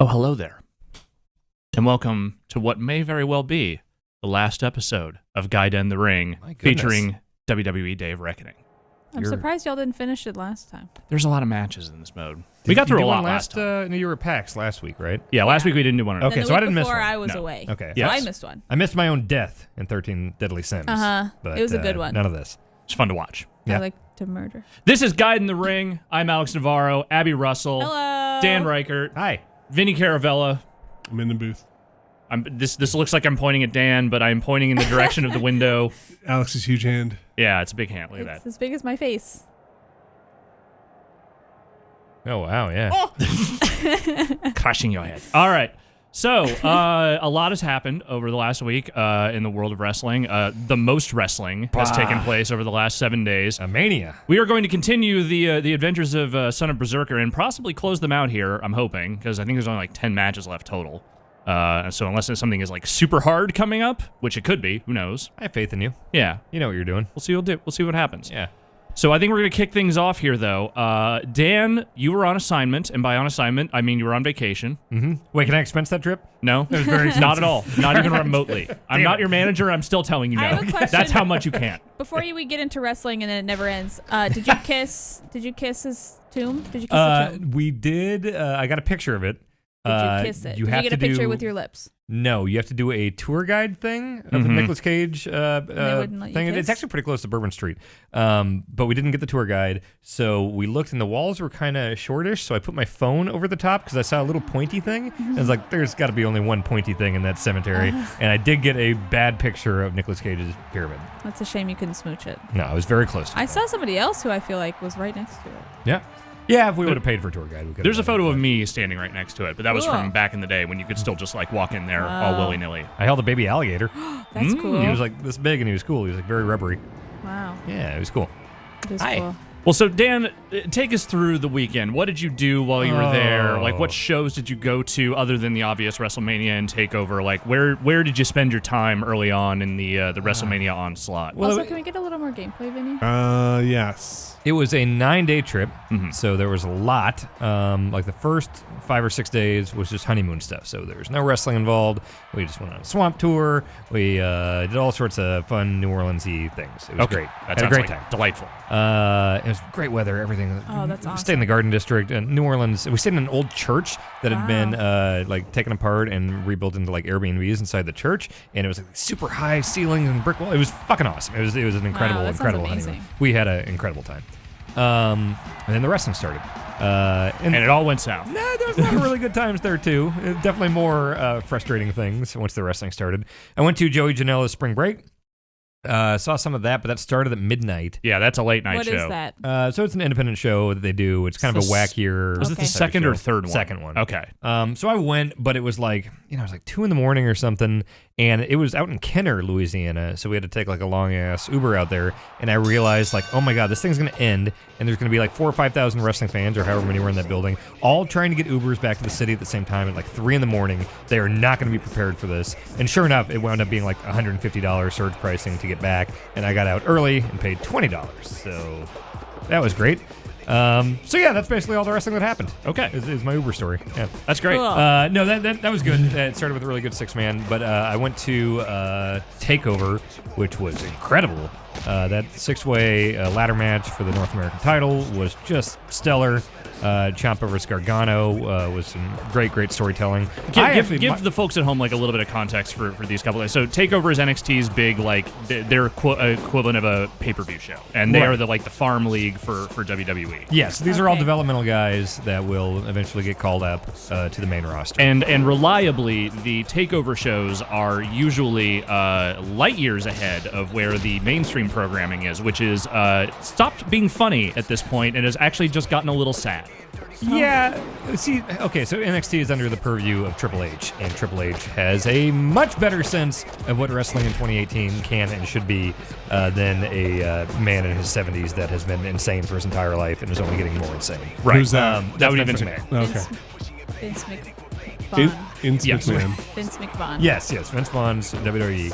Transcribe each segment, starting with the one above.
Oh, hello there. And welcome to what may very well be the last episode of Gaiden the Ring, featuring WWE Day of Reckoning. I'm surprised y'all didn't finish it last time. There's a lot of matches in this mode. We got through a lot last time. No, you were at PAX last week, right? Yeah, last week we didn't do one. Okay, so I didn't miss one. Before I was away. Okay. So I missed one. I missed my own death in 13 Deadly Sins. But, it was a good one. None of this. It's fun to watch. I like to murder. This is Gaiden the Ring. I'm Alex Navarro, Abby Russell, Hello. Dan Reichert, Hi. Vinny Caravella. I'm in the booth. This looks like I'm pointing at Dan, but I'm pointing in the direction of the window. Alex's huge hand. Yeah, it's a big hand. Look at It's that. as big as my face. Oh, wow, yeah. Crushing your head. All right. So, a lot has happened over the last week in the world of wrestling. The most wrestling has taken place over the last 7 days. A mania. We are going to continue the adventures of Son of Berzerker and possibly close them out here, I'm hoping, because I think there's only like 10 matches left total. So unless something is like super hard coming up, which it could be, who knows? I have faith in you. Yeah. You know what you're doing. We'll see what happens. Yeah. So I think we're going to kick things off here, though. Dan, you were on assignment, and by on assignment, I mean you were on vacation. Mm-hmm. Wait, can I expense that trip? No, It was very not at all. Not even remotely. I'm not your manager. I'm still telling you I no. have a question. That's how much you can't. Before we get into wrestling and then it never ends, did you kiss his tomb? Did you kiss the tomb? We did. I got a picture of it. Did you kiss it? You Did have you get a to picture do, with your lips? No, you have to do a tour guide thing of the Nicolas Cage wouldn't let you thing. kiss? It's actually pretty close to Bourbon Street. But we didn't get the tour guide, so we looked and the walls were kind of shortish, so I put my phone over the top because I saw a little pointy thing. And I was like, there's got to be only one pointy thing in that cemetery. And I did get a bad picture of Nicolas Cage's pyramid. That's a shame you couldn't smooch it. No, I was very close to I it. saw somebody else who I feel like was right next to it. Yeah. Yeah, if we would have paid for a tour guide, we could. There's a photo of me standing right next to it, but that was Cool. from back in the day when you could still just like walk in there all willy-nilly. I held a baby alligator. That's cool. He was like this big and he was cool. He was like very rubbery. Wow. Yeah, it was cool. It is Hi. cool. Well, so Dan, take us through the weekend. What did you do while you were there? Like, what shows did you go to other than the obvious WrestleMania and Takeover? Like, where did you spend your time early on in the WrestleMania onslaught? Well, Also, can we get a little more gameplay, Vinny? Yes. It was a 9-day trip, so there was a lot. Like the first 5 or 6 days was just honeymoon stuff, so there was no wrestling involved. We just went on a swamp tour. We did all sorts of fun New Orleans-y things. It was great. That Had a sounds great like time. delightful. It was great weather, everything. Oh, that's We awesome. stayed in the Garden District in New Orleans. We stayed in an old church that had been like taken apart and rebuilt into like Airbnbs inside the church, and it was like super high ceilings and brick wall. It was fucking awesome. It was an incredible, that sounds incredible amazing. honeymoon. We had an incredible time. And then the wrestling started. And it all went south. Nah, there was a lot of really good times there too. Definitely more frustrating things once the wrestling started. I went to Joey Janela's spring break. Saw some of that, but that started at midnight. Yeah, that's a late night What show. is that? So it's an independent show that they do. It's kind of a wackier. Was it the Okay. second or third one? Second one. Okay. So I went, but it was like, it was like 2 a.m. or something, and it was out in Kenner, Louisiana, so we had to take like a long-ass Uber out there, and I realized like, oh my God, this thing's going to end, and there's going to be like 4,000 or 5,000 wrestling fans, or however many were in that building, all trying to get Ubers back to the city at the same time at like 3 a.m. They are not going to be prepared for this, and sure enough, it wound up being like $150 surge pricing to get back, and I got out early and paid $20, so that was great. So yeah, that's basically all the wrestling that happened. Okay. Is my Uber story. Yeah. That's great. Cool. No, that was good. It started with a really good 6-man, but I went to Takeover, which was incredible. That 6-way ladder match for the North American title was just stellar. Ciampa versus Gargano was some great storytelling. Give the folks at home like a little bit of context for these couple days. So Takeover is NXT's big their equivalent of a pay-per-view show, and they are the farm league for WWE. Yes, these are all Okay. developmental guys that will eventually get called up to the main roster. And reliably, the Takeover shows are usually light years ahead of where the mainstream programming is, which is stopped being funny at this point and has actually just gotten a little sad. Yeah, see, okay, so NXT is under the purview of Triple H, and Triple H has a much better sense of what wrestling in 2018 can and should be than a man in his 70s that has been insane for his entire life and is only getting more insane. Right. Who's that? That would be Vince Vince McMahon. Okay. Vince McVaughn. Vince Yes. McMahon. Vince McVaughn. Yes, Vince Vaughn's WWE.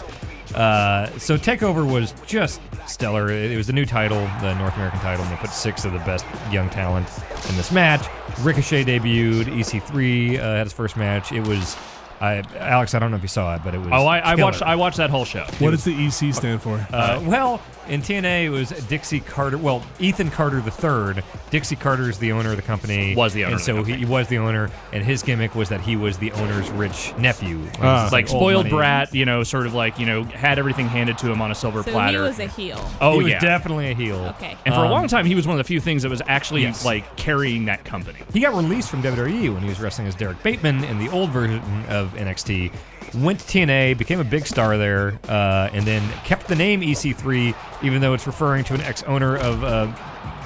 So Takeover was just stellar. It was the new title, the North American title, and they put 6 of the best young talent in this match. Ricochet debuted. EC3 had his first match. It was... Alex, I don't know if you saw it, but it was. Oh, I killer. watched that whole show. What does the EC stand for? Well, in TNA, it was Dixie Carter. Well, Ethan Carter III. Dixie Carter is the owner of the company. Was the owner and of the so company. he was the owner, and his gimmick was that he was the owner's rich nephew. Like old spoiled money. brat, sort of like, had everything handed to him on a silver So platter. he was a heel. Oh, he was yeah. definitely a heel. Okay. And for a long time, he was one of the few things that was actually, Yes. like, carrying that company. He got released from WWE when he was wrestling as Derek Bateman in the old version of NXT. Went to TNA, became a big star there, and then kept the name EC3, even though it's referring to an ex-owner of a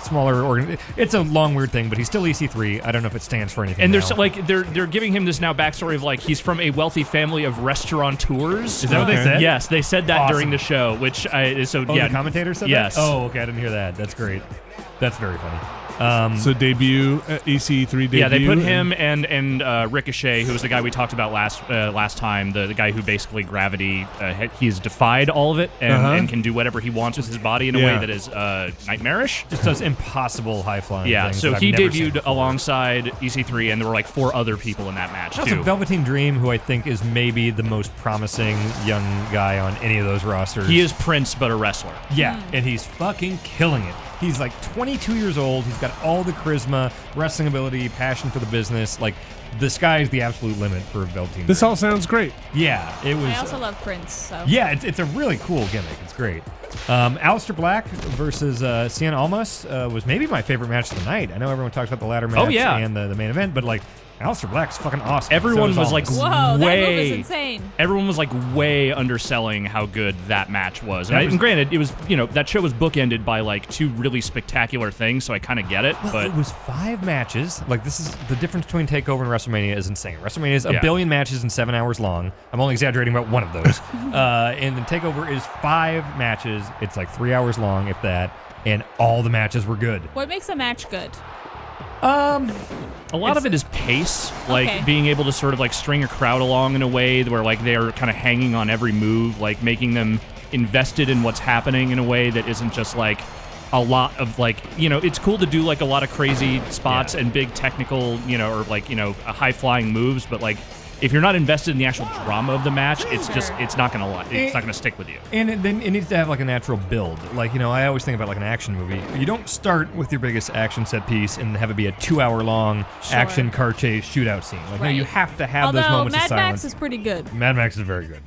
smaller organization. It's a long, weird thing, but he's still EC3. I don't know if it stands for anything. And now. there's like they're giving him this now backstory of like he's from a wealthy family of restaurateurs. Is that what they said? Yes, they said that Awesome. during the show, which the commentator said Yes. that? Oh, okay, I didn't hear that. That's great. That's very funny. So debut, EC3 debut. Yeah, they put him and Ricochet, who was the guy we talked about last time, the guy who basically gravity, he's defied all of it and can do whatever he wants with his body in a way that is nightmarish. Just does impossible high-flying Yeah, things so that I've he never seen debuted before. alongside EC3, and there were like 4 other people in that match, Also, too. Velveteen Dream, who I think is maybe the most promising young guy on any of those rosters. He is Prince, but a wrestler. Yeah, and he's fucking killing it. He's like 22 years old. He's got all the charisma, wrestling ability, passion for the business. Like, the sky is the absolute limit for Velveteen This Dream. all sounds great. Yeah, it was... I also love Prince, so. Yeah, it's a really cool gimmick. It's great. Aleister Black versus Cien Almas was maybe my favorite match of the night. I know everyone talks about the ladder match yeah. and the main event, but like Aleister Black's fucking awesome. Everyone So is was like, Almas. Whoa, that move way is insane. Everyone was like way underselling how good that match was. That And, was- granted, it was that show was bookended by like 2 really spectacular things, so I kind of get it. Well, But it was 5 matches. Like, this is the difference between Takeover and WrestleMania is insane. WrestleMania is a Yeah. billion matches and 7 hours long. I'm only exaggerating about one of those. And then Takeover is 5 matches. It's like 3 hours long, if that. And all the matches were good. What makes a match good? a lot of it is pace, like Okay. being able to sort of like string a crowd along in a way where like they're kind of hanging on every move, like making them invested in what's happening in a way that isn't just like a lot of like, it's cool to do like a lot of crazy spots and big technical, or like, high flying moves, but like if you're not invested in the actual drama of the match, it's not gonna stick with you. And then it needs to have like a natural build. Like, I always think about like an action movie. You don't start with your biggest action set piece and have it be a 2-hour long action car chase shootout scene. Like, no, Right. you have to have those Although moments Mad of silence. Max is pretty good. Mad Max is very good.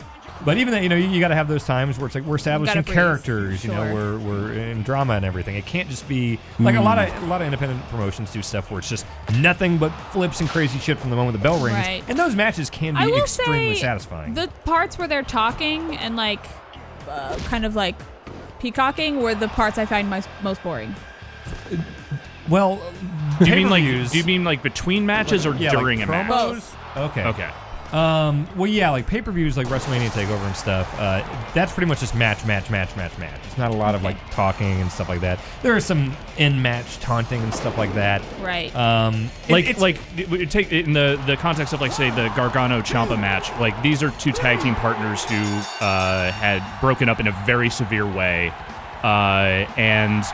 But even that, you got to have those times where it's like we're establishing breathe. characters, Sure. we're in drama and everything. It can't just be like a lot of independent promotions do stuff where it's just nothing but flips and crazy shit from the moment the bell rings. Right. And those matches can I be will extremely say satisfying. the parts where they're talking and like kind of like peacocking were the parts I find most boring. Well, Do you mean like between matches or Yeah, during like a match? promos? Both. Okay. Okay. Well, yeah, like pay-per-views, like WrestleMania Takeover and stuff. That's pretty much just match. It's not a lot of like talking and stuff like that. There is some in-match taunting and stuff like that. Right. Take in the context of like say the Gargano Ciampa match. Like these are 2 tag team partners who had broken up in a very severe way. And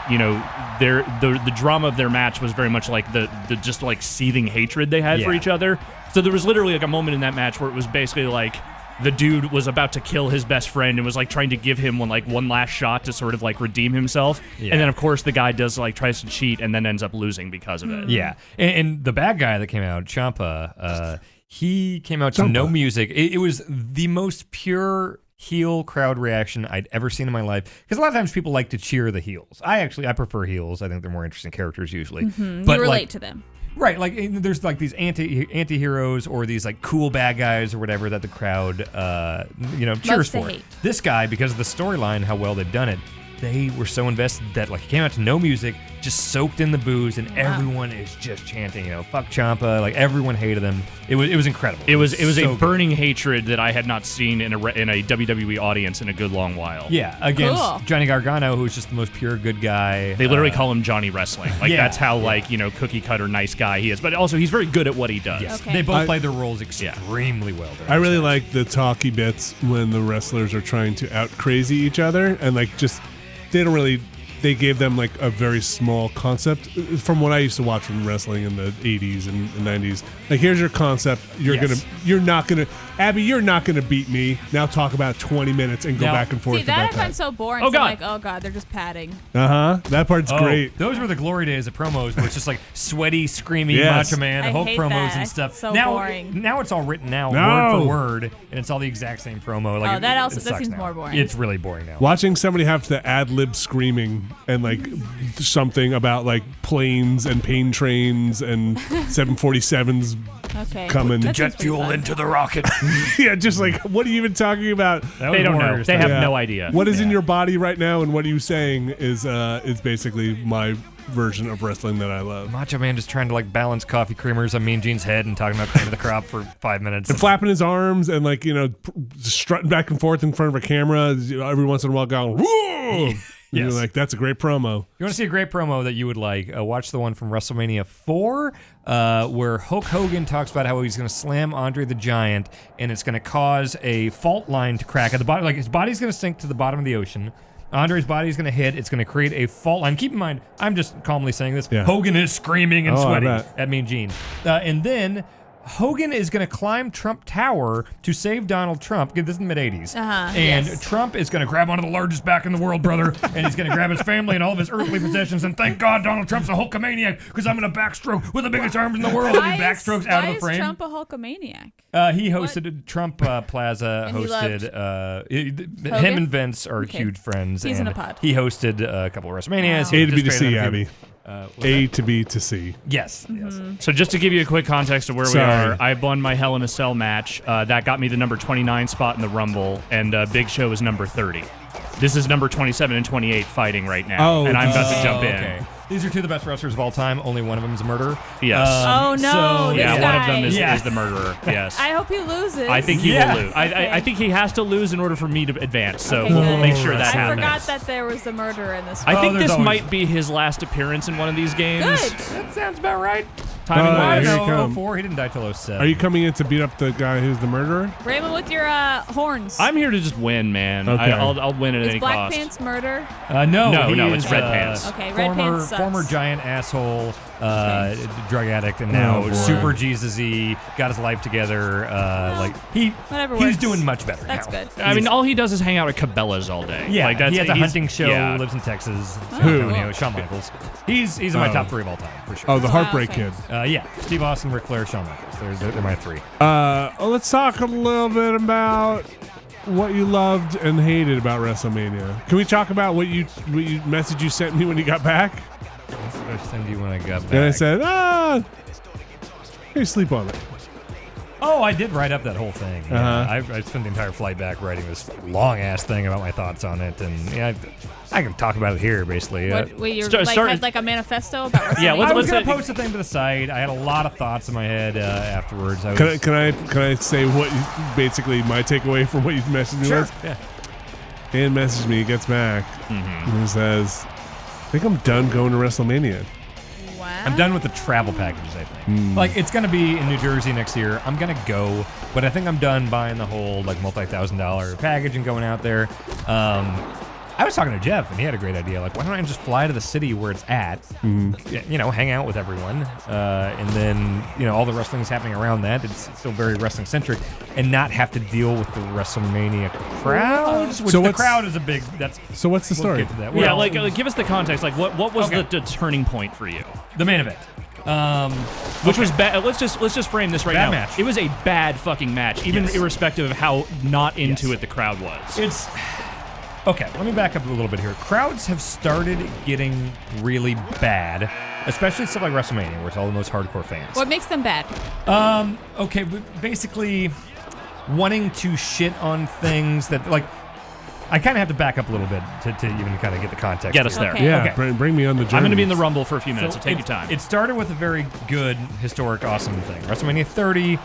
the drama of their match was very much like the just like seething hatred they had for Yeah. each other. So there was literally like a moment in that match where it was basically like the dude was about to kill his best friend and was like trying to give him one last shot to sort of like redeem himself. Yeah. And then of course the guy tries to cheat and then ends up losing because of it. Yeah, and the bad guy that came out, Ciampa, he came out to no music. It was the most pure heel crowd reaction I'd ever seen in my life. Because a lot of times people like to cheer the heels. I prefer heels. I think they're more interesting characters usually. But you relate like, to them. right, like there's like these anti-heroes or these like cool bad guys or whatever that the crowd cheers to for. hate. This guy, because of the storyline, how well they've done it, they were so invested that like it came out to no music, just soaked in the booze, and everyone is just chanting, fuck Ciampa. Like everyone hated him. It was incredible. It was so a burning hatred that I had not seen in a WWE audience in a good long while. Yeah, against Johnny Gargano, who's just the most pure good guy. They literally call him Johnny Wrestling. Like that's how cookie cutter nice guy he is. But also he's very good at what he does. Yes. They both play their roles extremely well. I really like the talky bits when the wrestlers are trying to out crazy each other and they gave them like a very small concept from what I used to watch from wrestling in the 80s and 90s. Like, here's your concept. You're not gonna beat me. Now talk about 20 minutes and go back and forth. See, that I find so boring. Oh, God. Oh God, they're just padding. That part's great. Those were the glory days of promos where it's just like sweaty, screaming Macho Man, Hulk promos and stuff. So boring. Now it's all written out word for word, and it's all the exact same promo. Like, that seems now. more boring. It's really boring now. Watching somebody have to ad-lib screaming and like something about like planes and pain trains and 747s coming. Jet fuel into the rocket. Yeah, just like, what are you even talking about? They don't know. They have no idea. What is in your body right now and what are you saying is basically my version of wrestling that I love. Macho Man just trying to like balance coffee creamers on Mean Gene's head and talking about cream of the crop for 5 minutes. And flapping his arms and like, strutting back and forth in front of a camera every once in a while going, whoa! You're like, that's a great promo. You want to see a great promo that you would like? Watch the one from Wrestlemania 4, where Hulk Hogan talks about how he's going to slam Andre the Giant, and it's going to cause a fault line to crack at the bottom. Like his body's going to sink to the bottom of the ocean. Andre's body's going to hit. It's going to create a fault line. Keep in mind, I'm just calmly saying this. Yeah. Hogan is screaming and sweating at Mean Gene, and then Hogan is going to climb Trump Tower to save Donald Trump. This is the mid-'80s. And Trump is going to grab onto the largest back in the world, brother, and he's going to grab his family and all of his earthly possessions, and thank God Donald Trump's a Hulkamaniac, because I'm going to backstroke with the biggest arms in the world, and he backstrokes out of the frame. Why is Trump a Hulkamaniac? He hosted Trump Plaza, him and Vince are huge friends. He's and in a pod. He hosted a couple of WrestleManias. A to B to C, Abby. A to B to C. Yes. So just to give you a quick context of where we are, I won my Hell in a Cell match. That got me the number 29 spot in the Rumble, and Big Show is number 30. This is number 27 and 28 fighting right now, and I'm about to jump in. These are two of the best wrestlers of all time. Only one of them is a murderer. Yes. Oh, no. One of them is the murderer. Yes. I hope he loses. I think he will lose. I think he has to lose in order for me to advance. So we'll make sure that happens. I forgot that there was the murderer in this. I think this might be his last appearance in one of these games. Good. That sounds about right. Timing-wise. No, 04. He didn't die till 07. Are you coming in to beat up the guy who's the murderer? Raymond with your horns. I'm here to just win, man. Okay. I'll win at any Black cost. Pants murder? No, it's Red Pants. Okay, Red Pants sucks. Former giant asshole, drug addict, and now super Jesus-y, got his life together. He's doing much better That's now. good. I mean, all he does is hang out at Cabela's all day. Yeah, he has a hunting show, lives in Texas. Who? Shawn Michaels. He's in my top 3 of all time, for sure. Oh, the Heartbreak Kid. Steve Austin, Ric Flair, Shawn Michaels. They're my 3. Let's talk a little bit about what you loved and hated about WrestleMania. Can we talk about what message you sent me when you got back? What did I send you when I got back? And I said, hey, sleep on it. Oh, I did write up that whole thing. I spent the entire flight back writing this long-ass thing about my thoughts on it, and I can talk about it here, basically. Had like a manifesto about WrestleMania? Yeah, I was going to post a thing to the site. I had a lot of thoughts in my head afterwards. Can I say what basically my takeaway from what you messaged me was? Yeah. And messaged me, he gets back, and he says, I think I'm done going to WrestleMania. Wow. I'm done with the travel packages, I think. Like, it's going to be in New Jersey next year. I'm going to go, but I think I'm done buying the whole, like, multi-$1,000 package and going out there. I was talking to Jeff, and he had a great idea. Like, why don't I just fly to the city where it's at, hang out with everyone, and then, all the wrestling's happening around that. It's still very wrestling-centric, and not have to deal with the WrestleMania crowds, which the crowd is a big... So what's the story? We'll get to that. Yeah, give us the context. Like, what was the turning point for you? The main event. Which was bad. Let's just frame this right now. Match. It was a bad fucking match, even irrespective of how not into it the crowd was. Okay, let me back up a little bit here. Crowds have started getting really bad, especially stuff like WrestleMania, where it's all the most hardcore fans. What makes them bad? Basically wanting to shit on things that, like, I kind of have to back up a little bit to even kind of get the context. Get us here. there. Okay. Yeah, Okay. bring me on the journey. I'm going to be in the Rumble for a few minutes, so take your time. It started with a very good, historic, awesome thing. WrestleMania 30,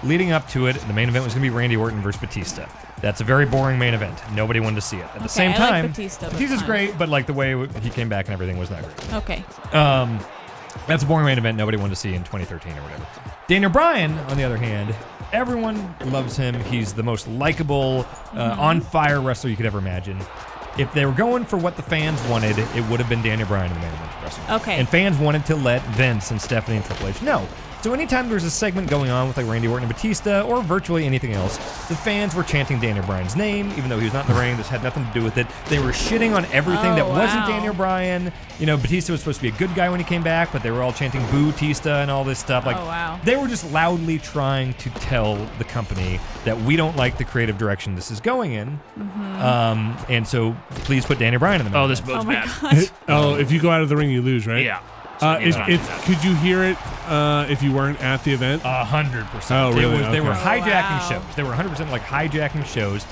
leading up to it, the main event was going to be Randy Orton versus Batista. That's a very boring main event. Nobody wanted to see it. At the same I like time, Batista, but Batista's fine. great, but like the way he came back and everything was not great. Okay. That's a boring main event nobody wanted to see in 2013 or whatever. Daniel Bryan, on the other hand, everyone loves him. He's the most likable, on-fire wrestler you could ever imagine. If they were going for what the fans wanted, it would have been Daniel Bryan in the main event of WrestleMania. Okay. And fans wanted to let Vince and Stephanie and Triple H know. So anytime there's a segment going on with like Randy Orton and Batista or virtually anything else, the fans were chanting Daniel Bryan's name, even though he was not in the ring. This had nothing to do with it. They were shitting on everything that wasn't wow. Daniel Bryan. You know, Batista was supposed to be a good guy when he came back, but they were all chanting Boo Tista and all this stuff. Like, wow. they were just loudly trying to tell the company that we don't like the creative direction this is going in. And so please put Daniel Bryan in the main this event. bode's Oh my bad. gosh. If you go out of the ring, you lose, right? Yeah. If could you hear it if you weren't at the event? 100%. Oh, really? They were Okay. hijacking Wow. shows. They were 100% like hijacking shows.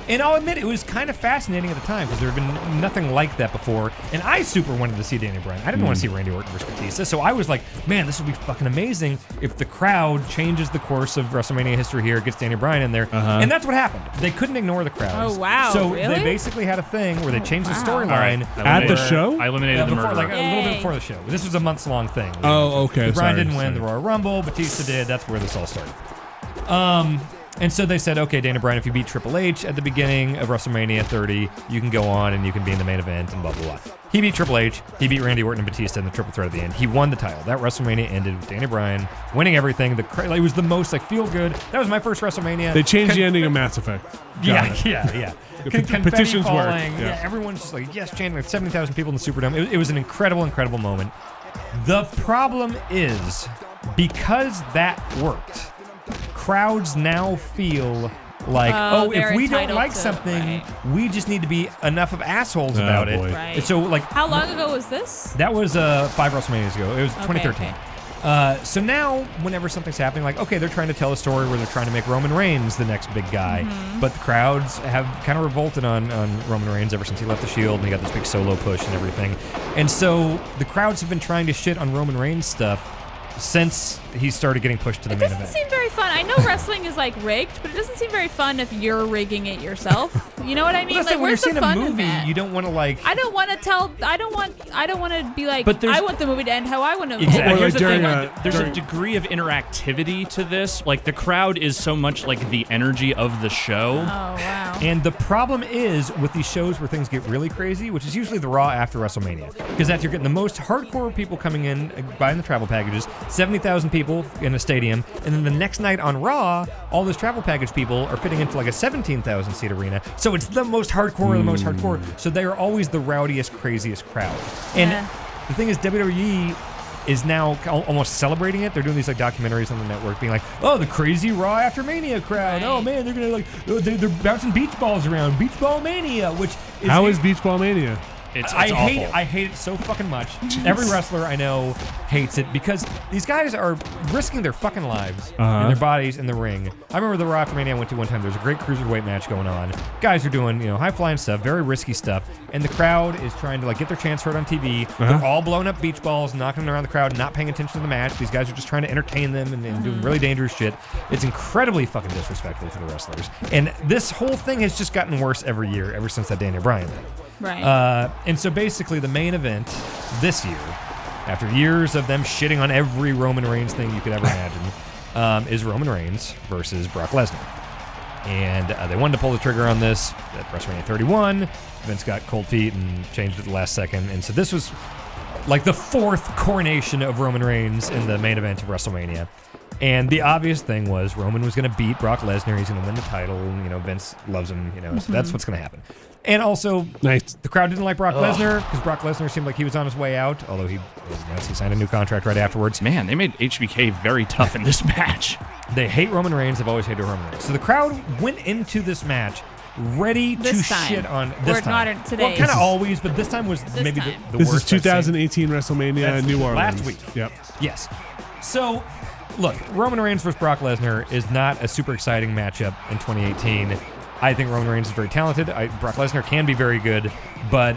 And I'll admit, it was kind of fascinating at the time because there had been nothing like that before. And I super wanted to see Daniel Bryan. I didn't want to see Randy Orton versus Batista. So I was like, man, this would be fucking amazing if the crowd changes the course of WrestleMania history here, gets Daniel Bryan in there. And that's what happened. They couldn't ignore the crowds. Oh, wow. So Really? they basically had a thing where they changed the wow. storyline. At the show? I eliminated the Before, murderer. like a little bit Yay. before the show. This was a months-long thing. Oh, okay. Bryan Sorry, didn't win the sorry. Royal Rumble. Batista did. That's where this all started. And so they said, okay, Daniel Bryan, if you beat Triple H at the beginning of WrestleMania 30, you can go on and you can be in the main event and blah, blah, blah. He beat Triple H. He beat Randy Orton and Batista in the triple threat at the end. He won the title. That WrestleMania ended with Daniel Bryan winning everything. It was the most feel good. That was my first WrestleMania. They changed the ending of Mass Effect. Got it. Yeah. petitions Confetti work, falling. yeah. Yeah, everyone's just like, yes, chanting like 70,000 people in the Superdome. It was an incredible, incredible moment. The problem is, because that worked, crowds now feel like, if they're we don't entitled like to- something, right. we just need to be enough of assholes Oh, about boy. it. Right. And so, like, How long ago was this? that was 5 WrestleManias ago. It was 2013. okay. So now, whenever something's happening, like, okay, they're trying to tell a story where they're trying to make Roman Reigns the next big guy, but the crowds have kind of revolted on Roman Reigns ever since he left the Shield and he got this big solo push and everything. And so the crowds have been trying to shit on Roman Reigns stuff since he started getting pushed to the It main doesn't event. seem very fun. I know wrestling is like rigged, but it doesn't seem very fun if you're rigging it yourself. You know what I mean? Well, that's Like, like when you're where's the seeing a fun in movie, that? you don't want to like. I don't want to tell. I don't want to be like. But there's- I want the movie to end how I want to. Exactly. But Or here's like the thing, during there's a during- degree of interactivity to this. Like, the crowd is so much like the energy of the show. Oh wow. And the problem is with these shows where things get really crazy, which is usually the Raw after WrestleMania, because that's you're getting the most hardcore people coming in, buying the travel packages, 70,000 people in a stadium, and then the next night on Raw, all those travel package people are fitting into like a 17,000 seat arena. So it's the most hardcore of the most hardcore. So they are always the rowdiest, craziest crowd. And Yeah. the thing is, WWE is now almost celebrating it. They're doing these like documentaries on the network, being like, "Oh, the crazy Raw after Mania crowd! Right. Oh man, they're gonna like they're bouncing beach balls around, beach ball mania." Which is How is Beach Ball Mania? It's I awful. hate it so fucking much. Every wrestler I know hates it because these guys are risking their fucking lives and their bodies in the ring. I remember the Raw after Mania I went to one time. There was a great cruiserweight match going on. Guys are doing high flying stuff, very risky stuff, and the crowd is trying to like get their chance heard on TV. They're all blowing up beach balls, knocking them around the crowd, not paying attention to the match. These guys are just trying to entertain them and doing really dangerous shit. It's incredibly fucking disrespectful to the wrestlers. And this whole thing has just gotten worse every year ever since that Daniel Bryan thing. Right. And so basically the main event this year, after years of them shitting on every Roman Reigns thing you could ever imagine, is Roman Reigns versus Brock Lesnar. And they wanted to pull the trigger on this at WrestleMania 31. Vince got cold feet and changed it at the last second. And so this was like the fourth coronation of Roman Reigns in the main event of WrestleMania. And the obvious thing was Roman was going to beat Brock Lesnar. He's going to win the title. Vince loves him. So that's what's going to happen. And also, Nice. the crowd didn't like Brock Lesnar because Brock Lesnar seemed like he was on his way out, although he signed a new contract right afterwards. Man, they made HBK very tough in this match. They hate Roman Reigns. They've always hated Roman Reigns. So the crowd went into this match ready to This time. shit on Or this time. not in today. Well, kind of always, but this time was This maybe time. the This worst. is I've seen. 2018 WrestleMania That's New Orleans. last week. Yep. Yes. So, look, Roman Reigns versus Brock Lesnar is not a super exciting matchup in 2018. I think Roman Reigns is very talented. Brock Lesnar can be very good, but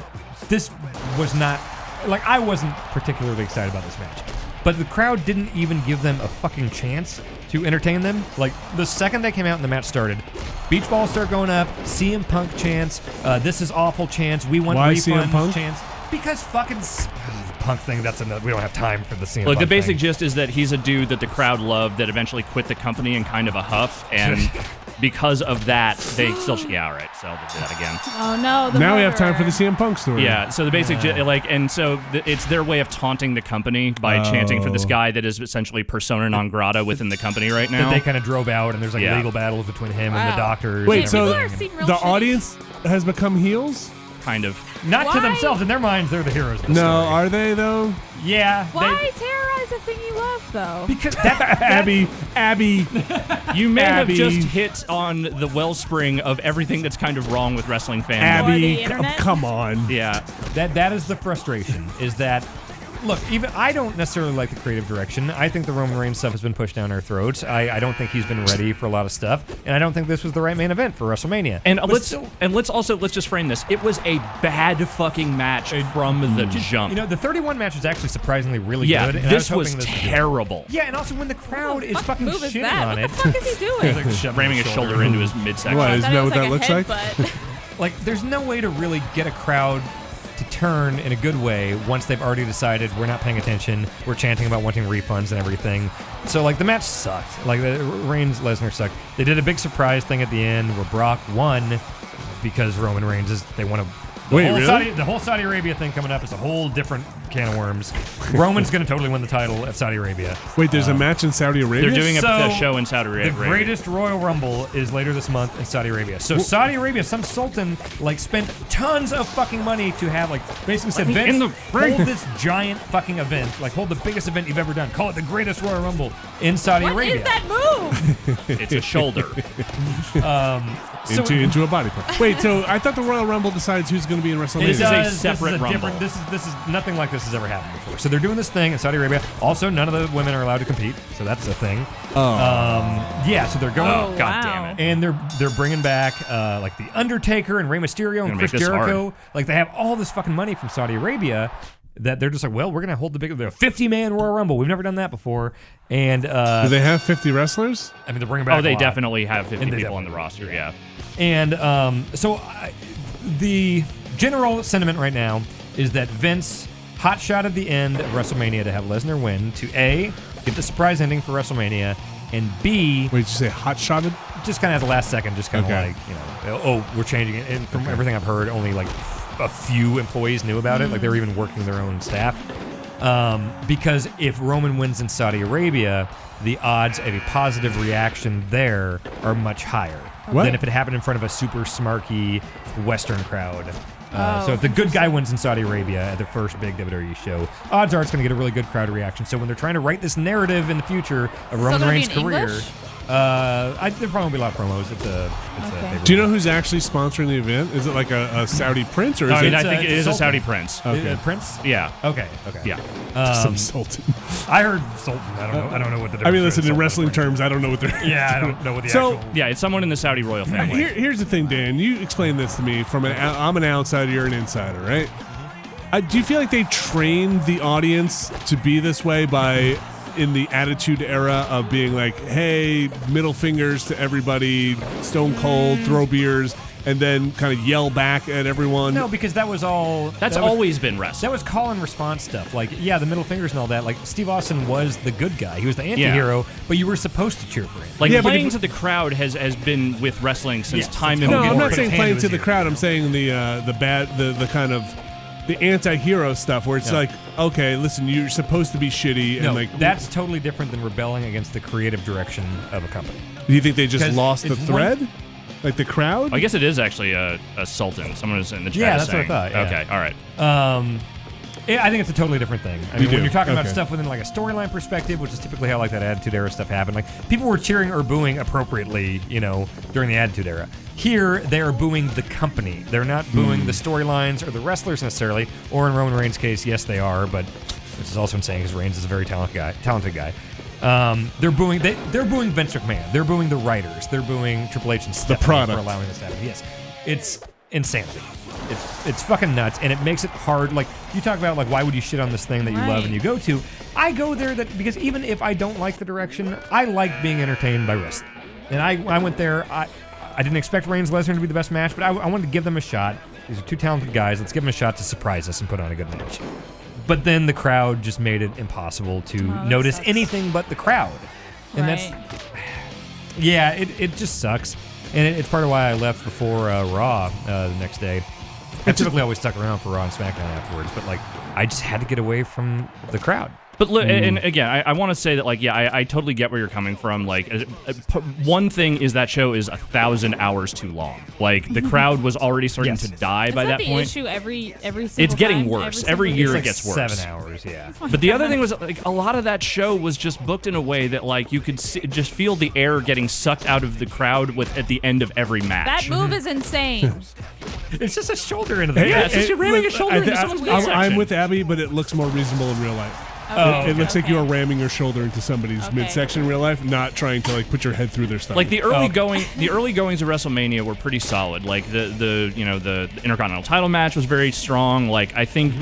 this was not like I wasn't particularly excited about this match. But the crowd didn't even give them a fucking chance to entertain them. Like, the second they came out and the match started, beach balls start going up, CM Punk chants, this is awful chants, we want Why CM Punk? refunds chants. Because fucking the Punk thing, that's another, we don't have time for the CM Look, Punk the basic thing. gist is that he's a dude that the crowd loved that eventually quit the company in kind of a huff, and because of that, they still... Yeah, all right, so I'll do that again. Oh, no. The Now we have time for the murderer. CM Punk story. Yeah, so the basic, and so it's their way of taunting the company by chanting for this guy that is essentially persona non grata within the company right now. That they kind of drove out, and there's like Yeah. legal battles between him and the Wow. doctors. Wait, and so People everything. are seeing real the shitty. audience has become heels? Kind of. Not to Why? themselves. In their minds, they're the heroes of the No, story. are they though? Yeah. Why terrorize a thing you love, though? Because that, Abby, You may Abby. have just hit on the wellspring of everything that's kind of wrong with wrestling fandom. the Abby, internet? come on. Yeah. that is the frustration, is that, look, even I don't necessarily like the creative direction. I think the Roman Reigns stuff has been pushed down our throats. I don't think he's been ready for a lot of stuff, and I don't think this was the right main event for WrestleMania. And But let's just frame this. It was a bad fucking match from the jump. you know, the 31 match was actually surprisingly really yeah, good. And this I was hoping terrible. Yeah, and also when the crowd is What fucking move is shitting that? on What it. the fuck is he doing? Like shoving Ramming his shoulder into his midsection. What, I isn't thought it that was what that a looks like? headbutt. Like, there's no way to really get a crowd to turn in a good way once they've already decided we're not paying attention, we're chanting about wanting refunds and everything. So, like, the match sucked. Like, the Reigns-Lesnar sucked. They did a big surprise thing at the end where Brock won because Roman Reigns is, they want to... Wait, really? The whole Saudi Arabia thing coming up is a whole different can of worms. Roman's going to totally win the title at Saudi Arabia. Wait, there's a match in Saudi Arabia? They're doing So, a show in Saudi Arabia. The greatest Royal Rumble is later this month in Saudi Arabia. So Saudi Arabia, some sultan like spent tons of fucking money to have like basically said, me Vince, in the ring." hold this giant fucking event, like hold the biggest event you've ever done. Call it the greatest Royal Rumble in Saudi What Arabia. is that move? It's a shoulder. into a body part. Wait, so I thought the Royal Rumble decides who's going to be in WrestleMania. This is a This separate Rumble. different- This is nothing like this has ever happened before. So they're doing this thing in Saudi Arabia. Also, none of the women are allowed to compete, so that's a thing. Yeah, so they're going. Oh, God wow. damn it. And they're bringing back like the Undertaker and Rey Mysterio and Gonna Chris make this Jericho. hard. Like they have all this fucking money from Saudi Arabia that they're just like, well, we're gonna hold the 50-man Royal Rumble. We've never done that before. And Do they have 50 wrestlers? I mean, they're bringing back. Oh, they a lot. definitely have 50 And they people on the definitely roster. Yeah. And the general sentiment right now is that Vince hot shot at the end of WrestleMania to have Lesnar win to A, get the surprise ending for WrestleMania, and B, Wait, did you say hot shotted? just kind of at the last second, just kind of Okay. like, you know, oh, we're changing it. And from everything I've heard, only like a few employees knew about it. Like they were even working their own staff. Because if Roman wins in Saudi Arabia, the odds of a positive reaction there are much higher What? than if it happened in front of a super smarky Western crowd. Oh, So if the good guy wins in Saudi Arabia at their first big WWE show, odds are it's going to get a really good crowd reaction. So when they're trying to write this narrative in the future of Roman gonna be Reigns' in career, English? there probably won't be a lot of promos. It's a Okay. pay-per-view. Do you know who's actually sponsoring the event? Is it like a Saudi prince or is I mean, it I think it's it is a Sultan. Saudi prince. Okay. Prince? Yeah. Okay. Yeah. some sultan? I heard Sultan. I don't know what the difference I mean, is. listen, in Sultan wrestling and terms, I don't know what they're. Prince. Yeah, I don't know what the So- actual. Yeah, it's someone in the Saudi royal family. Here's the thing, Dan. You explain this to me from I'm an outsider, you're an insider, right? Do you feel like they trained the audience to be this way by in the Attitude Era of being like, hey, middle fingers to everybody, stone cold, throw beers, and then kind of yell back at everyone? No, because that was all. That's that was- always been wrestling. That was call and response stuff. Like, yeah, the middle fingers and all that. Like, Steve Austin was the good guy. He was the anti-hero, but you were supposed to cheer for him. Like Yeah, but playing if- to the crowd has been with wrestling since Yes, time it's No, Hogan I'm immemorial. not put saying his hand playing to to his the ear. crowd. I'm saying the kind of the anti-hero stuff where it's Yeah. like, okay, listen, you're supposed to be shitty, and No, like that's totally different than rebelling against the creative direction of a company. Do you think they just 'Cause lost the it's thread? Like the crowd? I guess it is actually a sultan. Someone is in the chat. Yeah, is that's what I saying. thought, yeah. Okay, all right. I think it's a totally different thing. I You mean, when do? you're talking about Okay. stuff within like a storyline perspective, which is typically how like that Attitude Era stuff happened, like people were cheering or booing appropriately, you know, during the Attitude Era. Here, they are booing the company. They're not booing the storylines or the wrestlers necessarily. Or in Roman Reigns' case, yes, they are, but which is also insane because Reigns is a very talented guy. They're booing Vince McMahon. They're booing the writers. They're booing Triple H and Stephanie product. for allowing this to happen. Yes, it's insanity. It's fucking nuts, and it makes it hard. Like, you talk about, like, why would you shit on this thing that you love and you go to? I go there because even if I don't like the direction, I like being entertained by wrestling. And I went there. I didn't expect Reigns Lesnar to be the best match, but I wanted to give them a shot. These are two talented guys. Let's give them a shot to surprise us and put on a good match. But then the crowd just made it impossible to notice anything but the crowd. And that's... Yeah, it just sucks. And it's part of why I left before Raw the next day. I typically always stuck around for Raw and SmackDown afterwards, but like I just had to get away from the crowd. But look, and again, I want to say that, like, yeah, I totally get where you're coming from. Like, one thing is that show is 1,000 hours too long. Like, the crowd was already starting to die by that point. Issue every single it's getting time, worse. Every year it gets worse. 7 hours, yeah. But the other thing was, like, a lot of that show was just booked in a way that, like, you could just feel the air getting sucked out of the crowd at the end of every match. That move is insane. It's just a shoulder into the Yeah, it's just you're ramming a shoulder into someone's midsection. I'm with Abby, but it looks more reasonable in real life. It looks like you are ramming your shoulder into somebody's midsection in real life, not trying to like put your head through their stomach. Like the early goings of WrestleMania were pretty solid. Like the Intercontinental title match was very strong. Like I think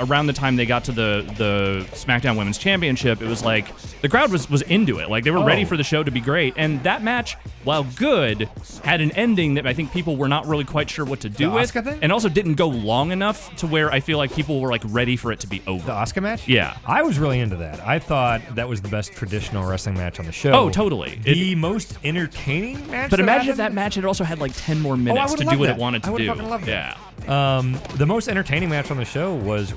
around the time they got to the SmackDown Women's Championship, it was like the crowd was into it. Like they were ready for the show to be great. And that match, while good, had an ending that I think people were not really quite sure what to do with, and also didn't go long enough to where I feel like people were like ready for it to be over. The Asuka match? Yeah. I was really into that. I thought that was the best traditional wrestling match on the show. Oh, totally. The most entertaining match. But imagine if that match had also had like 10 more minutes to do what it wanted to do. I would fucking love that. Yeah. The most entertaining match on the show was,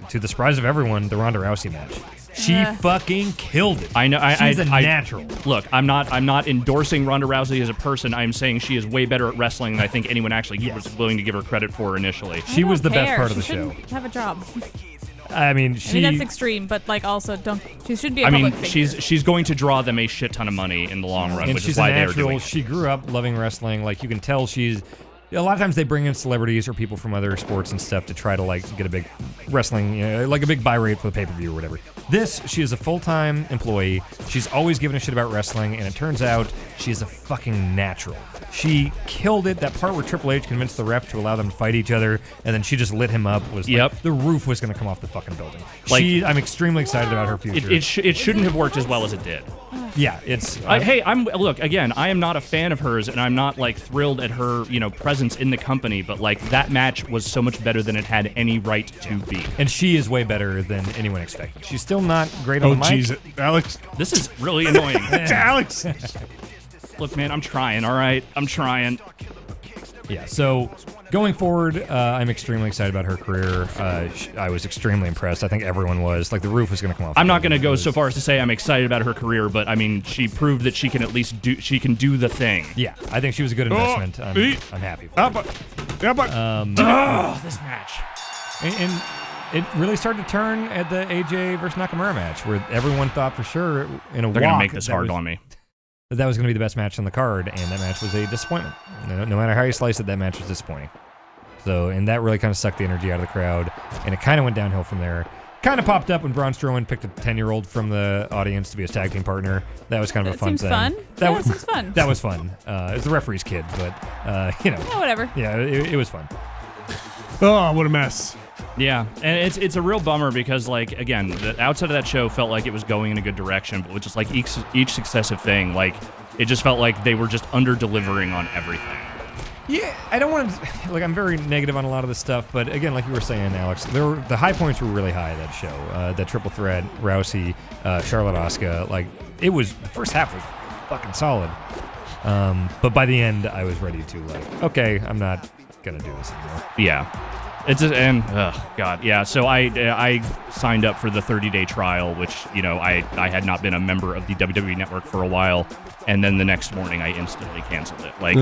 to the surprise of everyone, the Ronda Rousey match. She fucking killed it. I know. She's a natural. Look, I'm not endorsing Ronda Rousey as a person. I'm saying she is way better at wrestling than I think anyone actually was willing to give her credit for initially. She was the best part of the show. Have a job. I mean, that's extreme, but like also she should be. She's going to draw them a shit ton of money in the long run, and which she's is why a natural. they're doing it. She grew up loving wrestling. Like you can tell, she's. A lot of times they bring in celebrities or people from other sports and stuff to try to like get a big wrestling, like a big buy rate for the pay-per-view or whatever. She is a full-time employee. She's always given a shit about wrestling, and it turns out she's a fucking natural. She killed it. That part where Triple H convinced the ref to allow them to fight each other, and then she just lit him up. Was like, the roof was going to come off the fucking building. I'm extremely excited about her future. It shouldn't have worked as well as it did. Yeah, it's. Look again. I am not a fan of hers, and I'm not like thrilled at her, presence in the company. But like that match was so much better than it had any right to be. And she is way better than anyone expected. She's still not great on the mic. Oh, jeez, Alex, this is really annoying. Alex. Look, man, I'm trying. All right, I'm trying. Yeah. So going forward, I'm extremely excited about her career. I was extremely impressed. I think everyone was. Like the roof was going to come off. I'm not going to go so far as to say I'm excited about her career, but I mean, she proved that she can at least do the thing. Yeah, I think she was a good investment. I'm happy. This match. And it really started to turn at the AJ versus Nakamura match, where everyone thought for sure in a they're going to make this hard on me. That was going to be the best match on the card, and that match was a disappointment. No matter how you slice it, that match was disappointing. So, and that really kind of sucked the energy out of the crowd, and it kind of went downhill from there. Kind of popped up when Braun Strowman picked a 10-year-old from the audience to be his tag team partner. That was kind of a fun thing. Fun? That seems fun. That was fun. It was the referee's kid, but, Yeah, whatever. Yeah, it was fun. Oh, what a mess. Yeah, and it's a real bummer because, like, again, the outside of that show felt like it was going in a good direction, but with just, like, each successive thing, like, it just felt like they were just under-delivering on everything. Yeah, I don't want to, like, I'm very negative on a lot of this stuff, but again, like you were saying, Alex, the high points were really high that show. That triple threat, Rousey, Charlotte, Asuka, like, the first half was fucking solid. But by the end, I was ready to, like, okay, I'm not gonna do this anymore. Yeah. So I signed up for the 30-day trial, which, I had not been a member of the WWE Network for a while, and then the next morning I instantly canceled it. Like,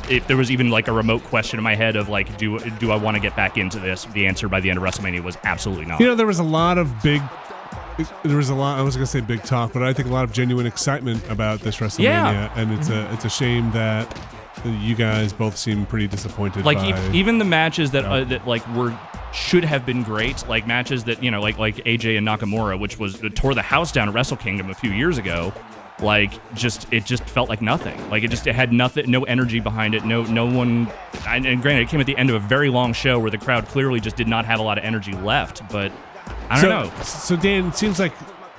if there was even like a remote question in my head of like, do I want to get back into this? The answer by the end of WrestleMania was absolutely not. There was a lot of I was going to say big talk, but I think a lot of genuine excitement about this WrestleMania, and it's a shame that you guys both seem pretty disappointed. Like even the matches that like were should have been great, like matches that, you know, like AJ and Nakamura, which tore the house down at Wrestle Kingdom a few years ago. Like, it just felt like nothing. Like, it had nothing, no energy behind it. No one. And granted, it came at the end of a very long show where the crowd clearly just did not have a lot of energy left. But I don't know. So Dan, it seems like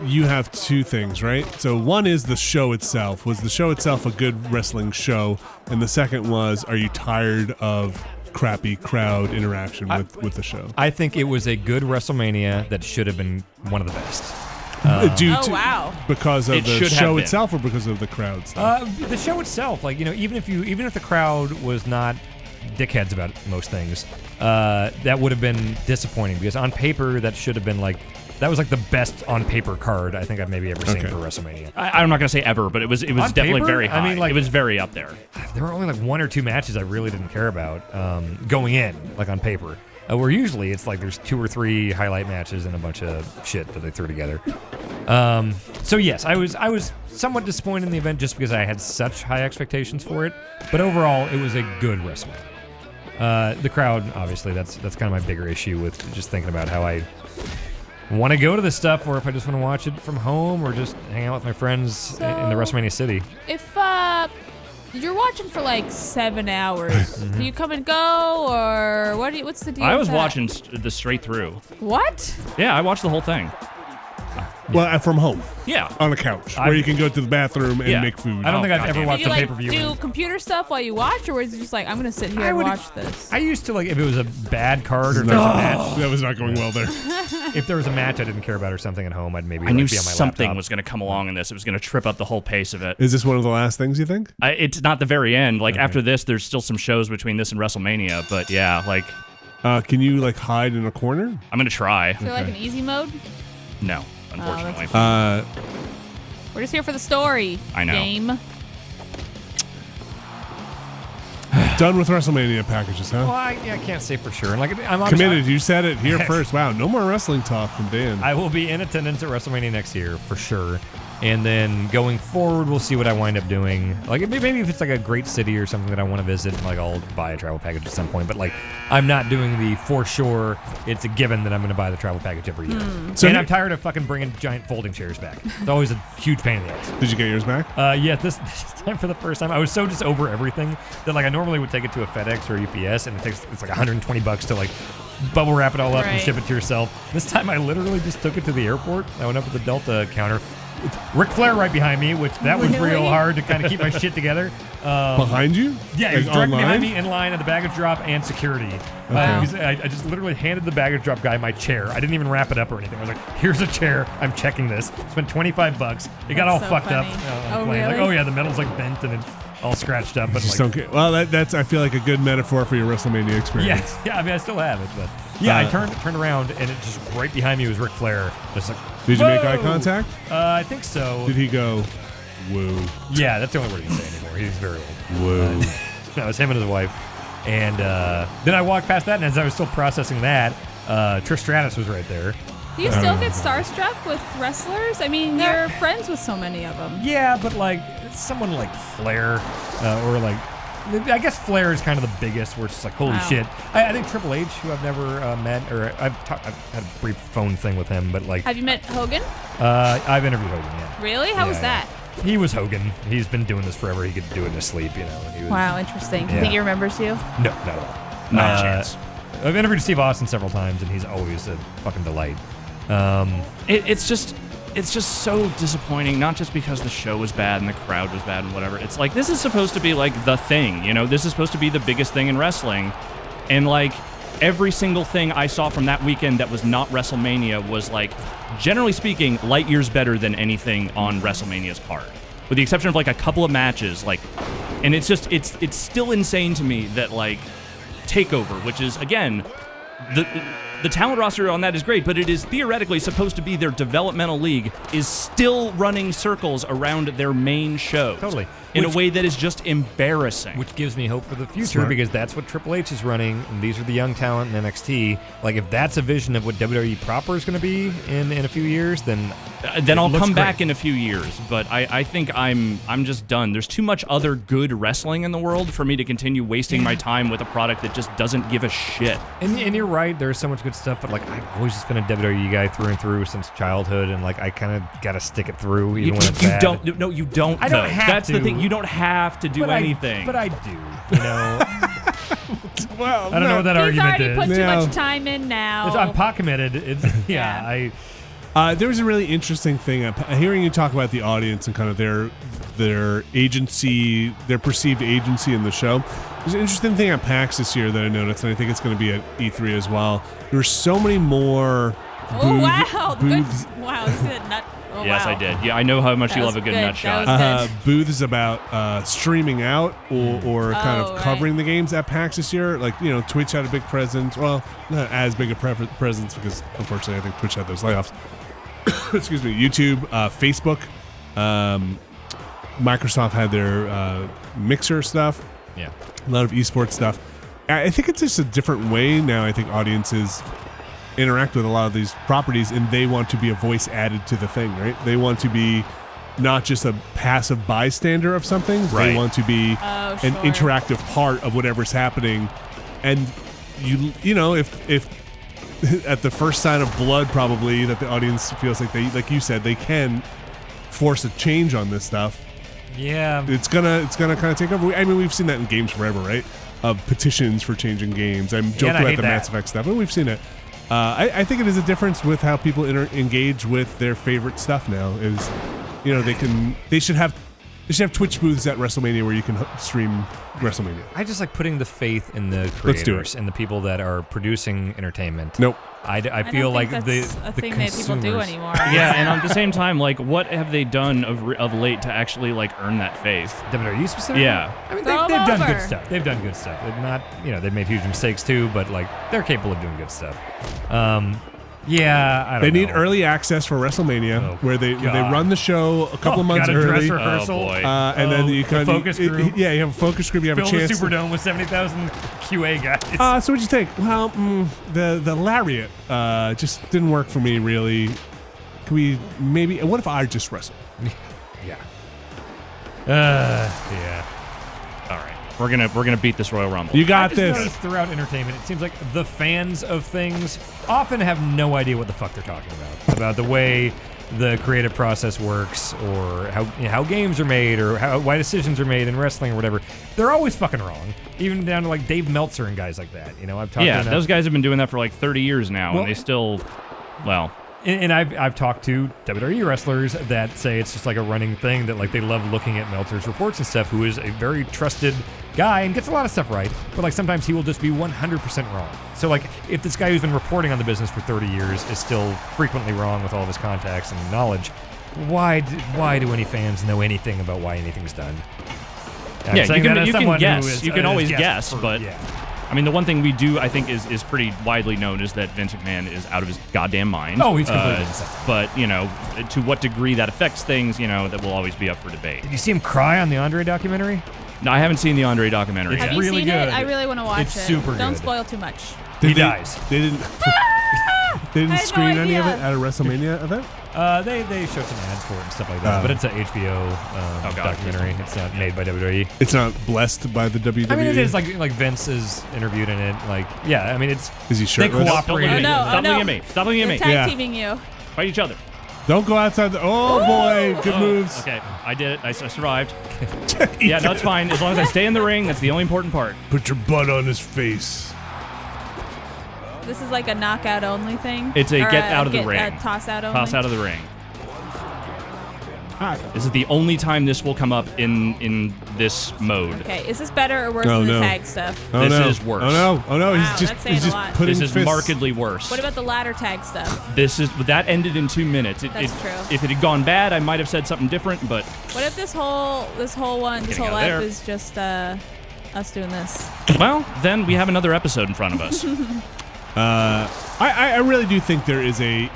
you have two things, right? So one is the show itself. Was the show itself a good wrestling show? And the second was, are you tired of crappy crowd interaction with the show? I think it was a good WrestleMania that should have been one of the best. Wow. Because of It the should have show been. itself or because of the crowd stuff? The show itself, like, you know, even if the crowd was not dickheads about most things, that would have been disappointing because on paper that should have been like. That was like the best on paper card I think I've maybe ever seen for WrestleMania. I'm not gonna say ever, but it was definitely paper? very high. I mean, like, it was very up there. There were only like one or two matches I really didn't care about going in, like on paper. Where usually it's like there's 2 or 3 highlight matches and a bunch of shit that they threw together. So yes, I was somewhat disappointed in the event just because I had such high expectations for it. But overall, it was a good WrestleMania. The crowd, obviously, that's kind of my bigger issue with just thinking about how I want to go to this stuff, or if I just want to watch it from home, or just hang out with my friends in the WrestleMania city. If you're watching for like 7 hours, do you come and go, or what's the deal? I with was that? watching the straight through. What? Yeah, I watched the whole thing. Well, from home. Yeah. On a couch where you can go to the bathroom and Yeah. make food. I don't think I've God ever damn. watched Do a you pay-per-view. do computer stuff while you watch, or is it just like I'm gonna sit here and watch this? I used to, like, if it was a bad card or if there was a match, That was not going well there. if there was a match I didn't care about or something at home, I'd maybe I knew be on my something laptop. was going to come along in this. It was going to trip up the whole pace of it. Is this one of the last things you think? It's not the very end. Like, after this, there's still some shows between this and WrestleMania. But yeah, like, Can you like hide in a corner? I'm going to try. Is there like an easy mode? No, unfortunately. We're just here for the story. I know. Game. Done with WrestleMania packages, huh? Well, I can't say for sure. And like, I'm obviously- Committed. You said it here first. Wow, no more wrestling talk from Dan. I will be in attendance at WrestleMania next year for sure. And then going forward, we'll see what I wind up doing. Like, maybe if it's like a great city or something that I want to visit, like I'll buy a travel package at some point. But like, I'm not doing the for sure. It's a given that I'm going to buy the travel package every year. So And you- I'm tired of fucking bringing giant folding chairs back. It's always a huge pain in the ass. Did you get yours back? Yeah, this time for the first time, I was so just over everything that like I normally would take it to a FedEx or a UPS, and it's like $120 to like bubble wrap it all up and Right. ship it to yourself. This time I literally just took it to the airport. I went up to the Delta counter. It's Ric Flair right behind me, which that was real Really? hard to kind of keep my shit together. Behind you? Yeah, he was Like directly online? behind me in line at the baggage drop and security. Because I just literally handed the baggage drop guy my chair. I didn't even wrap it up or anything. I was like, "Here's a chair. I'm checking this." Spent $25. It got all That's so fucked up. funny. on the Oh, plane. Like, really? oh yeah, the metal's like bent and it's all scratched up. But Just like, don't get. Well, that's I feel like a good metaphor for your WrestleMania experience. yeah. I mean, I still have it, but yeah, I turned around and it just right behind me was Ric Flair. Just like, Did you make eye whoa! contact? I think so. Did he go, whoa, Yeah, that's the only word he can say anymore. He's very old. whoa? No, it was him and his wife. And then I walked past that, and as I was still processing that, Trish Stratus was right there. Do you still get starstruck with wrestlers? I mean, you're friends with so many of them. Yeah, but like someone like Flair, or like, I guess Flair is kind of the biggest. Where it's just like, holy Wow. shit. I think Triple H, who I've never met, or I've had a brief phone thing with him, but like, Have you met Hogan? I've interviewed Hogan. Yeah, Really? How was Yeah, that? He was Hogan. He's been doing this forever. He could do it in his sleep, you know. He was, Wow, interesting. Do you Yeah. think he remembers you? No, not at all. Not a chance. I've interviewed Steve Austin several times, and he's always a fucking delight. It's just so disappointing, not just because the show was bad and the crowd was bad and whatever. It's like, this is supposed to be like the thing, you know? This is supposed to be the biggest thing in wrestling. And like, every single thing I saw from that weekend that was not WrestleMania was like, generally speaking, light years better than anything on WrestleMania's card. With the exception of like a couple of matches, like, and it's just, it's still insane to me that like, Takeover, which is, again, the talent roster on that is great, but it is theoretically supposed to be their developmental league, is still running circles around their main show. Totally. In a way that is just embarrassing. Which gives me hope for the future Smart. because that's what Triple H is running, and these are the young talent in NXT. Like, if that's a vision of what WWE proper is going to be in a few years, then then I'll looks come great. back in a few years. But I think I'm just done. There's too much other good wrestling in the world for me to continue wasting my time with a product that just doesn't give a shit. And you're right, there's so much good stuff, but like I've always just been a WWE guy through and through since childhood, and like I kind of gotta stick it through even when it's bad. No, you don't. I don't though. have That's to. the thing. You don't have to do anything. But I do. You know. Well, I don't know what that He's argument already is. put too No. much time in now. I'm pot committed. It's Yeah. There was a really interesting thing. Hearing you talk about the audience and kind of their agency, their perceived agency in the show. There's an interesting thing at PAX this year that I noticed, and I think it's going to be at E3 as well. There were so many more. Wow. booths, Good. Wow. This is a nut. Oh, Yes, wow. I did. Yeah, I know how much That you was love a good good. nut That shot. was good. booths about streaming out or kind of right. covering the games at PAX this year. Like, Twitch had a big presence. Well, not as big a presence because, unfortunately, I think Twitch had those layoffs. Excuse me. YouTube, Facebook, Microsoft had their Mixer stuff. yeah. A lot of esports stuff. I think it's just a different way now. I think audiences interact with a lot of these properties, and they want to be a voice added to the thing, right? They want to be not just a passive bystander of something. Right. They want to be Oh, an sure. interactive part of whatever's happening. And if at the first sign of blood, probably that the audience feels like they, like you said, they can force a change on this stuff. Yeah. It's gonna kind of take over. I mean, we've seen that in games forever, right? Of petitions for changing games. I'm joking and I about hate the that. Mass Effect stuff, but we've seen it. I think it is a difference with how people engage with their favorite stuff now. Is they should have Twitch booths at WrestleMania where you can stream WrestleMania. I just like putting the faith in the Let's do creators and the people that are producing entertainment. Nope. I I feel don't like think the that's a the thing that people do consumers- anymore. Yeah, and at the same time, like, what have they done of late to actually like earn that faith? WWE specifically? Yeah. I mean, Throw they've 'em done good over. stuff. They've done good stuff. They've not, they've made huge mistakes too, but like they're capable of doing good stuff. Yeah, I don't They know. need early access for WrestleMania, Oh, where they God. run the show a couple of months got a dress early. rehearsal. Oh, boy. And then you the kind of focus group. Yeah, you have a focus group. You have Fill a the chance. Superdome with 70,000 QA guys. So what'd you think? Well, the lariat just didn't work for me really. Can we maybe? What if I just wrestle? yeah. Yeah. All right, we're gonna beat this Royal Rumble. You I got just this. noticed throughout entertainment, it seems like the fans of things often have no idea what the fuck they're talking about the way the creative process works, or how games are made, or why decisions are made in wrestling or whatever. They're always fucking wrong, even down to like Dave Meltzer and guys like that. I've talked. Yeah, to those guys have been doing that for like 30 years now, Well- and they still, well. And I've talked to WWE wrestlers that say it's just like a running thing, that like they love looking at Meltzer's reports and stuff, who is a very trusted guy and gets a lot of stuff right, but like sometimes he will just be 100% wrong. So like if this guy who's been reporting on the business for 30 years is still frequently wrong with all of his contacts and knowledge, why do any fans know anything about why anything's done? I'm Yeah, saying you can- that as you can someone who guess. is- You can has always guessed guess, for- but- yeah. I mean, the one thing we do, I think, is pretty widely known is that Vince McMahon is out of his goddamn mind. Oh, he's completely insane. But, to what degree that affects things, that will always be up for debate. Did you see him cry on the Andre documentary? No, I haven't seen the Andre documentary It's Have yet. you really seen good. it? I really want to watch It's it. super Don't good. spoil too much. He They- dies. They didn't. They didn't I had no screen any of it idea. at a WrestleMania event. They showed some ads for it and stuff like that, but it's a HBO God, documentary. It's not made by WWE. It's not blessed by the WWE. I mean, it is like Vince is interviewed in it. Like, yeah, I mean, it's Is he they shirtless? Stop looking at cooperate. me. no, Stop no. looking at me. Stop looking at They're me. tag Yeah. teaming you. Fight each other. Don't go outside the. Oh boy, good Oh, moves. Okay, I did it. I survived. Yeah, no, it's fine. As long as I stay in the ring, that's the only important part. Put your butt on his face. This is like a knockout only thing. It's a Or get out of the ring. A toss out only. Toss out of the ring. Hi. This is the only time this will come up in this mode. Okay, is this better or worse Oh, than no. the tag stuff? Oh This no. is worse. Oh no. Oh no. Wow, he's that's saying he's a just lot. putting This is fists. markedly worse. What about the ladder tag stuff? That ended in 2 minutes. That's true. If it had gone bad, I might have said something different, but What if this whole Getting whole out app there. is just us doing this? well, then we have another episode in front of us. I really do think there is an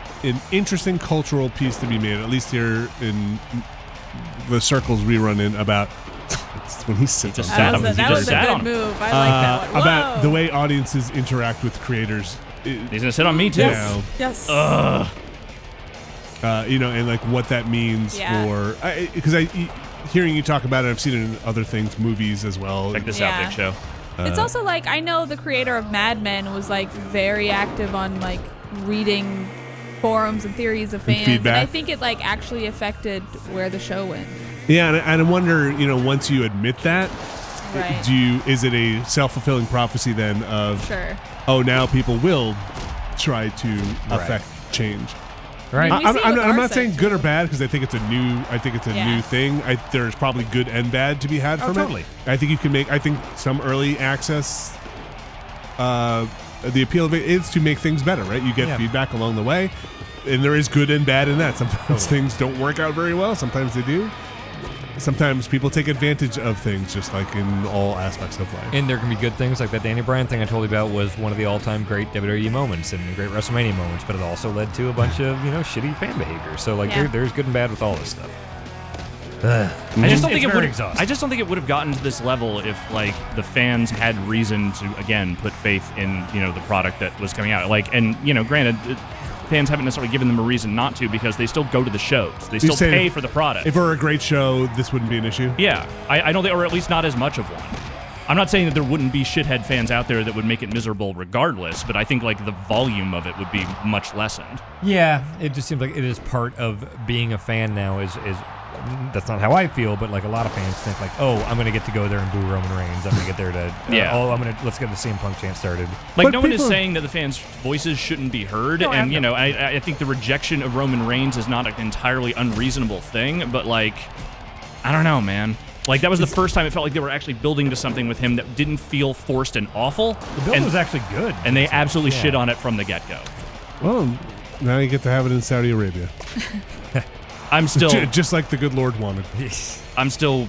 interesting cultural piece to be made, at least here in the circles we run in, about it's when he sits Just on sat top on of him. That He was just a sat good on him. move. I like that one. about Whoa. the way audiences interact with creators. He's gonna sit on me too. Yes. Yes. and like what that means for because hearing you talk about it, I've seen it in other things, movies as well. Check this out, Big Show. It's also like I know the creator of Mad Men was like very active on like reading forums and theories of fans, and I think it like actually affected where the show went. Yeah, and I wonder, once you admit that, right. Is it a self-fulfilling prophecy then of now people will try to affect change. Right. I'm not saying good or bad because I think it's a new thing. There's probably good and bad to be had from it. I think you can make. I think some early access. The appeal of it is to make things better, right? You get feedback along the way, and there is good and bad in that. Sometimes things don't work out very well. Sometimes they do. Sometimes people take advantage of things, just like in all aspects of life. And there can be good things, like that Danny Bryan thing I told you about was one of the all-time great WWE moments and great WrestleMania moments, but it also led to a bunch of, shitty fan behavior. So, like, there's good and bad with all this stuff. I just don't think it would have gotten to this level if, like, the fans had reason to, again, put faith in, the product that was coming out. Like, and, granted, fans haven't necessarily given them a reason not to because they still go to the shows. They still pay for the product. If it were a great show, this wouldn't be an issue? Yeah. I don't think, or at least not as much of one. I'm not saying that there wouldn't be shithead fans out there that would make it miserable regardless, but I think, like, the volume of it would be much lessened. Yeah, it just seems like it is part of being a fan now is that's not how I feel, but like a lot of fans think like, oh, I'm gonna get to go there and boo Roman Reigns. I'm gonna get there to let's get the CM Punk chant started. Like, but no one is saying that the fans' voices shouldn't be heard, and I think the rejection of Roman Reigns is not an entirely unreasonable thing, but like, I don't know, man. Like, that was the first time it felt like they were actually building to something with him that didn't feel forced and awful. The build was actually good, and they absolutely shit on it from the get-go. Well, now you get to have it in Saudi Arabia. I'm still just like the good Lord wanted. I'm still.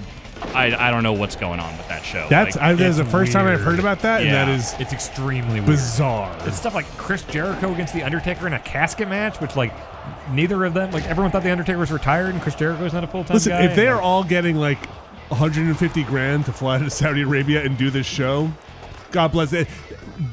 I don't know what's going on with that show. That's the first time I've heard about that, and that is it's extremely bizarre. Weird. It's stuff like Chris Jericho against the Undertaker in a casket match, which like neither of them, like everyone thought the Undertaker was retired and Chris Jericho's not a full-time guy. Listen, if they are all getting like $150,000 to fly to Saudi Arabia and do this show, God bless it.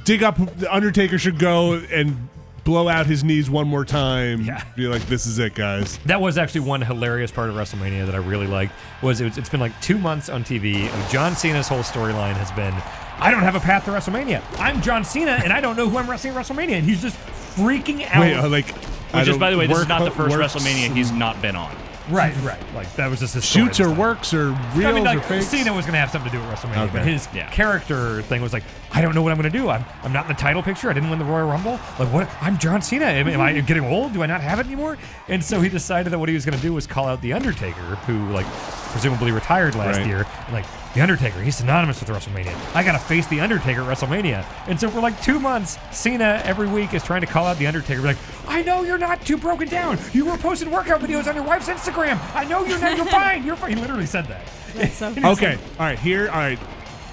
Dig up the Undertaker should go and blow out his knees one more time. Yeah. Be like, this is it, guys. That was actually one hilarious part of WrestleMania that I really liked. It's been like 2 months on TV, and John Cena's whole storyline has been, I don't have a path to WrestleMania. I'm John Cena, and I don't know who I'm wrestling at WrestleMania. And he's just freaking out. Which is, by the way, this is not the first WrestleMania he's not been on. Right. Like, that was just his shoots or works or reels or fakes. Cena was going to have something to do with WrestleMania, but his character thing was like, I don't know what I'm going to do. I'm not in the title picture. I didn't win the Royal Rumble. Like, what? I'm John Cena. Am I getting old? Do I not have it anymore? And so he decided that what he was going to do was call out The Undertaker, who, like, presumably retired last year. And, like, The Undertaker, he's synonymous with WrestleMania. I got to face The Undertaker at WrestleMania. And so for like 2 months, Cena every week is trying to call out The Undertaker. Like, I know you're not too broken down. You were posting workout videos on your wife's Instagram. I know you're not. You're fine. You're fine. He literally said that. That's so okay. All right.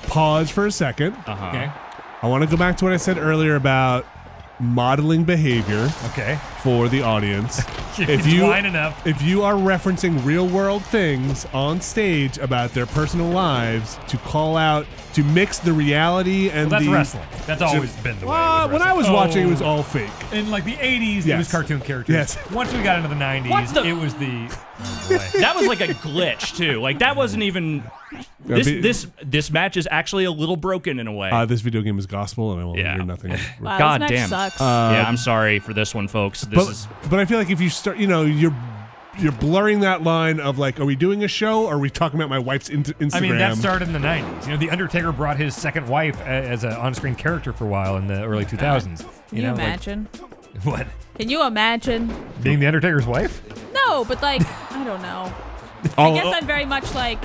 Pause for a second. Okay. I want to go back to what I said earlier about modeling behavior. Okay. For the audience. If you are referencing real world things on stage about their personal lives, to call out, to mix the reality and that's wrestling. That's always been the way. When I was watching, it was all fake. In like the 80s, it was cartoon characters. Yes. Once we got into the 90s, it was the. That was like a glitch too. Like, that wasn't even. This match is actually a little broken in a way. This video game is gospel, and I will hear nothing. Wow, God this damn. match sucks. I'm sorry for this one, folks. But I feel like if you start, you're blurring that line of like, are we doing a show or are we talking about my wife's Instagram? I mean, that started in the 90s. The Undertaker brought his second wife as an on-screen character for a while in the early 2000s. Can you imagine? What? Can you imagine? Being the Undertaker's wife? No, but like, I don't know. I guess I'm very much like,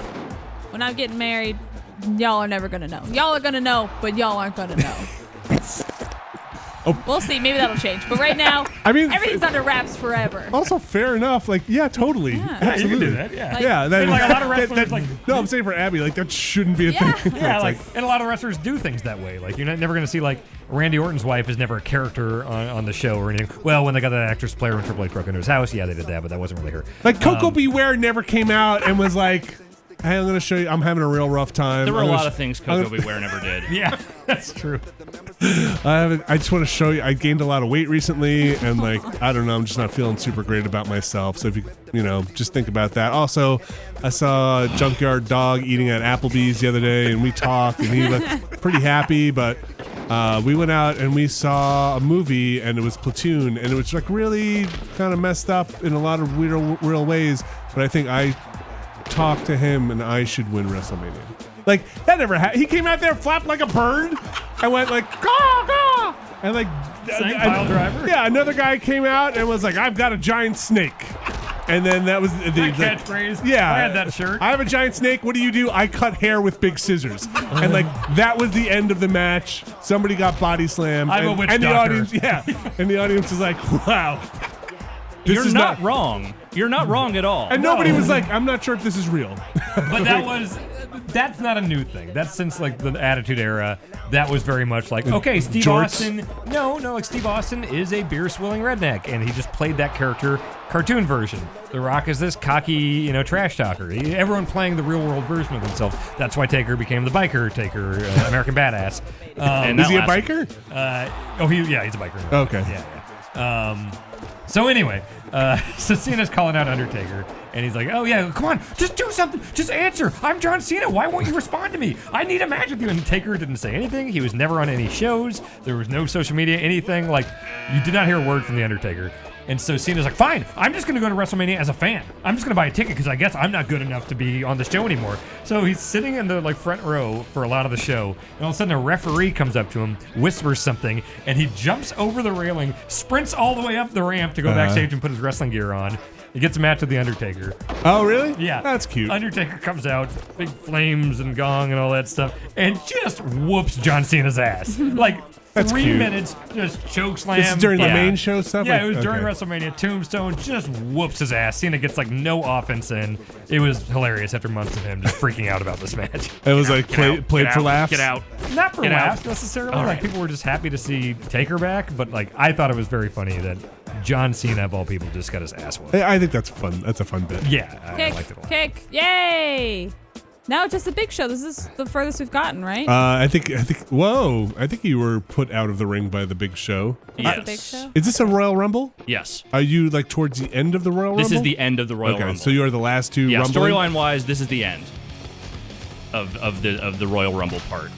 when I'm getting married, y'all are never going to know. Y'all are going to know, but y'all aren't going to know. We'll see. Maybe that'll change. But right now, everything's under wraps forever. Also, fair enough. Like, totally. Yeah. Absolutely. You can do that. Yeah. Like, like a lot of wrestlers, no, I'm saying for Abby, like, that shouldn't be a thing. Yeah, and a lot of wrestlers do things that way. Like, you're never going to see, like, Randy Orton's wife is never a character on the show or anything. Well, when they got that actress player when Triple H broke into his house, they did that, but that wasn't really her. Like, Coco Beware never came out and was like, hey, I'm going to show you. I'm having a real rough time. There were a lot of things Coco Beware never did. Yeah, that's true. I just want to show you. I gained a lot of weight recently, and like I don't know, I'm just not feeling super great about myself. So if you know, just think about that. Also, I saw a junkyard dog eating at Applebee's the other day, and we talked, and he looked pretty happy. But we went out and we saw a movie, and it was Platoon, and it was like really kind of messed up in a lot of real ways. But I think I talked to him, and I should win WrestleMania. Like that never happened. He came out there, flapped like a bird. I went like, caw, caw. And like, Pile driver. Yeah, another guy came out and was like, I've got a giant snake. And then that was the catchphrase. Yeah, I had that shirt. I have a giant snake. What do? I cut hair with big scissors. And like that was the end of the match. Somebody got body slammed. I'm a witch and the doctor. audience, and the audience was like, wow. You're not wrong. You're not wrong at all. And nobody was like, I'm not sure if this is real. But that's not a new thing. That's since like the Attitude Era. That was very much like, okay, Steve Austin. No, like Steve Austin is a beer swilling redneck, and he just played that character cartoon version. The Rock is this cocky, trash talker. Everyone playing the real world version of himself. That's why Taker became the biker Taker, American Badass. Is he a biker? He's a biker. Okay. Yeah. So anyway, so Cena's calling out Undertaker, and he's like, oh yeah, come on, just do something, just answer. I'm John Cena, why won't you respond to me? I need a match with you. And Taker didn't say anything. He was never on any shows. There was no social media, anything. Like, you did not hear a word from the Undertaker. And so Cena's like, fine, I'm just going to go to WrestleMania as a fan. I'm just going to buy a ticket because I guess I'm not good enough to be on the show anymore. So he's sitting in the front row for a lot of the show, and all of a sudden a referee comes up to him, whispers something, and he jumps over the railing, sprints all the way up the ramp to go backstage and put his wrestling gear on. He gets a match with The Undertaker. Oh, really? Yeah. That's cute. Undertaker comes out, big flames and gong and all that stuff, and just whoops John Cena's ass. Like, That's 3 cute. minutes, just choke slam. This is during the main show stuff? Yeah, it was during WrestleMania. Tombstone just whoops his ass. Cena gets no offense in. It was hilarious after months of him just freaking out about this match. It was played for laughs? Get out. Not for Get laughs out. necessarily. All Like right. people were just happy to see Taker back, but I thought it was very funny that John Cena of all people just got his ass whooped. I think that's fun. That's a fun bit. Yeah, I liked it a lot. Kick. Yay! Now it's just a big show. This is the furthest we've gotten, right? I think. Whoa! I think you were put out of the ring by the Big Show. Yes. The Big Show? Is this a Royal Rumble? Yes. Are you towards the end of the Royal Rumble? This is the end of the Royal Okay, Rumble. so you are the last two. Yeah, rumbling? storyline wise, this is the end of the Royal Rumble part.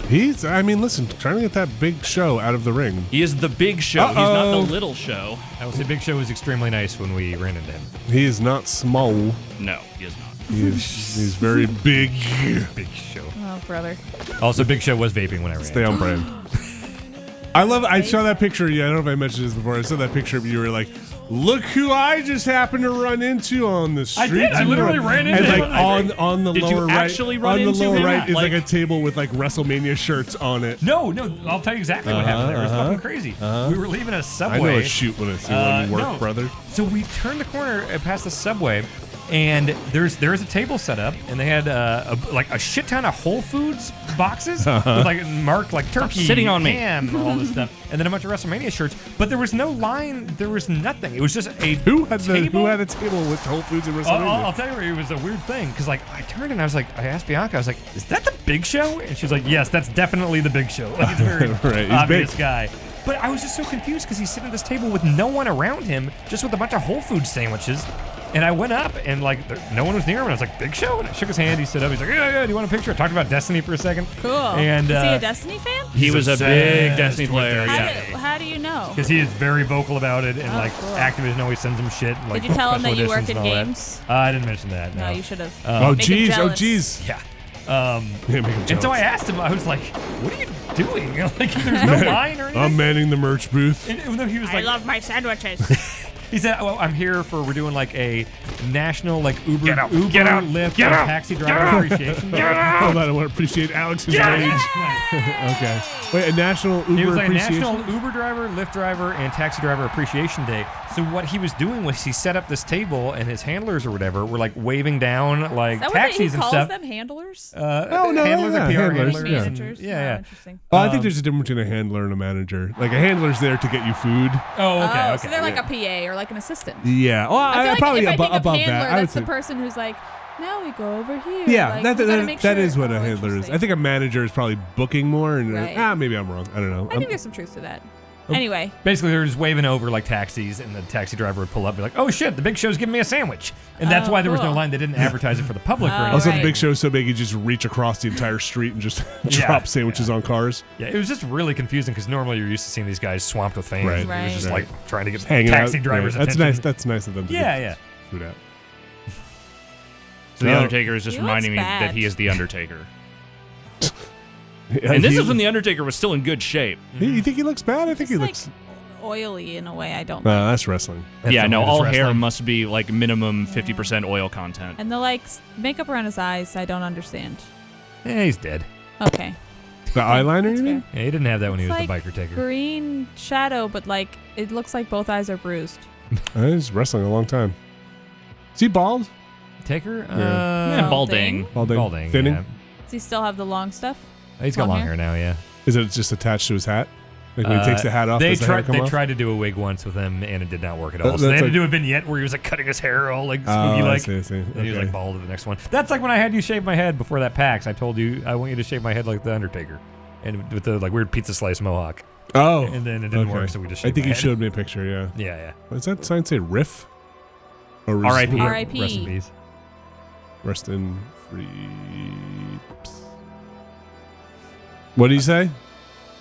Listen, trying to get that Big Show out of the ring. He is the big show. He's not the little show. I will say Big Show was extremely nice when we ran into him. He is not small. No, he is not. He's very big. Big Show. Oh, brother. Also, Big Show was vaping when I ran. Stay on brand. I saw that picture. Yeah, I don't know if I mentioned this before. I saw that picture of you were like, look who I just happened to run into on the street. I did. I literally ran into him. And on the Did you lower right, actually run on the into lower him? right is like Like- a table with WrestleMania shirts on it. No, I'll tell you exactly what happened there. It was fucking crazy. We were leaving a I Subway. know a shoot when I see one work, no. brother. So we turned the corner past the Subway, and there's a table set up, and they had a shit ton of Whole Foods boxes with marked turkey, sitting on me. ham, and all this stuff, and then a bunch of WrestleMania shirts. But there was no line. There was nothing. It was just a Who had table. a table with Whole Foods and I'll WrestleMania? tell you, it was a weird thing because I turned and I asked Bianca, I was like, "Is that the Big Show?" And she's like, "Yes, that's definitely the Big Show." Like, it's a very Right, he's obvious big. guy. But I was just so confused because he's sitting at this table with no one around him, just with a bunch of Whole Foods sandwiches. And I went up and no one was near him. And I was like, "Big Show?" And I shook his hand. He stood up. He's like, "Yeah, do you want a picture?" I talked about Destiny for a second. Cool. And is he a Destiny fan? He was a big obsessed Destiny with player. Destiny. Yeah. How do you know? Because he is very vocal about it, and cool. Activision always sends him shit. Did you tell him that special you work editions in and all that. games? I didn't mention that. No, you should have. Oh, Make him jeez. Oh, jealous. jeez. Yeah. Yeah, make him And so jealous. I asked him, I was like, "What are you doing?" There's no line or anything. I'm manning the merch booth. And even though he was I like, love my sandwiches. he said, "Well, I'm here we're doing a national Uber, Get out. Uber, Get out. Lyft, Get and out. taxi driver appreciation day." Hold on, I want to appreciate Alex's rage. Okay. Wait, a national Uber It was a appreciation? national Uber driver, Lyft driver, and taxi driver appreciation day. So what he was doing was he set up this table, and his handlers or whatever were waving down Is that what taxis he and calls stuff. them? Handlers? Oh, no, handlers yeah, are PR handlers, handlers. yeah. Managers? Yeah, Oh, yeah. interesting. Oh, I think there's a difference between a handler and a manager. Like, a handler's there to get you food. Oh, okay, Oh, okay. so they're like a PA or like an assistant. Yeah. Well, I feel like probably if I think of above handler, that. I would that's the say. person who's like, now we go over here. Yeah, Like, that is what a handler is. interesting. I think a manager is probably booking more, and Right. maybe I'm wrong. I don't know. I think there's some truth to that. Anyway, Basically, they're just waving over like taxis, and the taxi driver would pull up and be like, oh shit, the Big Show's giving me a sandwich. And that's Oh, why there was no cool. line. They didn't advertise it for the public or Oh, anything. Also, right. the Big Show's so big, you just reach across the entire street and just drop sandwiches on cars. Yeah, it was just really confusing because normally you're used to seeing these guys swamped with fans. Right. It was just Right. like trying to get Hanging taxi out. drivers' Yeah, that's attention. nice. That's nice of them to Yeah, get yeah. food out. So the Undertaker is just He reminding me looks that bad. he is the Undertaker. Yeah, And this he- is when the Undertaker was still in good shape. You think he looks bad? I think he it's looks. like oily in a way I don't like. That's wrestling. That's Yeah, the no, latest all hair wrestling. must be like minimum 50% oil content. And the like makeup around his eyes, I don't understand. Yeah, he's dead. Okay. The eyeliner, That's you mean? fair. Yeah, he didn't have that when he It's was like the biker taker. green shadow, but like it looks like both eyes are bruised. He's wrestling a long time. Is he bald? Taker? Yeah, balding. Balding. Thinning? Yeah. Does he still have the long stuff? He's got Long long hair now, yeah. Is it just attached to his hat? Like when he takes the hat off, They does the hair come they off? tried to do a wig once with him, and it did not work at all. So they That's had to like- do a vignette where he was like cutting his hair all like Oh, spooky I like. see, I see. And he was Okay. like bald at the next one. That's like when I had you shave my head before that PAX. I told you I want you to shave my head like the Undertaker, and with the like weird pizza slice mohawk. Oh, And then it didn't okay. work, so we just I shaved think my you head. showed me a picture. Yeah. Yeah, Does that sign say Riff? Or R.I.P.. R.I.P.. Rest in peace. Rest in free. What did he say?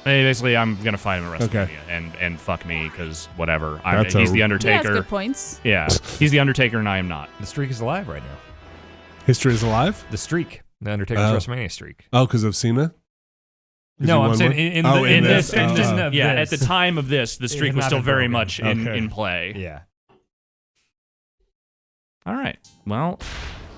Hey, basically, I'm gonna fight him at WrestleMania Okay. and fuck me because whatever. That's He's a- the He has Undertaker. good points. Yeah, he's the Undertaker, and I am not. The streak is alive right now. History is alive? The streak, the Undertaker's Oh. WrestleMania streak. Oh, because of Cena? 'Cause he No, I'm won saying one? in, Oh, the, in in this this. extension Oh. of Yeah, this. at the time of this, the streak has was not still been very broken. much in, Okay. in play. Yeah. All right. Well,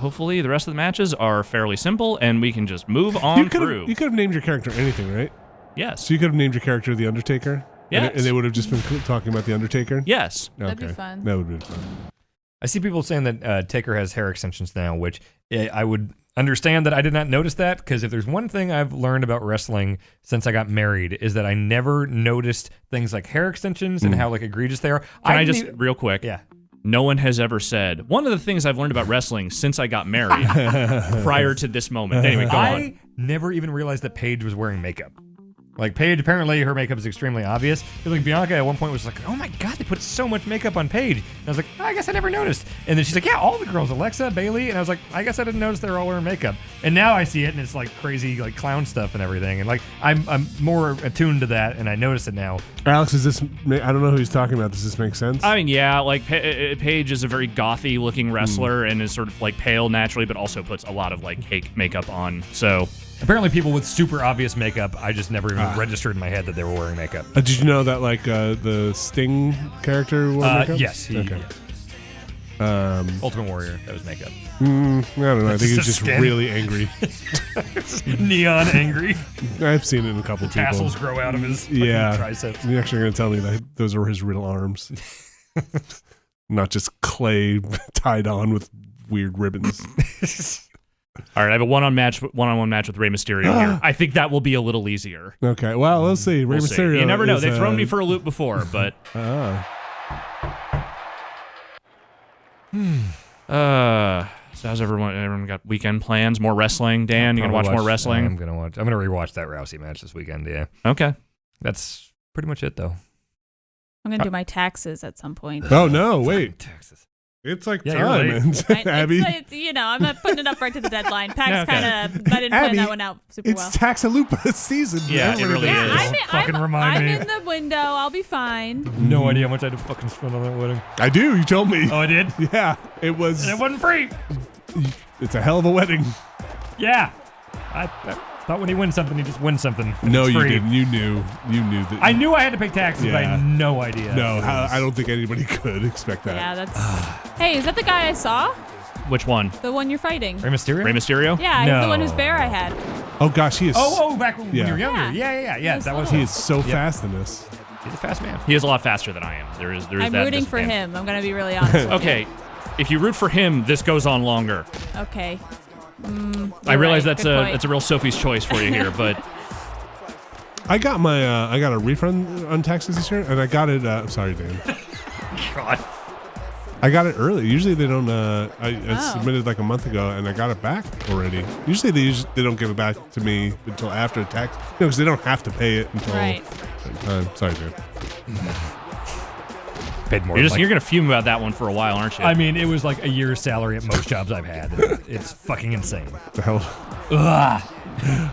hopefully the rest of the matches are fairly simple, and we can just move on You could through. have named your character anything, right? Yes. So you could have named your character The Undertaker? Yes. And they would have just been talking about The Undertaker? Yes. That'd be fun. That would have been fun. I see people saying that Taker has hair extensions now, which I would understand that I did not notice that, because if there's one thing I've learned about wrestling since I got married is that I never noticed things like hair extensions and how like egregious they are. Can I didn't just, even- real quick? Yeah. No one has ever said, one of the things I've learned about wrestling since I got married prior to this moment. Anyway, go on. I never even realized that Paige was wearing makeup. Like Paige, apparently her makeup is extremely obvious. Because like Bianca at one point was like, "Oh my god, they put so much makeup on Paige." And I was like, I guess I never noticed. And then she's like, "Yeah, all the girls, Alexa, Bailey," and I was like, I guess I didn't notice they were all wearing makeup. And now I see it, and it's like crazy, like clown stuff and everything. And like I'm more attuned to that, and I notice it now. Alex, is this... I don't know who he's talking about. Does this make sense? I mean, yeah, like Paige is a very gothy looking wrestler and is sort of like pale naturally, but also puts a lot of like cake makeup on. So Apparently, people with super obvious makeup, I just never even registered in my head that they were wearing makeup. Did you know that like the Sting character wore makeup? Yes. Okay. Ultimate Warrior, that was makeup. I don't know. I think Just he's a just skin. really angry. Neon angry. I've seen it in a couple people. Tassels grow out of his fucking Yeah. triceps. You're actually going to tell me that those were his real arms, not just clay tied on with weird ribbons. all right, I have a one-on-one match with Rey Mysterio here. I think that will be a little easier. Okay, well, let's see. Rey We'll see. Mysterio. You never know. is, They've thrown me for a loop before, but so how's everyone? Everyone got weekend plans? More wrestling? Dan, you gonna watch more wrestling? I'm gonna rewatch that Rousey match this weekend. Yeah, Okay. that's pretty much it though. I'm gonna do my taxes at some point. Oh no! Wait, Texas. it's like Yeah, you're time, late. man. Abby. It's, you know, I'm not putting it up right to the deadline. PAX Okay. kind of, I didn't plan Abby, that one out super well. It's Taxalupa season. Yeah, it Everybody really knows. is. I'm, in, Fucking remind I'm me. in the window. I'll be fine. No idea how much I had to fucking spend on that wedding. I do. You told me. Oh, I did. Yeah, it was. And it wasn't free. It's a hell of a wedding. Yeah, I thought when he wins something, he just wins something. No, It's you free. didn't. You knew that. I knew I had to pay taxes, but I Yeah. had no idea. No, I don't think anybody could expect that. Yeah, that's. Hey, is that the guy I saw? Which one? The one you're fighting? Rey Mysterio. Rey Mysterio? Yeah, he's the one whose No. bear I had. Oh gosh, he is. Back when Yeah. you were younger. Yeah. Yeah. That was He is so fast in this. He's a fast man. He is a lot faster than I am. There is I'm that rooting for disadvantage. him. I'm gonna be really honest. with you. Okay, if you root for him, this goes on longer. Okay. I realize right. that's Good a point. it's a real Sophie's choice for you here, but I got my I got a refund on taxes this year, and I got it. I'm sorry, Dan. God. I got it early. Usually they don't. I submitted like a month ago, and I got it back already. Usually they don't give it back to me until after tax. Because they don't have to pay it until time. Sorry, man. Paid more. You're gonna fume about that one for a while, aren't you? I mean, it was like a year's salary at most jobs I've had. It's fucking insane. The hell. Ugh.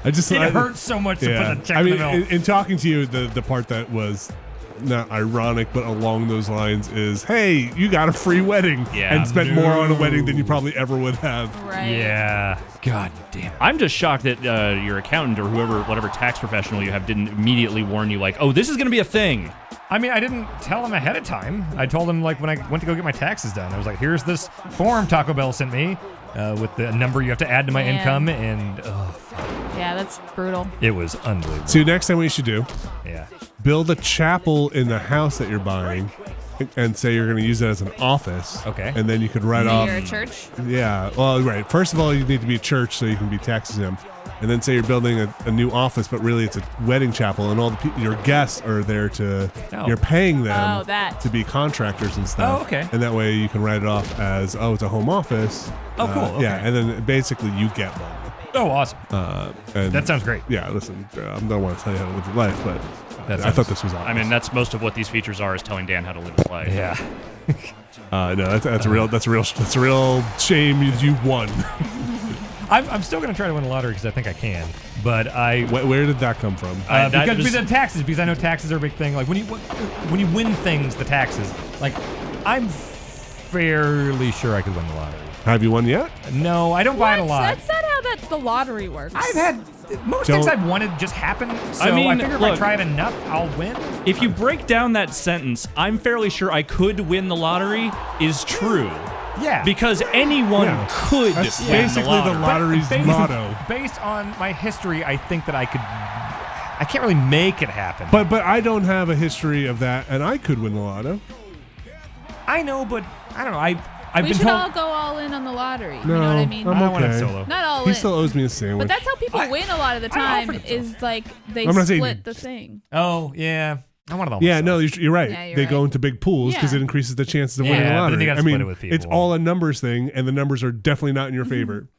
It hurts so much to put the check in the mail. In talking to you, the part that was not ironic, but along those lines is, hey, you got a free wedding and spent more on a wedding than you probably ever would have. Right. Yeah. God damn. I'm just shocked that your accountant or whatever tax professional you have didn't immediately warn you, like, oh, this is going to be a thing. I mean, I didn't tell him ahead of time. I told him, like, when I went to go get my taxes done. I was like, here's this form Taco Bell sent me with the number you have to add to my income, and yeah, that's brutal. It was unbelievable. So next time what you should do, build a chapel in the house that you're buying and say you're going to use it as an office. Okay. And then you could write off. You're a church? Yeah. Well, right. First of all, you need to be a church so you can be tax exempt. And then say you're building a new office, but really it's a wedding chapel, and all the your guests are there to. You're paying them to be contractors and stuff. Oh, okay. And that way you can write it off as it's a home office. Oh, cool. Okay. Yeah, and then basically you get money. Oh, awesome. And that sounds great. Yeah. Listen, I don't want to tell you how to live your life, but I thought this was awesome. I mean, that's most of what these features are, is telling Dan how to live his life. Yeah. No, that's a real shame you won. I'm still going to try to win the lottery because I think I can, but Where did that come from? Because the taxes, because I know taxes are a big thing. Like when you win things, the taxes. Like I'm fairly sure I could win the lottery. Have you won yet? No, I don't buy it a lot. That's not how the lottery works. I've had most things I've wanted just happen. So I mean, figure if I try it enough, I'll win. If you break down that sentence, I'm fairly sure I could win the lottery is true. Yeah. Because anyone could That's win basically the lottery's motto. Based on my history, I think that I could. I can't really make it happen. But I don't have a history of that, and I could win the lotto. I know, but I don't know. I've we been should told. all go all in on the lottery. No, you know what I mean? I'm I want it okay. solo. Not all He in. still owes me a sandwich. But that's how people win a lot of the time. Is like they I'm not saying split the thing. Oh yeah, I want it all. Yeah, myself. no, you're right. Yeah, you're they right. go into big pools because Yeah. it increases the chances of Yeah, winning the but lottery. then you gotta I split mean, it with people. it's all a numbers thing, and the numbers are definitely not in your favor.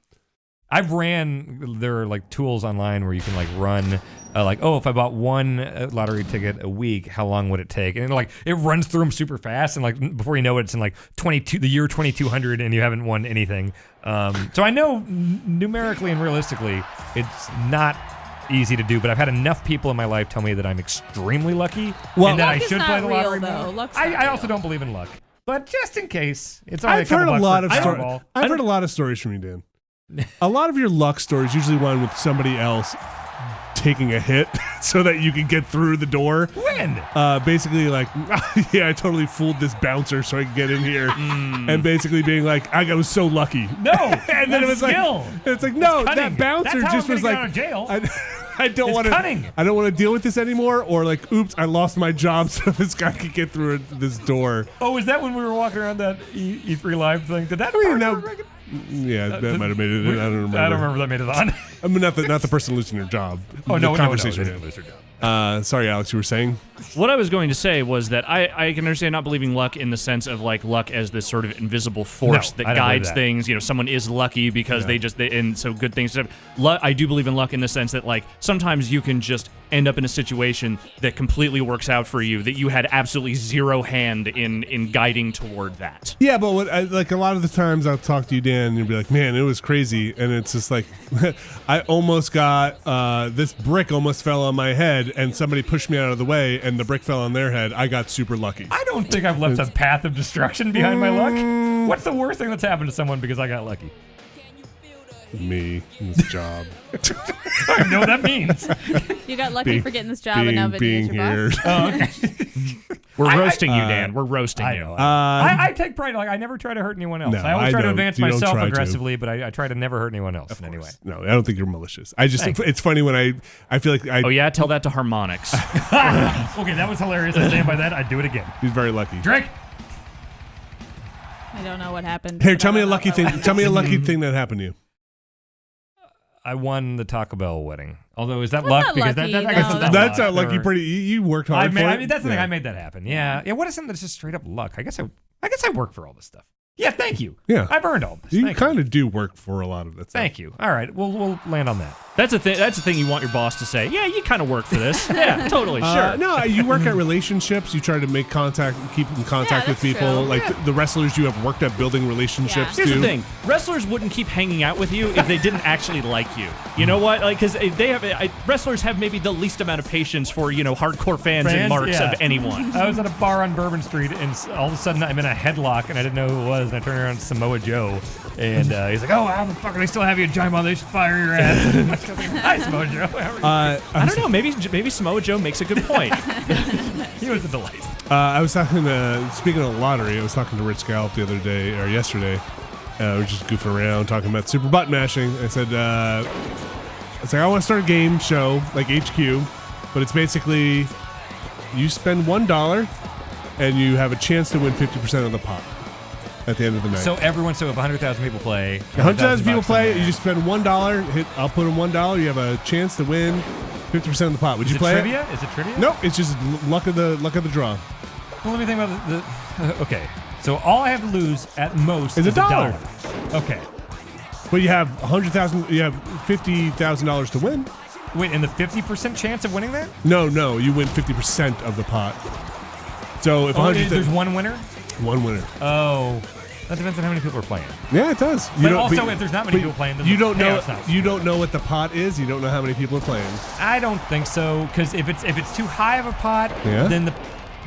I've ran. There are like tools online where you can like run. If I bought one lottery ticket a week, how long would it take? And it runs through them super fast, and like before you know it, it's in like the year 2200, and you haven't won anything. So I know numerically and realistically, it's not easy to do. But I've had enough people in my life tell me that I'm extremely lucky, and that I should play the lottery more. I also don't believe in luck, but just in case, it's only I've heard a lot of stories. stories. I've heard a lot of stories from you, Dan. A lot of your luck stories usually one with somebody else taking a hit so that you can get through the door. When? Basically like, I totally fooled this bouncer so I could get in here. And basically being like, I was so lucky. No, and then it was skill. like, it's like, no, that bouncer That's how just I'm was gonna like, get out of jail. I don't want to. I don't want to deal with this anymore. Or like, oops, I lost my job, so this guy could get through this door. Oh, is that when we were walking around that E3 Live thing? Did that? Yeah, that might have made it. I don't remember. I don't remember that made it on. I mean, not the person losing their job. Oh, no, conversation. they didn't lose their job. Sorry, Alex, you were saying? What I was going to say was that I can understand not believing luck in the sense of like luck as this sort of invisible force that guides things. You know, someone is lucky because and so good things. I do believe in luck in the sense that like sometimes you can just end up in a situation that completely works out for you that you had absolutely zero hand in guiding toward that. Yeah, but like a lot of the times I'll talk to you, Dan, and you'll be like, man, it was crazy. And it's just like, I almost got, this brick almost fell on my head and somebody pushed me out of the way and the brick fell on their head. I got super lucky. I don't think I've left a path of destruction behind my luck. What's the worst thing that's happened to someone because I got lucky? Me, in this job. I know what that means. You got lucky for getting this job and now Vinny is your here. boss. Oh, okay. We're roasting you, Dan. We're roasting you. I take pride. Like I never try to hurt anyone else. No, I always try to advance you don't myself try to. aggressively, but I try to never hurt anyone else in any way. No, I don't think you're malicious. It's funny when I feel like Oh yeah, tell that to Harmonix. Okay, that was hilarious. I stand by that. I'd do it again. He's very lucky. Drink. I don't know what happened. Here, tell me a lucky thing. Tell me a lucky thing that happened to you. I won the Taco Bell wedding. Although, is that That's luck? not Because lucky, I no, guess That's luck. not lucky. Pretty. You worked hard. I for it. mean, that's the thing. Yeah. I made that happen. Yeah. What is something that's just straight up luck? I guess I guess I work for all this stuff. Yeah, thank you. Yeah. I've earned all this. You kind of do work for a lot of that stuff. Thank you. All right, we'll land on that. That's a thing. That's the thing you want your boss to say. Yeah, you kind of work for this. Yeah, totally. Sure. No, you work at relationships. You try to make contact, keep in contact with that's people. true. Like the wrestlers you have worked at building relationships. Yeah. Here's too. the thing: wrestlers wouldn't keep hanging out with you if they didn't actually like you. You know what? Like, because they have wrestlers have maybe the least amount of patience for hardcore fans and marks yeah. of anyone. I was at a bar on Bourbon Street, and all of a sudden I'm in a headlock, and I didn't know who it was, and I turned around to Samoa Joe, and he's like, "Oh, how the fuck are they still have you a giant mom? They should fire your ass." Hi, Samoa Joe. I don't know. Maybe Samoa Joe makes a good point. He was a delight. I was talking to, speaking of the lottery, I was talking to Rich Gallup the other day, or yesterday. We were just goofing around, talking about super button mashing. I said, I want to start a game show like HQ, but it's basically you spend $1 and you have a chance to win 50% of the pot at the end of the night. So if 100,000 people play, 100,000 people play, you just spend $1, I'll put in $1, you have a chance to win 50% of the pot. Would you play trivia? it? Is it trivia? Nope, it's just luck of the draw. Well, let me think about the okay. So all I have to lose at most Is is $1. Okay. But you have $50,000 to win. Wait, and the 50% chance of winning that? No, you win 50% of the pot. So if there's one winner? One winner. Oh, that depends on how many people are playing. Yeah, it does. But also, if there's not many people playing, then you the don't know. payout's not. You don't know what the pot is. You don't know how many people are playing. I don't think so, because if it's too high of a pot, Yeah. then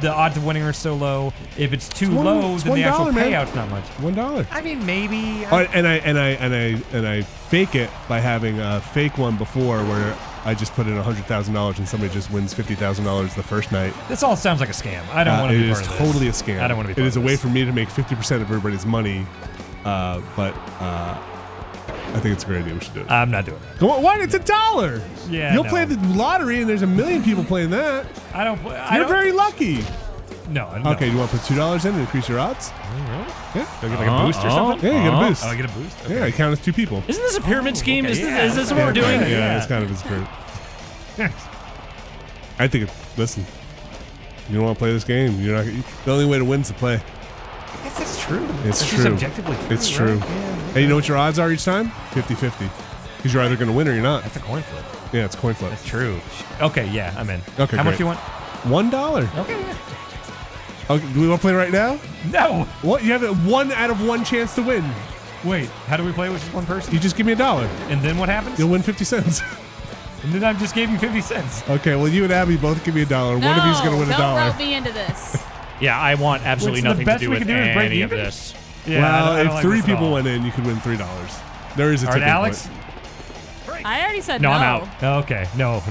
the odds of winning are so low. If it's too one- low, it's then the actual $1, man. payout's not much. $1. I mean, maybe. And I fake it by having a fake one before where I just put in $100,000 and somebody just wins $50,000 the first night. This all sounds like a scam. I don't want to be part of this. It is totally a scam. I don't want to be It part is of a way this. for me to make 50% of everybody's money, but I think it's a great idea. We should do it. I'm not doing that. Come on, what? It's $1. Yeah, You'll no. play the lottery, and there's a million people playing that. I don't. You're very lucky. No. Okay, you want to put $2 in and increase your odds? Really? Yeah. Do I get like a boost or something? Yeah, you get a boost. Oh, I get a boost? Okay. Yeah, you count as two people. Isn't this a pyramid scheme? okay, Is yeah, this what we're doing? Yeah, it's kind of his spirit. I think. Listen, you don't want to play this game. You're not. The only way to win is to play. I guess that's true. It's That's true. just objectively true. It's right? true. Yeah. And you know what your odds are each time? 50-50. Because you're either going to win or you're not. That's a coin flip. Yeah, it's a coin flip. That's true. Okay, yeah, I'm in. Okay, How much great. do you want? $1. Okay, yeah. Okay, do we want to play right now? No. What? You have a 1 out of 1 chance to win. Wait, how do we play with just one person? You just give me $1. And then what happens? You'll win 50 cents. And then I just gave you 50 cents. Okay, well, you and Abby both give me $1. One of you's going to win don't $1. rope me into this. Yeah, I want absolutely What's the nothing to best do we with can do is break any of even? this. Yeah, Well, I don't if like 3 this at people all. went in, you could win $3. There is a All right, tipping Alex? point. I already said No, no. I'm out. Oh, okay, no,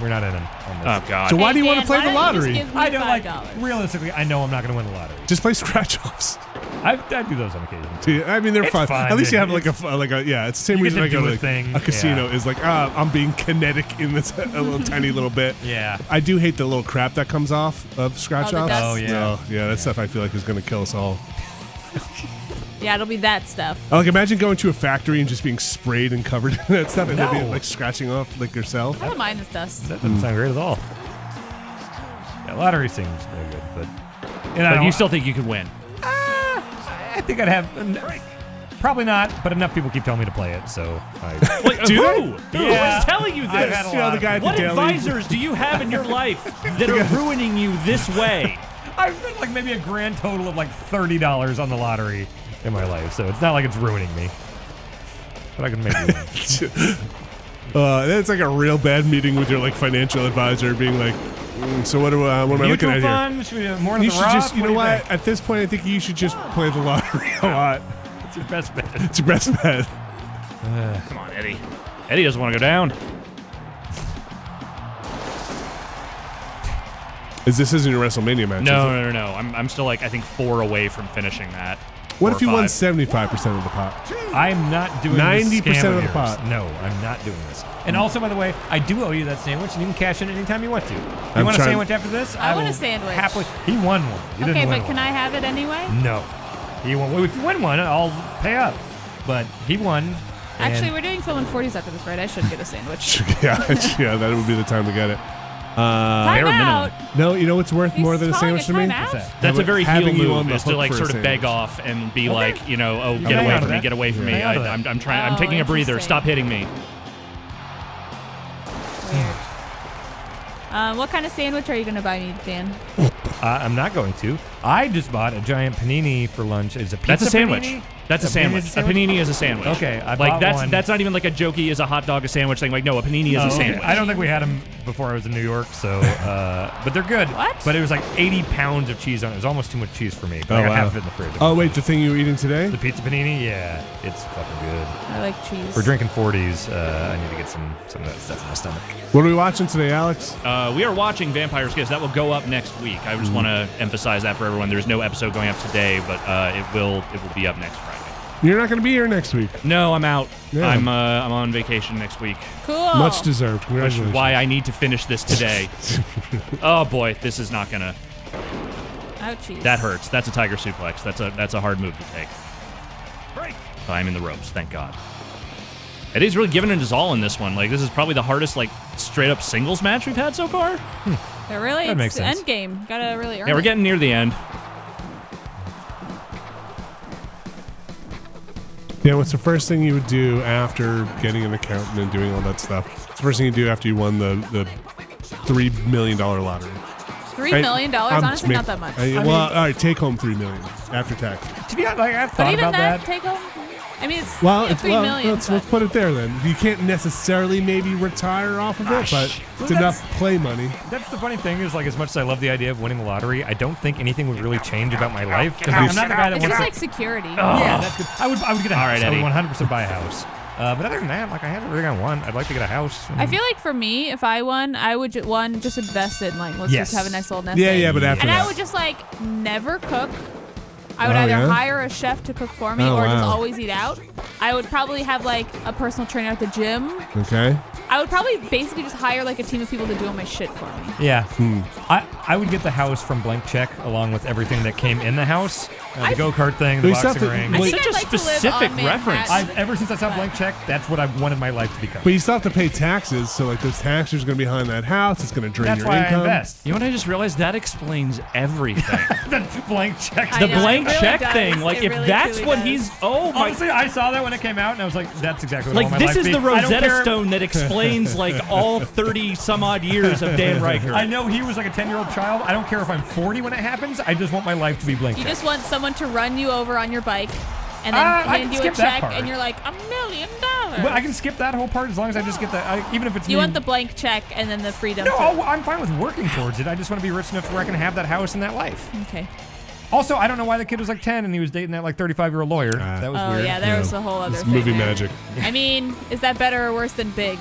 we're not in on this. Oh God. So why do you Hey, want to play Dan, the why don't you lottery? just give me I don't like. $5? Realistically, I know I'm not going to win the lottery. Just play scratch-offs. I do those on occasion. I mean, they're It's fun. fun, At least you have dude. like a yeah. It's the same You reason get I to go do to a like, thing, a casino yeah. is like I'm being kinetic in this a little tiny little bit. Yeah. I do hate the little crap that comes off of scratch-offs. dust? Oh, yeah. No, yeah, that stuff I feel like is going to kill us all. Yeah, it'll be that stuff. Like imagine going to a factory and just being sprayed and covered in that stuff and then No. being like scratching off like yourself. I don't mind this dust. That doesn't sound great at all. Yeah, lottery seems no good, but. And But you still think you could win? I think I'd have. Probably not, but enough people keep telling me to play it, so. Wait, Do who? they? Who Yeah. is telling you this? I've had a You know, lot the of guy at people. the What deli. advisors do you have in your life that are ruining you this way? I've spent like maybe a grand total of like $30 on the lottery in my life, so it's not like it's ruining me. But I can make you win. That's like a real bad meeting with your like financial advisor, being like, so what am I looking Mutual at here? fund? Should we have more than You the should Roth? just, you know do what? think? At this point, I think you should just play the lottery a lot. It's your best bet. It's your best bet. Come on, Eddie. Eddie doesn't want to go down. This isn't your WrestleMania match? No. I'm still like I think 4 away from finishing that. What 4 if you or won 5. 75% of the pot? I'm not doing 90% this scam of the yours. pot. No, I'm not doing this. And also, by the way, I do owe you that sandwich, and you can cash in anytime you want to. You I'm want a trying- sandwich after this? I want will a sandwich. Happily. He won one. You Okay, didn't win but can one. I have it anyway? No. He won. Well, if you win one, I'll pay up. But he won. Actually, and we're doing film and 40s after this, right? I should get a sandwich. yeah, that would be the time to get it. Time out. No, you know what's worth He's more than a calling sandwich to me? timeout? That's a very heel Having you on move, the is to hook like for a sort of beg sandwich. off and be like, you know, oh, Okay, get hang away on to from me, that. get away from me. Hang on to that. I'm trying. I'm Oh, taking a breather. interesting. Stop hitting me. Weird. What kind of sandwich are you gonna buy me, Dan? I'm not going to. I just bought a giant panini for lunch. Is a pizza That's a sandwich. panini? That's a sandwich. A panini is a sandwich. Okay, I like bought that's one. that's not even like a jokey is a hot dog a sandwich thing. Like no, a panini is Oh, a okay. sandwich. I don't think we had them before I was in New York, so but they're good. What? But it was like 80 pounds of cheese on it. It was almost too much cheese for me. But Oh, I got wow. half of it in the fridge. Oh, wait, the thing you were eating today? The pizza panini, yeah, it's fucking good. I like cheese. We're drinking 40s. I need to get some of that stuff in my stomach. What are we watching today, Alex? We are watching Vampire Skips. That will go up next week. I just want to emphasize that for everyone. There's no episode going up today, but it will be up next Friday. You're not going to be here next week. No, I'm out. Yeah. I'm on vacation next week. Cool. Much deserved. Which Congratulations. is why I need to finish this today. Oh boy, this is not gonna. Ouchies. That hurts. That's a tiger suplex. That's a hard move to take. Break. I'm in the ropes. Thank God. Eddie's really giving it his all in this one. Like this is probably the hardest like straight up singles match we've had so far. They're really, That makes it's sense. end game. Gotta really earn Yeah, we're it. getting near the end. Yeah, what's the first thing you would do after getting an accountant and doing all that stuff? What's the first thing you do after you won the $3 million lottery? $3 million? Honestly, not that much. Well, all right, take home $3 million after tax. To be honest, like, I've But thought even about that, that. take home. I mean, it's Well, yeah, it's, $3 well million, let's but- put it there then. You can't necessarily maybe retire off of it, but it's Well, enough play money. That's the funny thing is, like, as much as I love the idea of winning the lottery, I don't think anything would really change about my life. 'Cause I'm not the guy that It's wants just to. like security. Yeah, that's good. I would get a All house. right, I would Eddie. 100% buy a house. But other than that, like, I haven't really got one. I'd like to get a house. I feel like for me, if I won, I would just invest in like let's Yes. just have a nice little nest Yeah, egg. yeah, but after and that. I would just like never cook. I would Oh, either yeah? hire a chef to cook for me Oh, or just wow. always eat out. I would probably have like a personal trainer at the gym. Okay. I would probably basically just hire like a team of people to do all my shit for me. Yeah. I would get the house from Blank Check along with everything that came in the house. The go-kart thing, the We still boxing have to- ring. Wait. I Such think a I'd like to live specific on reference. Manhattan. Ever since I saw Blank Check, that's what I wanted my life to become. But you still have to pay taxes, so like those taxes are going to be behind that house. It's going to drain That's your why income. I invest. You know what I just realized? That explains everything. The Blank Check. I The know, it blank really check does. thing. Like It if really, that's truly what does. he's. Oh my. Honestly, I saw that when it came out, and I was like, "That's exactly what I Like want my this life is to the be." I don't Rosetta care- Stone that explains like all 30 some odd years of Dan Riker. I know he was like a 10-year-old child. I don't care if I'm 40 when it happens. I just want my life to be Blank You Check. just want someone to run you over on your bike and then I hand can you a skip that check part. and you're like $1 million. But I can skip that whole part as long as I just get that. Even if it's You me. want the blank check and then the freedom. No, to- I'm fine with working towards it. I just want to be rich enough where I can have that house and that life. Okay. Also, I don't know why the kid was like 10 and he was dating that like 35-year-old lawyer. That was Oh weird. yeah, there was a whole other It's thing movie there. magic. I mean, is that better or worse than Big?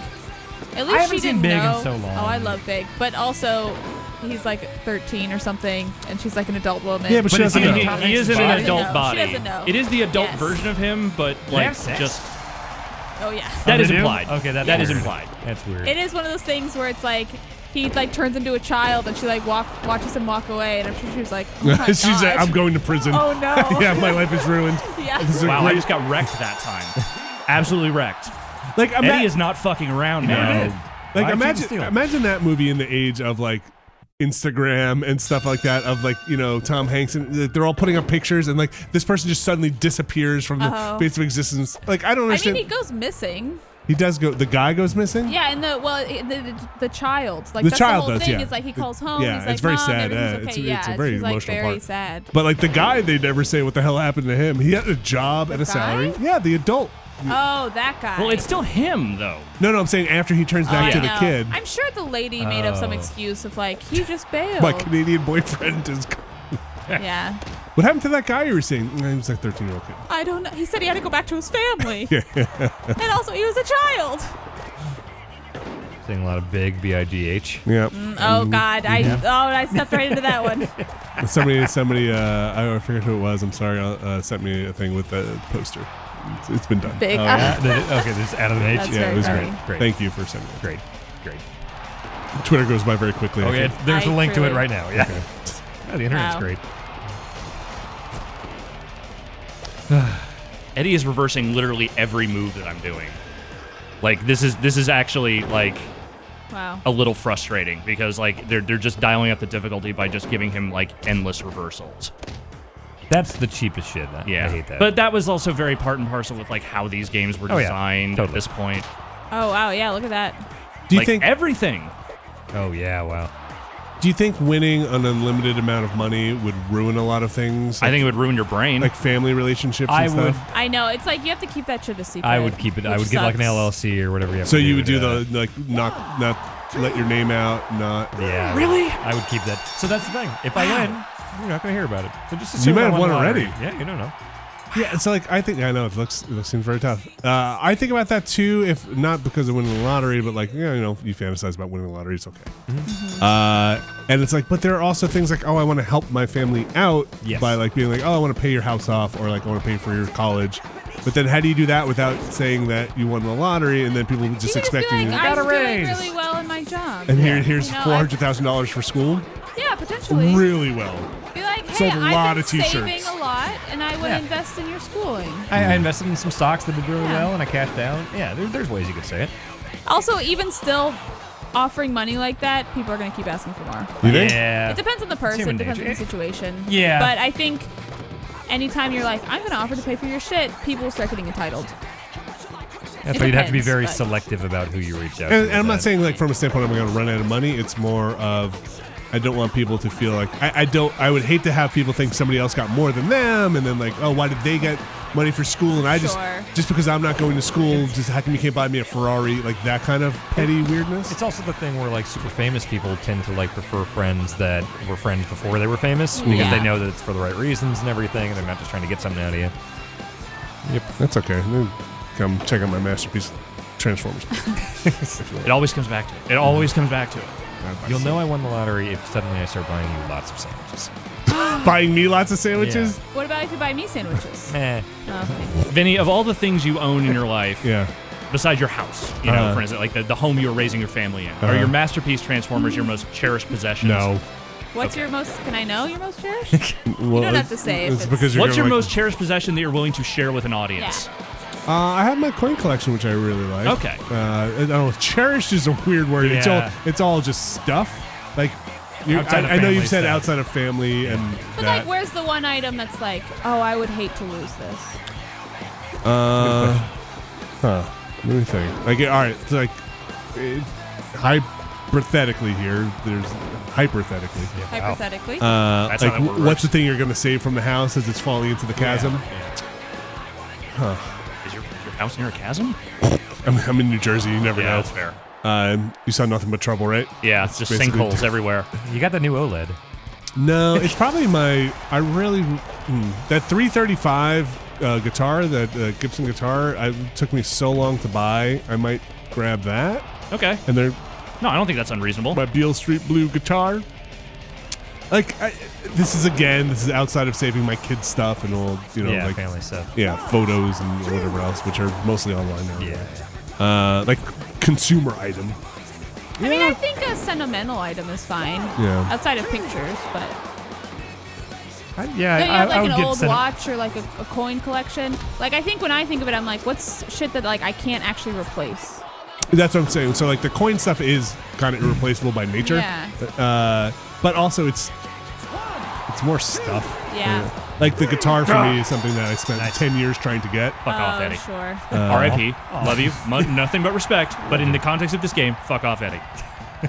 At least I haven't she seen didn't Big in know. so long. Oh, I love Big, but also he's like 13 or something, and she's like an adult woman. Yeah, but she But doesn't it's know. like- he is in She an doesn't adult know. She body. doesn't know. It is the adult Yes. version of him, but They like have sex? just Oh yeah. that Oh, is they do? implied. Okay, that's that is weird. implied. That's weird. It is one of those things where it's like he like turns into a child, and she like watches him walk away, and I'm sure she was like, oh my She's like, God. I'm going to prison. Oh no. Yeah, my life is ruined. Yeah. This is a Wow, I great- just got wrecked that time. Absolutely wrecked. like Eddie is not fucking around never now. did. Like Why imagine choose to steal? imagine that movie in the age of like Instagram and stuff like that of like, you know, Tom Hanks and they're all putting up pictures and like this person just suddenly disappears from the Oh. face of existence. Like I don't I understand. mean, he goes missing. He does go. The guy goes missing. Yeah, and the child, like The that's child the whole does, thing. yeah. Is like he calls home. Yeah, he's like, it's very Mom, sad. everything's It's okay. a Yeah, very she's like emotional very part. sad. But like the guy, they never say what the hell happened to him. He had a job and a guy? salary. Yeah, the adult. Oh, that guy. Well, it's still him though. No, I'm saying after he turns back I to the know. kid, I'm sure the lady made up some Oh. excuse of like he just bailed. my Canadian boyfriend is. Yeah. What happened to that guy you were saying? He was like 13-year-old kid. I don't know. He said he had to go back to his family. And also, he was a child. Seeing a lot of big B-I-G-H. Yeah. Oh God, I stepped right into that one. Somebody, I forget who it was. I'm sorry. Sent me a thing with the poster. It's been done. Big. Okay, this is Adam H. That's Yeah, very it was funny. great. Thank you for sending it. Great. Twitter goes by very quickly. I Okay, think. there's a I link to it truly- right now. Yeah. Oh, the internet's Wow. great. Eddie is reversing literally every move that I'm doing. Like this is actually like Wow. a little frustrating because like they're just dialing up the difficulty by just giving him like endless reversals. That's the cheapest shit. I hate that. But that was also very part and parcel with like how these games were designed at this point. Oh wow, yeah, look at that. Do you like think everything? Oh yeah, wow. Do you think winning an unlimited amount of money would ruin a lot of things? I think it would ruin your brain. Like family relationships and stuff? I know. It's like you have to keep that shit a secret. I would keep it. I would get like an LLC or whatever you have So to do. you would do the, like, not let your name out, not... Yeah. Really? I would keep that. So that's the thing. If I win, you're not going to hear about it. So just You assume might I have won already. Yeah, you don't know. Yeah, so like I think I know it seems very tough. I think about that too, if not because of winning the lottery, but like you fantasize about winning the lottery, it's okay. And it's like, but there are also things like, oh, I want to help my family out by like being like, oh, I want to pay your house off, or like I want to pay for your college. But then how do you do that without saying that you won the lottery and then people just expecting you? I'm doing really well in my job. And here's $400,000 for school. Yeah, potentially. Really well. Be like, hey, Sold a lot I've of been t-shirts. saving a lot, and I would invest in your schooling. I invested in some stocks that did really well, and I cashed out. Yeah, there's ways you could say it. Also, even still offering money like that, people are going to keep asking for more. You think? Yeah. It depends on the person, human depends on the nature. situation. Yeah. But I think anytime you're like, I'm going to offer to pay for your shit, people start getting entitled. That's why you'd have to be depends, very but- selective about who you reach out to. And with I'm not that. saying like from a standpoint I'm going to run out of money. It's more of I don't want people to feel like I would hate to have people think somebody else got more than them, and then like, oh, why did they get money for school and I just because I'm not going to school, just how come you can't buy me a Ferrari? Like that kind of petty weirdness. It's also the thing where like super famous people tend to like prefer friends that were friends before they were famous because they know that it's for the right reasons and everything, and they're not just trying to get something out of you. Yep, that's okay. Come check out my masterpiece, Transformers. It always comes back to it. It always comes back to it. You'll know I won the lottery if suddenly I start buying you lots of sandwiches. Buying me lots of sandwiches? What about if you buy me sandwiches? Eh. Okay. Vinny, of all the things you own in your life, Yeah. besides your house, you know, for instance, like the home you were raising your family in, are your masterpiece Transformers your most cherished possessions? No. What's your most? Can I know your most cherished? Well, don't have to say if It's it's- because you're What's your gonna, like, most cherished possession that you're willing to share with an audience? I have my coin collection, which I really like. Okay. I don't know. Cherished is a weird word. Yeah. It's all just stuff. Like, Outside of I know family you said stuff. outside of family and But that. like, where's the one item that's like, oh, I would hate to lose this? Let me think. Like, all right. It's like, hypothetically here. There's hypothetically. Hypothetically. That's Like, how that works. what's the thing you're gonna save from the house as it's falling into the chasm? Is your house near a chasm? I'm in New Jersey. You never Yeah, know. that's fair. You saw nothing but trouble, right? Yeah, it's just basically- sinkholes everywhere. You got the new OLED. No, it's probably that 335 guitar, that Gibson guitar. It took me so long to buy. I might grab that. Okay. And they're No, I don't think that's unreasonable. my Beale Street Blue guitar. Like this is outside of saving my kids' stuff and all, like family stuff. photos and whatever else, which are mostly online now. Yeah. Like consumer item. I mean, I think a sentimental item is fine. Yeah. Outside of pictures, but Yeah, don't you I have like would an get old watch or like a coin collection? Like, I think when I think of it, I'm like, what's shit that like I can't actually replace? That's what I'm saying. So like the coin stuff is kind of irreplaceable by nature. Yeah. But also it's more stuff. Yeah. Like the guitar for me is something that I spent 10 years trying to get. Fuck off, Eddie. Sure. R.I.P. Love you. Nothing but respect. But in the context of this game, fuck off, Eddie. I'm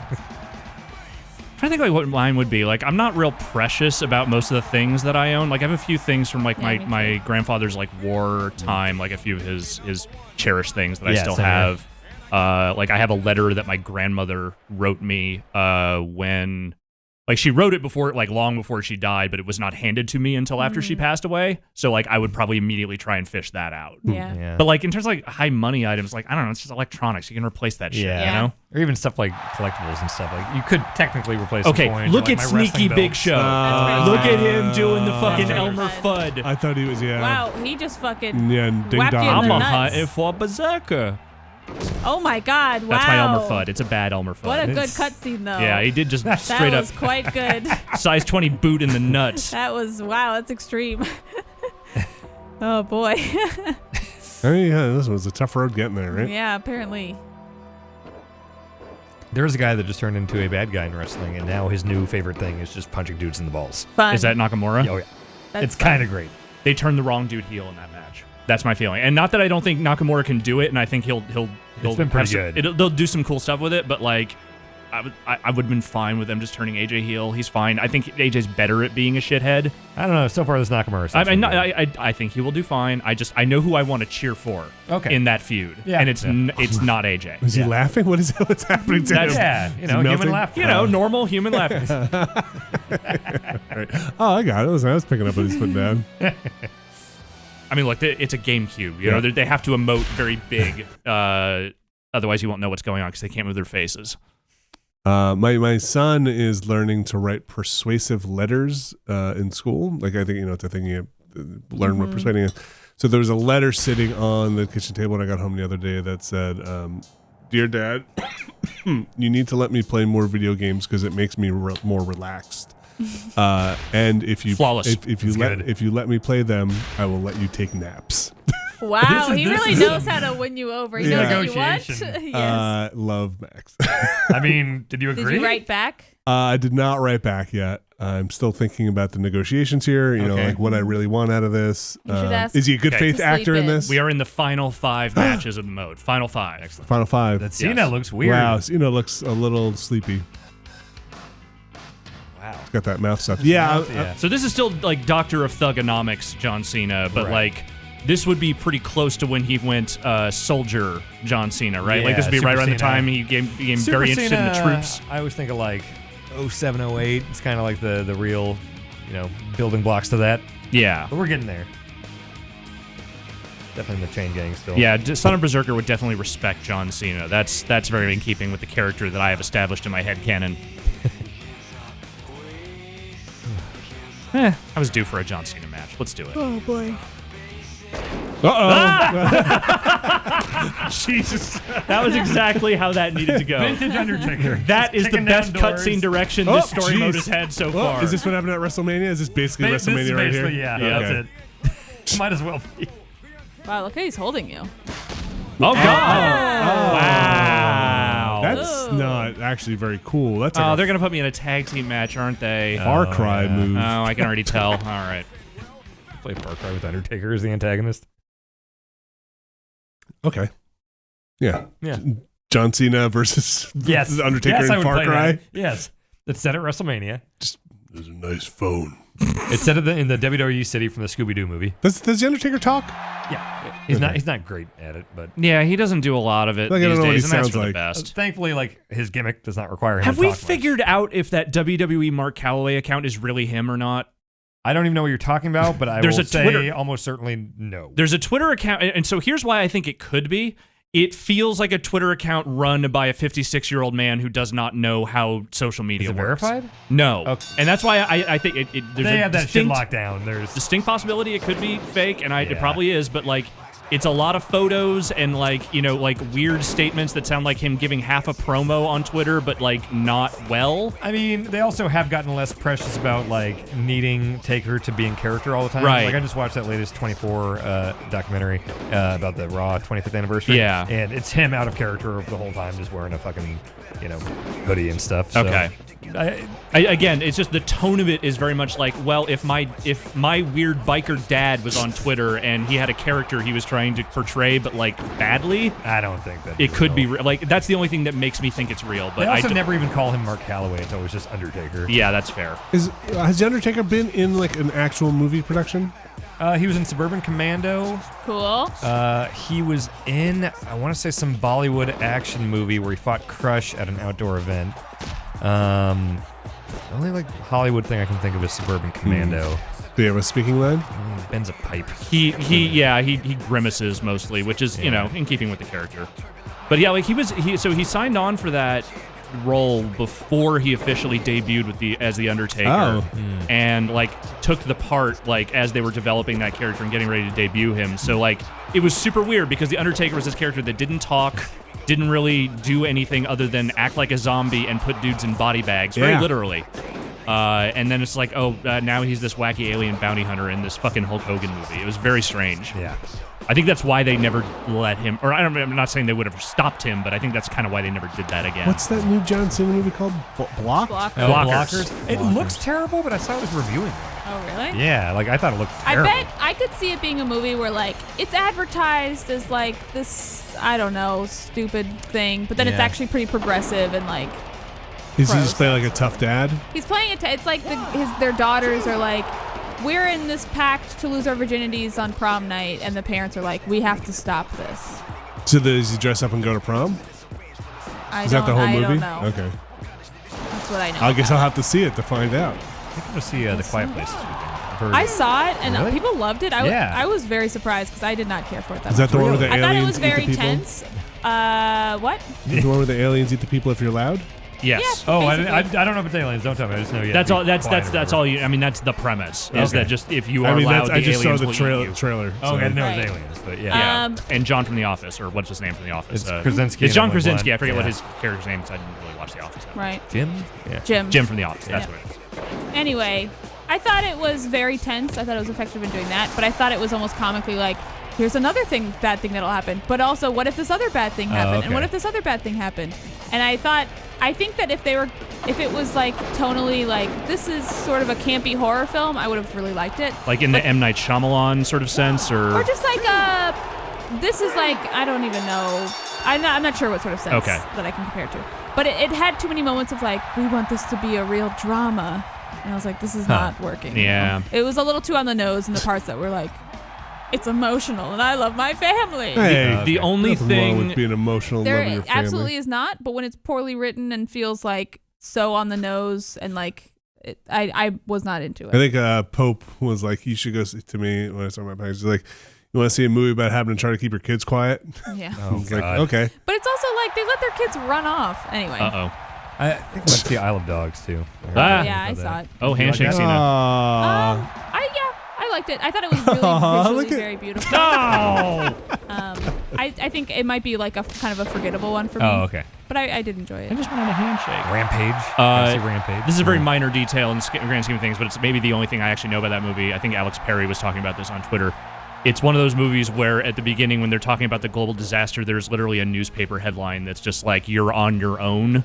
trying to think like what mine would be. Like, I'm not real precious about most of the things that I own. Like, I have a few things from like Yeah, me my grandfather's like war time. Like a few of his cherished things that I Yeah, still same here. have. Like I have a letter that my grandmother wrote me when. Like, she wrote it before, like, long before she died, but it was not handed to me until after she passed away. So, like, I would probably immediately try and fish that out. Yeah. But, like, in terms of, like, high money items, like, I don't know, it's just electronics. You can replace that shit, you know? Or even stuff like collectibles and stuff. Like you could technically replace. Okay, some coins look or, at like, my Sneaky wrestling Big belts. Show. That's Look pretty at him doing the fucking That's Elmer pretty Fudd. I thought he was, Wow, he just fucking Yeah, ding whacked you in dong. the I'm a nuts. hunter for Berserker. Oh my God! Wow. That's my Elmer Fudd. It's a bad Elmer Fudd. What a good cutscene, though. Yeah, he did just That straight was up quite good. size 20 boot in the nuts. That was wow. That's extreme. Oh boy. I mean, yeah, this was a tough road getting there, right? Yeah, apparently. There's a guy that just turned into a bad guy in wrestling, and now his new favorite thing is just punching dudes in the balls. Fun. Is that Nakamura? Oh, yeah. That's It's kind of great. They turned the wrong dude heel in that match. That's my feeling. And not that I don't think Nakamura can do it, and I think he'll It's been pretty good. They'll do some cool stuff with it, but like, I would have been fine with them just turning AJ heel. He's fine. I think AJ's better at being a shithead. I don't know. So far, this Nakamura stuff's been good. I think he will do fine. I know who I want to cheer for in that feud. Yeah. And it's not AJ. Is he laughing? What's happening to him? Yeah, human laughter. Normal human laughter. Right. Oh, I got it. I was picking up what he's putting down. I mean, look, it's a GameCube. You know, they have to emote very big. Otherwise, you won't know what's going on because they can't move their faces. My son is learning to write persuasive letters in school. Like, I think, it's a thing you learn what persuading is. So there was a letter sitting on the kitchen table when I got home the other day that said, "Dear Dad, you need to let me play more video games because it makes me more relaxed. And if you if you let me play them, I will let you take naps." Wow, he really knows how to win you over. He knows what you want. Negotiation. Yes. Love Max. I mean, did you agree? Did you write back? I did not write back yet. I'm still thinking about the negotiations here. You know, like what I really want out of this. You should ask is he a good faith actor in this? We are in the final 5 matches of the mode. Final 5. Excellent. Final 5. That Cena looks weird. Wow, Cena looks a little sleepy. Wow. He's got that mouth stuff. Yeah. So this is still like Doctor of Thugonomics, John Cena, but like this would be pretty close to when he went Soldier John Cena, right? Yeah, like this would be Super right around the Cena. time he became Super very interested in the Cena, troops. I always think of like 07, 08. It's kind of like the real, building blocks to that. Yeah. But we're getting there. Definitely in the chain gang still. Yeah, Son of Berzerker would definitely respect John Cena. That's very in keeping with the character that I have established in my head canon. I was due for a John Cena match. Let's do it. Oh boy. Jesus. That was exactly how that needed to go. Vintage Undertaker. That is the Kicking best down doors. cutscene direction this story mode has had so far. Is this what happened at WrestleMania? Is this basically This is WrestleMania right here? basically, yeah, Okay. that's it. Might as well be. Wow, look how he's holding you. Oh, God. Wow. That's not actually very cool. That's Oh, like they're going to put me in a tag team match, aren't they? a Far Cry move. Oh, I can already tell. All right. Play Far Cry with Undertaker as the antagonist. Okay. Yeah. Yeah. John Cena versus Yes. Undertaker yes, I in would Far play Cry. that. Yes. It's set at WrestleMania. There's a nice phone. It's set in the WWE city from the Scooby-Doo movie. Does the Undertaker talk? Yeah. He's not great at it, but Yeah, he doesn't do a lot of it Like, I these don't know what days, he and that's sounds for the like. best. thankfully, like, his gimmick does not require him Have to we talk much. figured out if that WWE Mark Calloway account is really him or not? I don't even know what you're talking about, but I There's will a say Twitter- almost certainly no. There's a Twitter account, and so here's why I think it could be. It feels like a Twitter account run by a 56-year-old man who does not know how social media Is it works. verified? No. Okay. And that's why I think there's They a have that shit distinct, locked down. There's distinct possibility it could be fake, and it Yeah. probably is, but like it's a lot of photos and like weird statements that sound like him giving half a promo on Twitter, but like not well. I mean, they also have gotten less precious about like needing Taker to be in character all the time. Right. Like I just watched that latest 24 documentary about the Raw 25th anniversary. Yeah. And it's him out of character the whole time, just wearing a fucking hoodie and stuff. So, Okay. Again, it's just the tone of it is very much like, well, if my weird biker dad was on Twitter and he had a character he was trying to portray, but like badly, I don't think that it could be like that's the only thing that makes me think it's real. But They also I never even call him Mark Calloway. It's always just Undertaker. yeah, that's fair. Has the Undertaker been in like an actual movie production? He was in Suburban Commando. Cool. He was in, I want to say, some Bollywood action movie where he fought Crush at an outdoor event. The only like Hollywood thing I can think of is Suburban Commando. Do you have a speaking line? He bends a pipe. He grimaces mostly, which is in keeping with the character. But yeah, like he signed on for that role before he officially debuted as the Undertaker, and like took the part like as they were developing that character and getting ready to debut him. So like it was super weird because the Undertaker was this character that didn't talk, didn't really do anything other than act like a zombie and put dudes in body bags, very literally. And then it's like, now he's this wacky alien bounty hunter in this fucking Hulk Hogan movie. It was very strange. Yeah. I think that's why they never let him, or I'm not saying they would have stopped him, but I think that's kind of why they never did that again. What's that new John Cena movie called? Blocked? Blockers. It looks terrible, but I saw it was reviewing it. Oh, really? Yeah, like I thought it looked terrible. I bet I could see it being a movie where like it's advertised as like this, I don't know, stupid thing, but then it's actually pretty progressive and like. Is he just playing like a tough dad? He's playing it. It's like their daughters are like, we're in this pact to lose our virginities on prom night, and the parents are like, we have to stop this. So does he dress up and go to prom? Is that the whole movie? I don't know. Okay. That's what I know. I guess I'll have to see it to find out. I think I'm going to see The Quiet Place this weekend. I saw it, and Really? people loved it. I was very surprised because I did not care for it that Is much. that the one where the I thought it aliens was eat the very people? tense. What? The one where the aliens eat the people if you're loud? Yes. Yeah. Oh, Basically. I don't know if it's aliens. Don't tell me. I just know you. That's have all. to be That's quiet or that's whatever. all you. I mean, that's the premise. Is Okay. that just if you are loud, the I just saw aliens the will eat you. trailer. Oh, so- okay, I didn't know it was Right. aliens, but yeah. Yeah. And John from The Office, or what's his name from The Office? It's Krasinski It's John and Emily Krasinski. Blunt. I forget what Yeah. his character's name is. I didn't really watch The Office. That much. Right. Jim? Yeah. Jim. From The Office. That's Yeah. what it is. Anyway, I thought it was very tense. I thought it was effective in doing that, but I thought it was almost comically like, here's another bad thing that'll happen. But also, what if this other bad thing happened? okay. And what if this other bad thing happened? And I think that if it was like tonally like, this is sort of a campy horror film, I would have really liked it. Like in the M. Night Shyamalan sort of sense, Or just like this is like, I don't even know. I'm not sure what sort of sense Okay. that I can compare it to. But it had too many moments of like, we want this to be a real drama. And I was like, this is not working. Yeah. It was a little too on the nose in the parts that were like, it's emotional and I love my family. Hey, the only nothing wrong thing. with being emotional and loving There your family. absolutely is not, but when it's poorly written and feels like so on the nose and like, I was not into it. I think Pope was like, you should go see, to me when I saw my package. He's like, you want to see a movie about having to try to keep your kids quiet? Yeah. I Oh, was like, God. okay. But it's also like they let their kids run off. Anyway. Uh-oh. I think I went to see Isle of Dogs, too. Ah. Yeah, I saw it. Oh, handshake Cena. I liked it. I thought it was really visually look at- very beautiful. No! I think it might be like a kind of a forgettable one for me. Oh, okay. But I did enjoy it. I just wanted a handshake. Rampage. I see Rampage. This is a very minor detail in the grand scheme of things, but it's maybe the only thing I actually know about that movie. I think Alex Perry was talking about this on Twitter. It's one of those movies where at the beginning when they're talking about the global disaster, there's literally a newspaper headline that's just like, you're on your own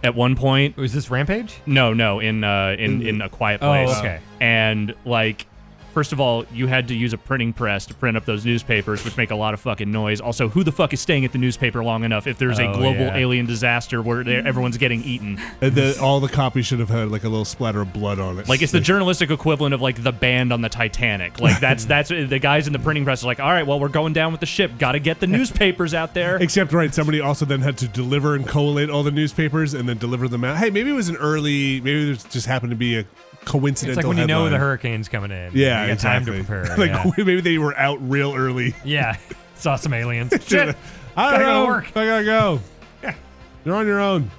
at one point. Was this Rampage? No, in A Quiet Place. Oh, okay. And like, first of all, you had to use a printing press to print up those newspapers, which make a lot of fucking noise. Also, who the fuck is staying at the newspaper long enough if there's a global alien disaster where everyone's getting eaten? And all the copies should have had like a little splatter of blood on it. Like, it's the journalistic equivalent of like the band on the Titanic. Like that's the guys in the printing press are like, all right, well, we're going down with the ship. Got to get the newspapers out there. Except, right, somebody also then had to deliver and collate all the newspapers and then deliver them out. Hey, maybe it was maybe there just happened to be a coincidental It's like when you know headline. the hurricane's coming in. Yeah, you got time to exactly. prepare. Like, yeah. maybe they were out real early. Yeah. Saw some aliens. Shit. I Gotta don't go know. to work. I gotta go. Yeah. You're on your own.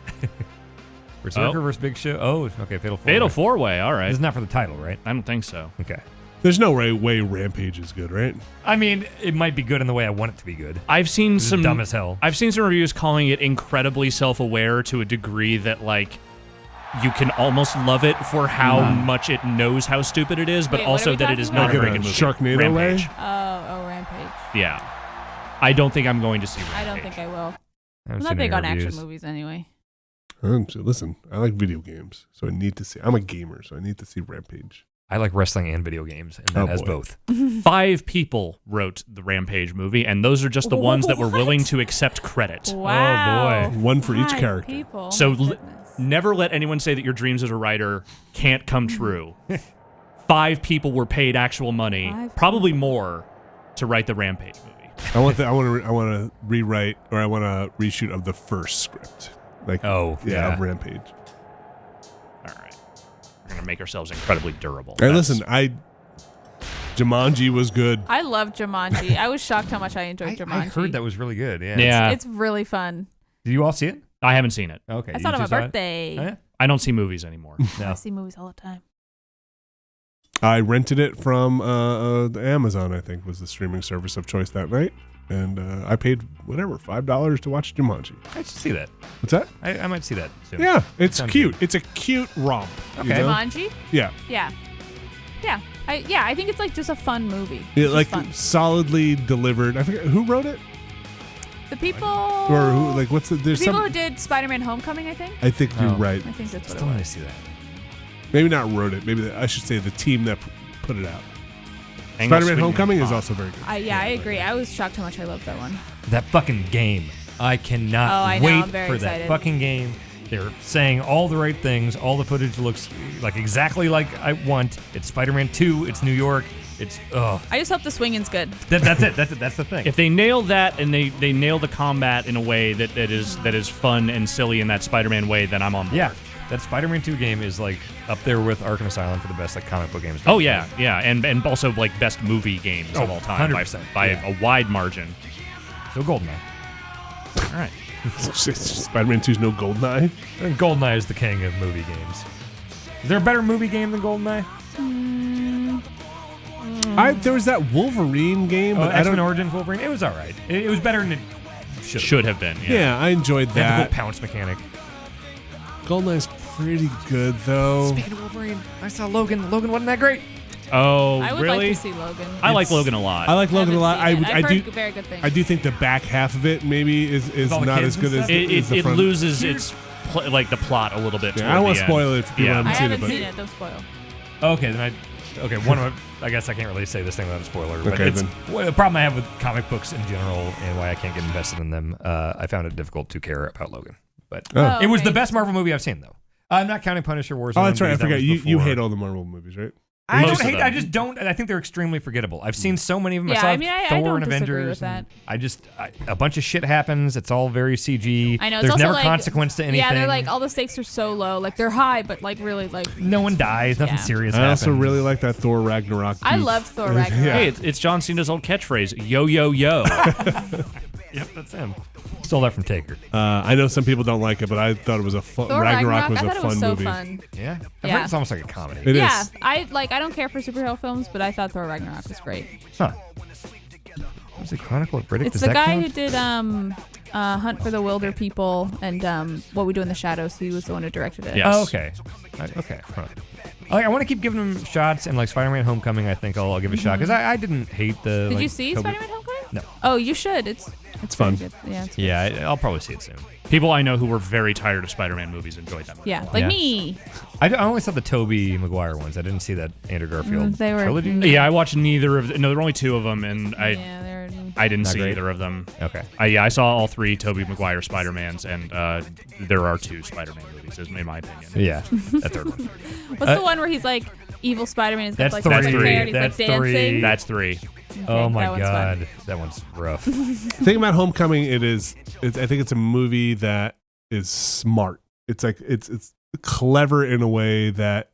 Berzerker versus Big Show. Oh, okay. Fatal 4-Way. Fatal 4-Way. All right. This is not for the title, right? I don't think so. Okay. There's no way Rampage is good, right? I mean, it might be good in the way I want it to be good. I've seen This is some dumb as hell. I've seen some reviews calling it incredibly self-aware to a degree that like you can almost love it for how much it knows how stupid it is, but Wait, what also are we that it is talking not a about? very Like good in movie. a Sharknado way? Rampage. Oh, Rampage. Yeah. I don't think I'm going to see Rampage. I don't think I will. I I'm haven't not seen big any on action reviews. movies anyway. So listen, I like video games, so I need to see. I'm a gamer, so I need to see Rampage. I like wrestling and video games, and that Oh, has boy. both. 5 people wrote the Rampage movie, and those are just the ones that were What? willing to accept credit. Wow. boy. One for each 5 character. People. So Oh, my goodness. never let anyone say that your dreams as a writer can't come true. 5 people were paid actual money, 5 probably more, to write the Rampage movie. I want to rewrite or I want a reshoot of the first script. Like of Rampage. All right. We're going to make ourselves incredibly durable. Hey, That's- listen, Jumanji was good. I love Jumanji. I was shocked how much I enjoyed Jumanji. I heard that was really good. Yeah. Yeah. It's really fun. Did you all see it? I haven't seen it. Okay. I you saw it on my two saw it? birthday. Oh, yeah? I don't see movies anymore. I No. see movies all the time. I rented it from Amazon, I think, was the streaming service of choice that night. And I paid, $5 to watch Jumanji. I should see that. What's that? I might see that soon. Yeah, it's Sounds cute. good. It's a cute romp. you Okay. know? Jumanji? Yeah. Yeah. Yeah. I think it's like just a fun movie. Yeah, It's like fun. solidly delivered. I forget who wrote it The people. or who. Like what's the? There's The people some. who did Spider-Man: Homecoming, I think. I think you're Oh. right. I think that's what Still it want to was. see that. Maybe not wrote it. Maybe I should say the team that put it out. Angle Spider-Man: swinging Homecoming is pop. also very good. I agree. I was shocked how much I loved that one. That fucking game. I cannot Oh, I know. wait I'm very for excited. that fucking game. They're saying all the right things. All the footage looks like exactly like I want. It's Spider-Man 2. It's New York. It's I just hope the swinging's good. That's it. That's the thing. If they nail that and they nail the combat in a way that is fun and silly in that Spider-Man way, then I'm on board. Yeah, that Spider-Man 2 game is like up there with Arkham Asylum for the best like comic book games. Oh yeah, and also like best movie games of all time 100%, by yeah. a wide margin. So GoldenEye. All right. Spider-Man 2's no GoldenEye. And GoldenEye is the king of movie games. Is there a better movie game than GoldenEye? There was that Wolverine game, but I X-Men don't. Origins Wolverine. It was all right. It was better than it Should have been. Yeah. Yeah, I enjoyed They had the that. whole pounce mechanic. GoldenEye's pretty good though. Speaking of Wolverine, I saw Logan. Logan wasn't that great. Oh, I would really? like to see Logan. I like Logan a lot. I like Logan a lot. I've heard do. very good things. I do think the back half of it maybe is all the not kids as good and as stuff? It the front. loses its like the plot a little bit. Yeah, I don't want to spoil it for people Yeah. who I haven't haven't seen seen it. it. Don't spoil. Okay, then one of my, I guess I can't really say this thing without a spoiler. But Okay, it's, then. well, the problem I have with comic books in general and why I can't get invested in them, I found it difficult to care about Logan. But Oh. it was the Okay. best Marvel movie I've seen, though. I'm not counting Punisher Warzone. Oh, that's right. I because that forgot. was You before. hate all the Marvel movies, right? I Most don't of hate. them. I just don't. I think they're extremely forgettable. I've seen so many of them. Yeah, I saw I mean, I Thor don't and disagree Avengers. with that. And a bunch of shit happens. It's all very CG. I know. It's There's also never like, consequence to anything. Yeah, they're like all the stakes are so low. Like they're high, but like really like. no one dies. Nothing Yeah. serious I also happens. really like that Thor Ragnarok. I goof. love Thor Ragnarok. Yeah. Hey, it's John Cena's old catchphrase, yo, yo, yo. Yep, that's him. Stole that from Taker. I know some people don't like it, but I thought it was a fun. Thor Ragnarok was I a thought it fun was so movie. fun. Yeah. I've Yeah. heard it's almost like a comedy. It Yeah, is. I don't care for superhero films, but I thought Thor Ragnarok was great. Huh. Was it Chronicle of Riddick? It's Does the that guy count? who did Hunt for the Wilder People and What We Do in the Shadows. He was the one who directed it. Yeah. Oh, okay. Okay. Huh. I want to keep giving him shots, and like Spider-Man: Homecoming, I think I'll give a shot because I didn't hate the. Did like, you see Toby- Spider-Man: Homecoming? No. Oh, you should. It's fun. very good. Yeah. It's Yeah, I'll probably see it soon. People I know who were very tired of Spider-Man movies enjoyed that movie. Yeah, like Yeah. me. I only saw the Tobey Maguire ones. I didn't see that Andrew Garfield They were- trilogy. Yeah, I watched neither of. No, there were only two of them, and Yeah, they're. I didn't Not see great. either of them. Okay. I saw all three Tobey Maguire Spider-Mans, and there are two Spider-Man movies, in my opinion. Yeah, that third one. What's the one where he's like evil Spider-Man? He's got That's like three. special hair and he's That's like dancing. three. That's three. Okay, Oh my that one's fun. god, that one's rough. The thing about Homecoming, I think it's a movie that is smart. It's like it's clever in a way that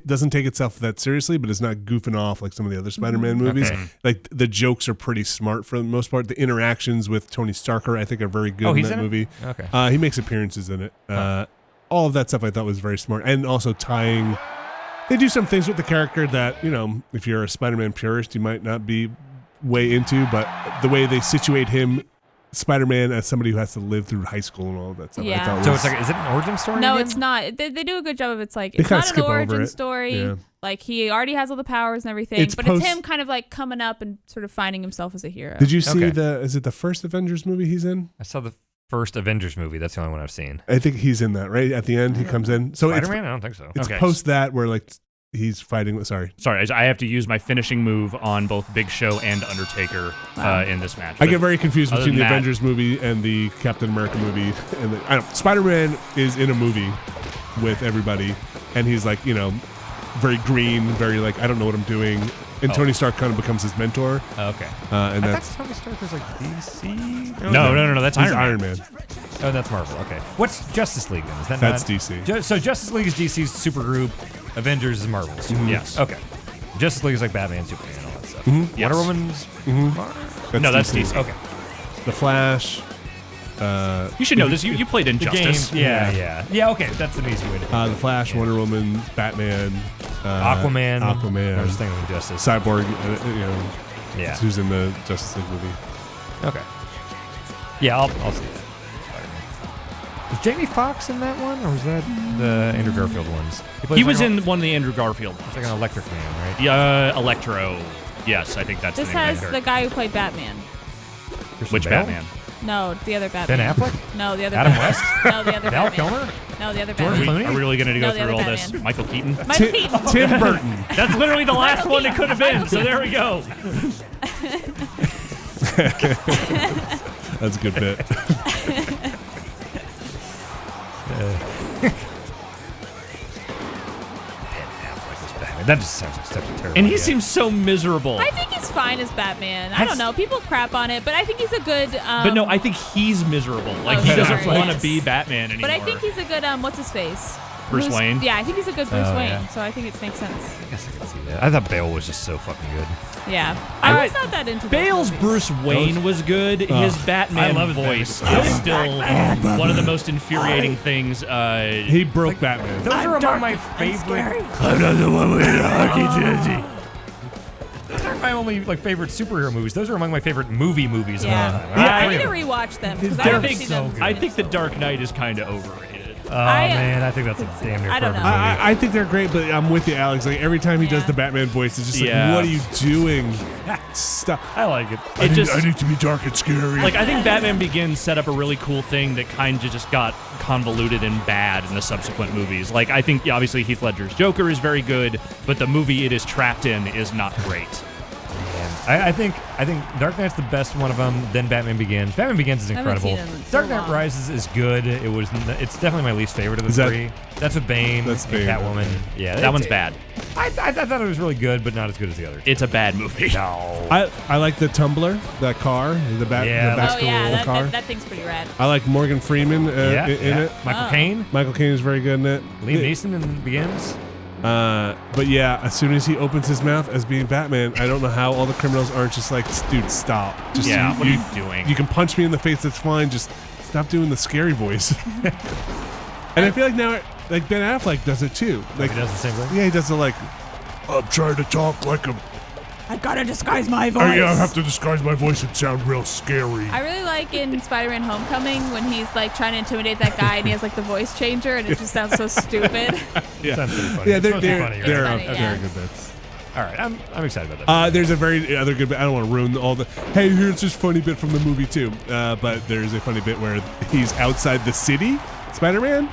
doesn't take itself that seriously, but it's not goofing off like some of the other Spider-Man movies. Okay. Like the jokes are pretty smart for the most part. The interactions with Tony Stark I think are very good in he's that in it? movie. Okay. He makes appearances in it. All of that stuff I thought was very smart, and also tying. They do some things with the character that, if you're a Spider-Man purist, you might not be way into, but the way they situate him, Spider-Man, as somebody who has to live through high school and all of that stuff. Yeah. I thought So was, it's like, is it an origin story? No, again? it's not. They do a good job of it's like They it's kinda not an skip over origin it. story. Yeah. Like he already has all the powers and everything, It's but post- it's him kind of like coming up and sort of finding himself as a hero. Did you see Okay. is it the first Avengers movie he's in? I saw the first Avengers movie. That's the only one I've seen. I think he's in that, right? At the end, he comes in. So Spider-Man? I don't think so. it's Okay. post that where like he's fighting with, sorry. Sorry, I have to use my finishing move on both Big Show and Undertaker in this match. I get very confused other between the than that- Avengers movie and the Captain America movie. And Spider-Man is in a movie with everybody, and he's like, very green, very like, I don't know what I'm doing. And Oh. Tony Stark kind of becomes his mentor. Okay. And I that's thought Tony Stark was like DC. No, that's he's Iron Man. Iron Man. Oh, that's Marvel. Okay. What's Justice League then? Is that That's not? DC. So Justice League is DC's supergroup. Avengers is Marvel's. Yes. Okay. Justice League is like Batman, Superman, all that stuff. Mhm. Yes. Wonder Woman's. No, that's DC. Okay. The Flash. You should know this. You played The Injustice. game. Yeah. Okay, that's an easy way to. The Flash, Wonder Woman, Batman, Aquaman. I was Aquaman, thinking of Justice. Cyborg. Yeah. Who's in the Justice League movie? Okay. Yeah, I'll see that. Spider-Man. Was Jamie Foxx in that one, or was that the Andrew Garfield ones? He was in one of the Andrew Garfield ones. It's like an Electric Man, right? Yeah, Electro. Yes, I think that's This the name. has the guy who played Batman. Which Bale? Batman? No, the other Batman. Ben Affleck? No, the other Adam Batman. West? No, the other Val Batman. Kilmer? No, the other George Batman. Clooney? Are we really going to go No, the through other all this? Batman. Michael Keaton? Michael Keaton. Tim Burton. That's literally the last Michael one that Keaton. could have been, Michael so there we go. That's a good bit. That just sounds like such a terrible And he idea. seems so miserable. I think he's fine as Batman. I don't know. People crap on it, but I think he's a good. But no, I think he's miserable. Like, Oh, he doesn't sorry, want to yes. be Batman anymore. But I think he's a good. What's his face? Bruce Wayne? Yeah, I think he's a good Bruce Oh, Wayne. yeah. So I think it makes sense. I guess I can see that. I thought Bale was just so fucking good. Yeah, I- I was not that into those Bale's movies. Bruce Wayne was good. His Batman I love his voice Batman. is still one of the most infuriating things. He broke Batman. Those are among my favorite. I'm not the one with the hockey jersey. Those aren't my only favorite superhero movies. Those are among my favorite movies of all Yeah, time. I Three need of to them. rewatch them because I They're haven't seen them. I think The Dark Knight is kind of overrated. Oh man, I think that's a damn near I don't perfect know. movie. I think they're great, but I'm with you, Alex. Like every time he does Yeah. the Batman voice, it's just like, Yeah. what are you doing? Stop. I like it. It just, I need to be dark and scary. like, I think Batman Begins set up a really cool thing that kind of just got convoluted and bad in the subsequent movies. Like, I think obviously Heath Ledger's Joker is very good, but the movie it is trapped in is not great. I think Dark Knight's the best one of them. Then Batman Begins. Batman Begins is I haven't incredible. seen it in so Dark Knight long. Rises is good. It's definitely my least favorite of the Is that- three. That's with Bane. That's and Bane, Catwoman. okay. Yeah, That one's bad. I thought it was really good, but not as good as the others. It's a bad movie. No. I like the Tumbler, that car, the Yeah, the that's Oh yeah, basketball car. that thing's pretty rad. I like Morgan Freeman yeah, in it. Michael Oh. Caine, Michael Caine is very good in it. Liam Neeson in Begins. But yeah, as soon as he opens his mouth as being Batman, I don't know how all the criminals aren't just like, dude, stop. Just Yeah, what are you doing? You can punch me in the face, that's fine. Just stop doing the scary voice. And I feel like now, like Ben Affleck does it too. Like He does the same thing. yeah, he does it like, I'm trying to talk like a. I gotta disguise my voice. I have to disguise my voice and sound real scary. I really like in Spider-Man: Homecoming when he's like trying to intimidate that guy and he has like the voice changer and it just sounds so stupid. Yeah, Sounds pretty funny. yeah, It's they're supposed to be funny, right? they're Funny, yeah. very good bits. All right, I'm excited about that. There's a very other good bit. I don't want to ruin all the. Hey, here's this funny bit from the movie too. But there's a funny bit where he's outside the city, Spider-Man,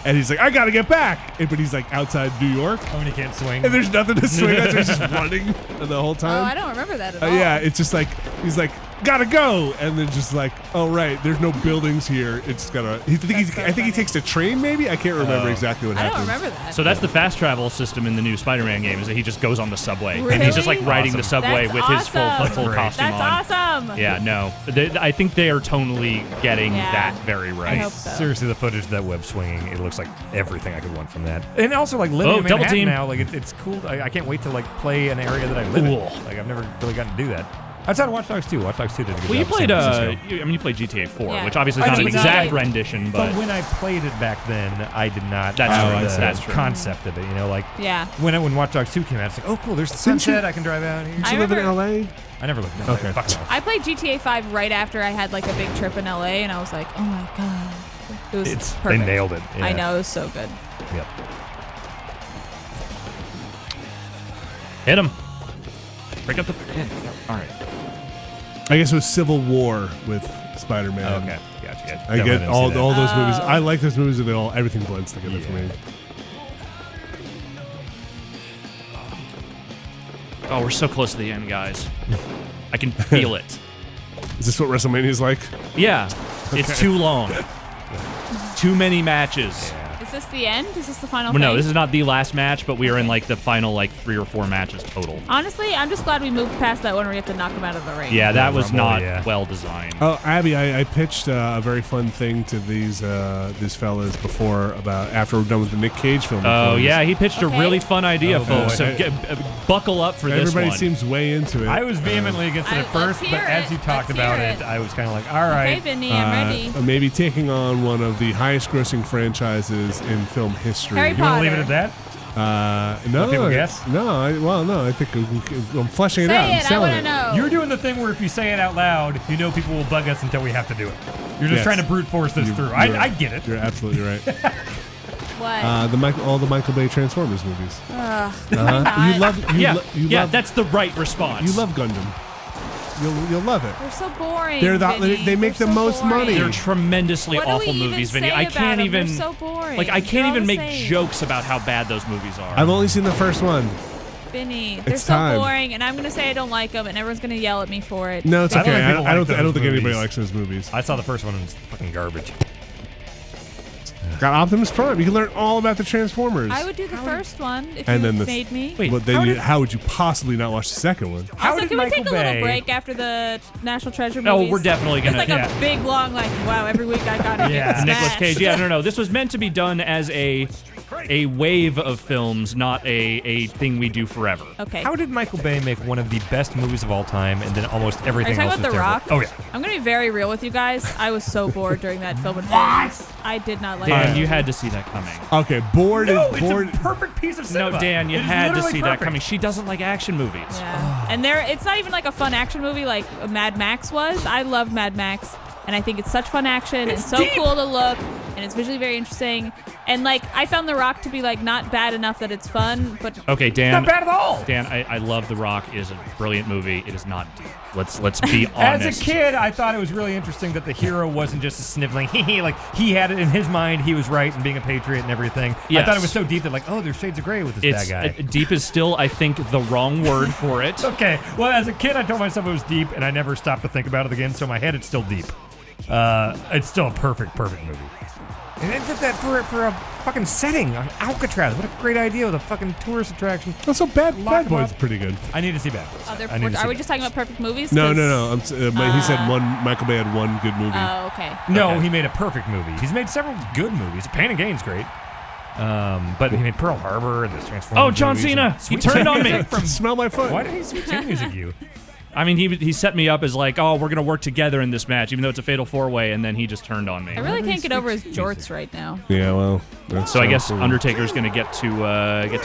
and he's like, I gotta get back. But he's like outside New York, And he can't swing. and there's nothing to swing at, so he's just running the whole Oh, time. I don't remember that at all. Yeah, it's just like he's like, gotta go, and then just like, oh right, there's no buildings here. It's gotta. I think he funny. takes the train. Maybe I can't remember exactly what I don't happens. remember that. So that's the fast travel system in the new Spider-Man game, is that he just goes on the subway. And Really? he's just like riding the subway That's with his full awesome. costume That's on. awesome. Yeah, no. I think they are tonally getting Yeah. that very I right. hope so. Seriously, the footage of that web swinging, it looks like everything I could want from that. And also, like, living Oh, in double Manhattan team. now, like, it's cool. I can't wait to, like, play an area that I live Cool. in. Like, I've never really gotten to do that. Outside of Watch Dogs 2. Watch Dogs 2 did a good Well, you job. of played, San Francisco. you played GTA 4, Yeah. which obviously is I not an know, exact exactly. rendition, But but when I played it back then, I did not That's know true. the That's true. concept of it. You know, like, Yeah. when Watch Dogs 2 came out, it's like, oh, cool, there's the Didn't you- sunset. I can drive out here. Did I you live in remember- L.A.? I never looked at Okay. Fuck off. I played GTA 5 right after I had like a big trip in LA and I was like, oh my god. It was They perfect. nailed it. I Yeah. know, it was so good. Yep. hit him. Break up the pin. All right. I guess it was Civil War with Spider-Man. Okay. Gotcha. I get all those movies. Oh. I like those movies, and everything blends together for me. Oh, we're so close to the end, guys. I can feel it. Is this what WrestleMania is like? Yeah. It's too long. Too many matches. Is this the end? Is this the final Well, no, thing? this is not the last match, but we are in like the final 3 or 4 matches total. Honestly, I'm just glad we moved past that one where you have to knock him out of the ring. Yeah, that was Rumble, not yeah. well designed. Oh, Abby, I pitched a very fun thing to these fellas before after we're done with the Nick Cage film. Oh, yeah, he pitched a Okay. really fun idea, Oh, folks. boy. So buckle up for this Everybody one. seems way into it. I was vehemently against it at Let's first, but hear as it. you talked Let's about hear it, it. I was kind of like, all Okay, right. Vinny, I'm ready. Maybe taking on one of the highest-grossing franchises in film history. Harry You want to leave it Potter. at that? No, Let people guess? No, I think I'm fleshing it out. Say I'm it, I selling want to know. You're doing the thing where if you say it out loud, you know people will bug us until we have to do it. You're just Yes. trying to brute force this through. I get it. You're absolutely right. What? All the Michael Bay Transformers movies. Ugh, You love. Yeah, You yeah, love, that's the right response. you love Gundam. You'll love it. They're so boring. They make the most money. They're tremendously What do awful we even movies, say Vinny. I about can't them? even. They're so boring. Like I They're can't all even the make same. jokes about how bad those movies are. I've only seen the first one. Vinny, they're It's so time. boring, and I'm gonna say I don't like them, and everyone's gonna yell at me for it. No, it's I don't okay. think people I don't like think those anybody movies. likes those movies. I saw the first one and it's fucking garbage. Got Optimus Prime. You can learn all about the Transformers. I would do the first one if And you then the- made me. Wait, But then how would you possibly not watch the second one? How Also, did can we Michael take a little Bay- break after the National Treasure No, movies? we're definitely It's gonna. like yeah. a big, long, like, wow, every week I gotta Yeah. get Nicolas smashed. Cage. Yeah, no. This was meant to be done as a wave of films, not a thing we do forever. Okay. How did Michael Bay make one of the best movies of all time and then almost everything Are you else talking was about The terrible? Rock? Oh, yeah. I'm gonna be very real with you guys. I was so bored during that film and phase. I did not like Dan, it. you had to see that coming. Okay, bored No, is it's bored. a perfect piece of cinema. No, Dan, you It is had to literally see that perfect. coming. She doesn't like action movies. Yeah. And it's not even like a fun action movie like Mad Max was. I love Mad Max, and I think it's such fun action and so deep. cool to look, and it's visually very interesting. And like I found The Rock to be like not bad enough that it's fun, but Okay, Dan. Not bad at all. Dan, I love The Rock. It is a brilliant movie. It is not deep. Let's be As honest. a kid, I thought it was really interesting that the hero wasn't just a sniveling like he had it in his mind, he was right and being a patriot and everything. I Yes. thought it was so deep that like, oh, there's shades of gray with this It's bad guy. deep is still, I think, the wrong word for it. Okay, well, as a kid, I told myself it was deep, and I never stopped to think about it again. So in my head, it's still deep. It's still a perfect movie. And they did that for a fucking setting on Alcatraz. What a great idea with a fucking tourist attraction. Also, Bad Lock 'em Boys up. pretty good. I need to see Bad Boys. other, I need to see are we Bad just talking about perfect movies? No, 'Cause- but he said Michael Bay had one good movie. Oh, okay. No, Okay. he made a perfect movie. He's made several good movies. Pain and Gain's great. But he made Pearl Harbor and the Transformers. Oh, John movies Cena. and He Sweet turned on Chin me. Music Smell my foot. Why did he Sweet Chin Music you? I mean, he set me up as like, oh, we're gonna work together in this match, even though it's a fatal four-way, and then he just turned on me. I really can't get over his jorts right now. Yeah, well. That's So I guess cool. Undertaker's gonna get to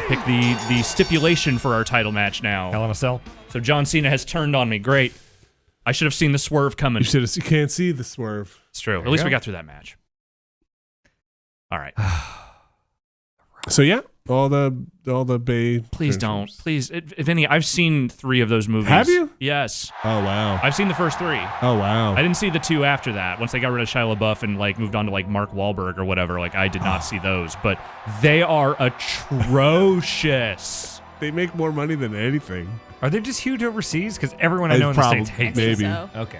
pick the stipulation for our title match now. Hell in a Cell. So John Cena has turned on me. Great. I should have seen the swerve coming. You can't see the swerve. It's true. At you least we go. got through that match. All right. So yeah, all the Bay. Please don't. Please, Vinny. I've seen 3 of those movies. Have you? Yes. Oh wow. I've seen the first 3. Oh wow. I didn't see the 2 after that. Once they got rid of Shia LaBeouf and like moved on to like Mark Wahlberg or whatever, like I did not see those. But they are atrocious. They make more money than anything. Are they just huge overseas? Because everyone I know in the States I hates think them. Maybe. so. Okay.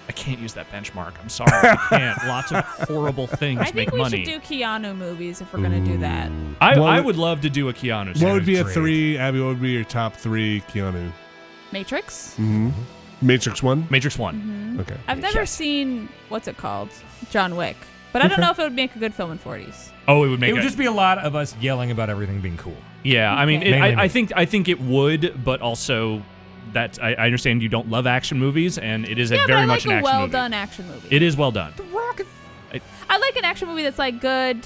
I can't use that benchmark. I'm sorry. I can't. Lots of horrible things I think make we money. should do Keanu movies if we're gonna do that. I would love to do a Keanu. What would be a Trade. 3, Abby? What would be your top 3 Keanu? Matrix. Matrix 1? Matrix 1. Okay. I've never seen what's it called, John Wick, but I don't know if it would make a good film in 40s. Oh, it would make It would just be a lot of us yelling about everything being cool. Yeah, I mean, Okay. I think it would, but also that I understand you don't love action movies, and it is Yeah, very but I much like an a action well movie. done action movie. It is well done. I like an action movie that's like good.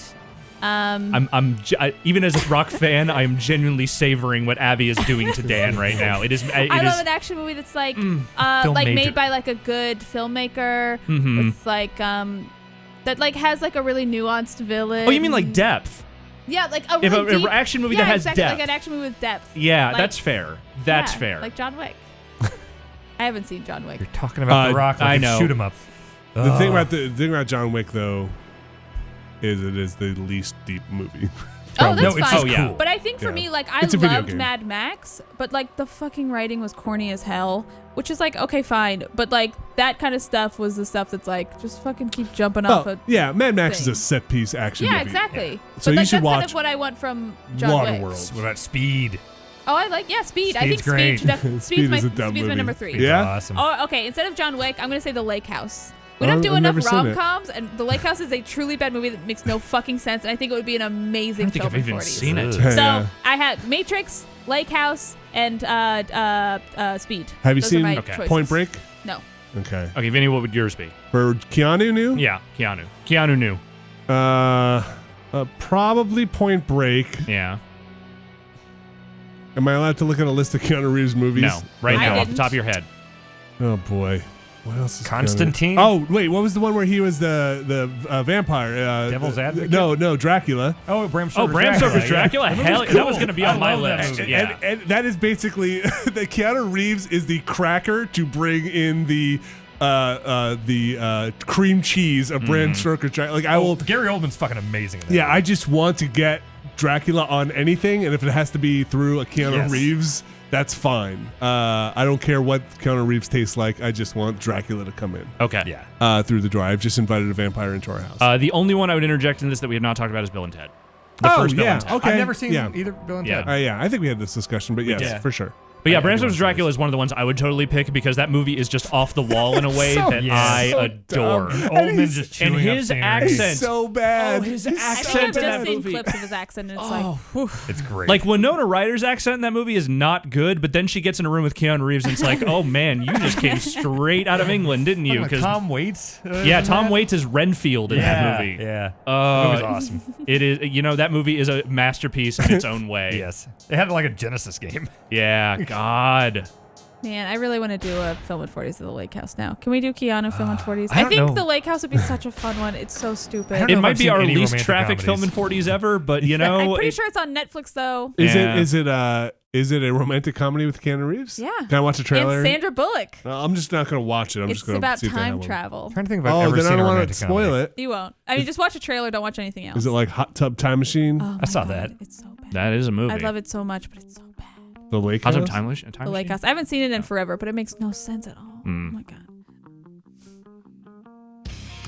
Even as a rock fan, I am genuinely savoring what Abby is doing to Dan right now. It is. I love an action movie that's like Film major. made by like a good filmmaker. Mhm. With like that like has like a really nuanced villain. Oh, you mean like depth? Yeah, like a If really a deep, action movie yeah, that has exactly, depth. like an action movie with depth. Yeah, Like- that's fair. That's Yeah, fair. Like John Wick. I haven't seen John Wick. You're talking about The Rock like I you know. shoot him up. The thing about John Wick though is it is the least deep movie. Oh, that's No, it's fine. just yeah. cool. But I think for Yeah. me, like, I It's a video loved game. Mad Max, but like the fucking writing was corny as hell, which is like, okay, fine. But like that kind of stuff was the stuff that's like, just fucking keep jumping off a. yeah, Mad Max is thing. a set piece action Yeah, movie. exactly. So but you like, should that's kind watch of what I want from John Wick. Waterworld. What about Speed? Oh, I like, yeah, Speed. I Speed's think great. Speed's Speed my is a dumb Speed's my movie. number 3. Speed's Yeah? awesome. Oh, okay. Instead of John Wick, I'm gonna say The Lake House. We Oh, don't do I've enough never seen it. rom-coms, and The Lake House is a truly bad movie that makes no fucking sense, and I think it would be an amazing I don't think film I've in even 40s. seen it. Ugh. So Yeah. I had Matrix, Lake House, and Speed. Have you Those are seen my Okay. choices. Point Break? No. Okay. Okay, Vinny, what would yours be? For Keanu new? Yeah, Keanu. Keanu knew. Probably Point Break. Yeah. Am I allowed to look at a list of Keanu Reeves movies? No, right I now, off the didn't. top of your head. Oh boy. What else is Constantine? Oh, wait. What was the one where he was the vampire? Devil's Advocate? No, Dracula. Oh, Bram Stoker's Bram Stoker's Dracula? Yeah. Hell, that was going to be on my love list. that Yeah. And that is basically the Keanu Reeves is the cracker to bring in the cream cheese of Bram Stoker's Dracula. Like I will. Gary Oldman's fucking amazing in that. Yeah, I just want to get Dracula on anything, and if it has to be through a Keanu Reeves, that's fine. I don't care what Keanu Reeves tastes like. I just want Dracula to come in. Okay. Yeah. Through the door. I've just invited a vampire into our house. The only one I would interject in this that we have not talked about is Bill and Ted. The first Bill and Ted. Okay. I've never seen Yeah. either Bill and Yeah. Ted. Yeah, I think we had this discussion, but yes, did. for sure. But yeah, I Bram do Stoker's want Dracula is one of the ones I would totally pick because that movie is just off the wall in a way So- that Yeah. I so adore. dumb. Oldman just chewing and up his scenery. accent. He's so bad. Oh, his He's I accent think I've in just that seen movie. clips of his accent, and it's like, whew. It's great. Like Winona Ryder's accent in that movie is not good, but then she gets in a room with Keanu Reeves and it's like, oh man, you just came straight out of England, didn't you? Because Tom Waits. Yeah, Tom Waits is Renfield in that movie. Yeah. That movie's awesome. It is. That movie is a masterpiece in its own way. Yes. It had like a Genesis game. Yeah. God. Man, I really want to do a Film at 40s at the Lake House now. Can we do Keanu Film at 40s? I I don't think know. the Lake House would be such a fun one. It's so stupid. don't It know if might I've be seen our any least romantic traffic film in comedies. 40s ever, but I'm pretty sure it's on Netflix though. Yeah. Is it a romantic comedy with Keanu Reeves? Yeah. Can I watch a trailer? And Sandra Bullock. No, I'm just not going to watch it. I'm It's just going to about see if they have time one. travel. I'm trying to think if I've Oh, ever then seen I don't a want romantic to spoil comedy. it. You won't. I mean, just watch a trailer. Don't watch anything else. Is it like Hot Tub Time Machine? Oh I saw my that. God, it's so bad. That is a movie. I love it so much, but it's so bad. The Lake How's House? up time The Lake House. I haven't seen it in forever, but it makes no sense at all. Oh Mm. my God.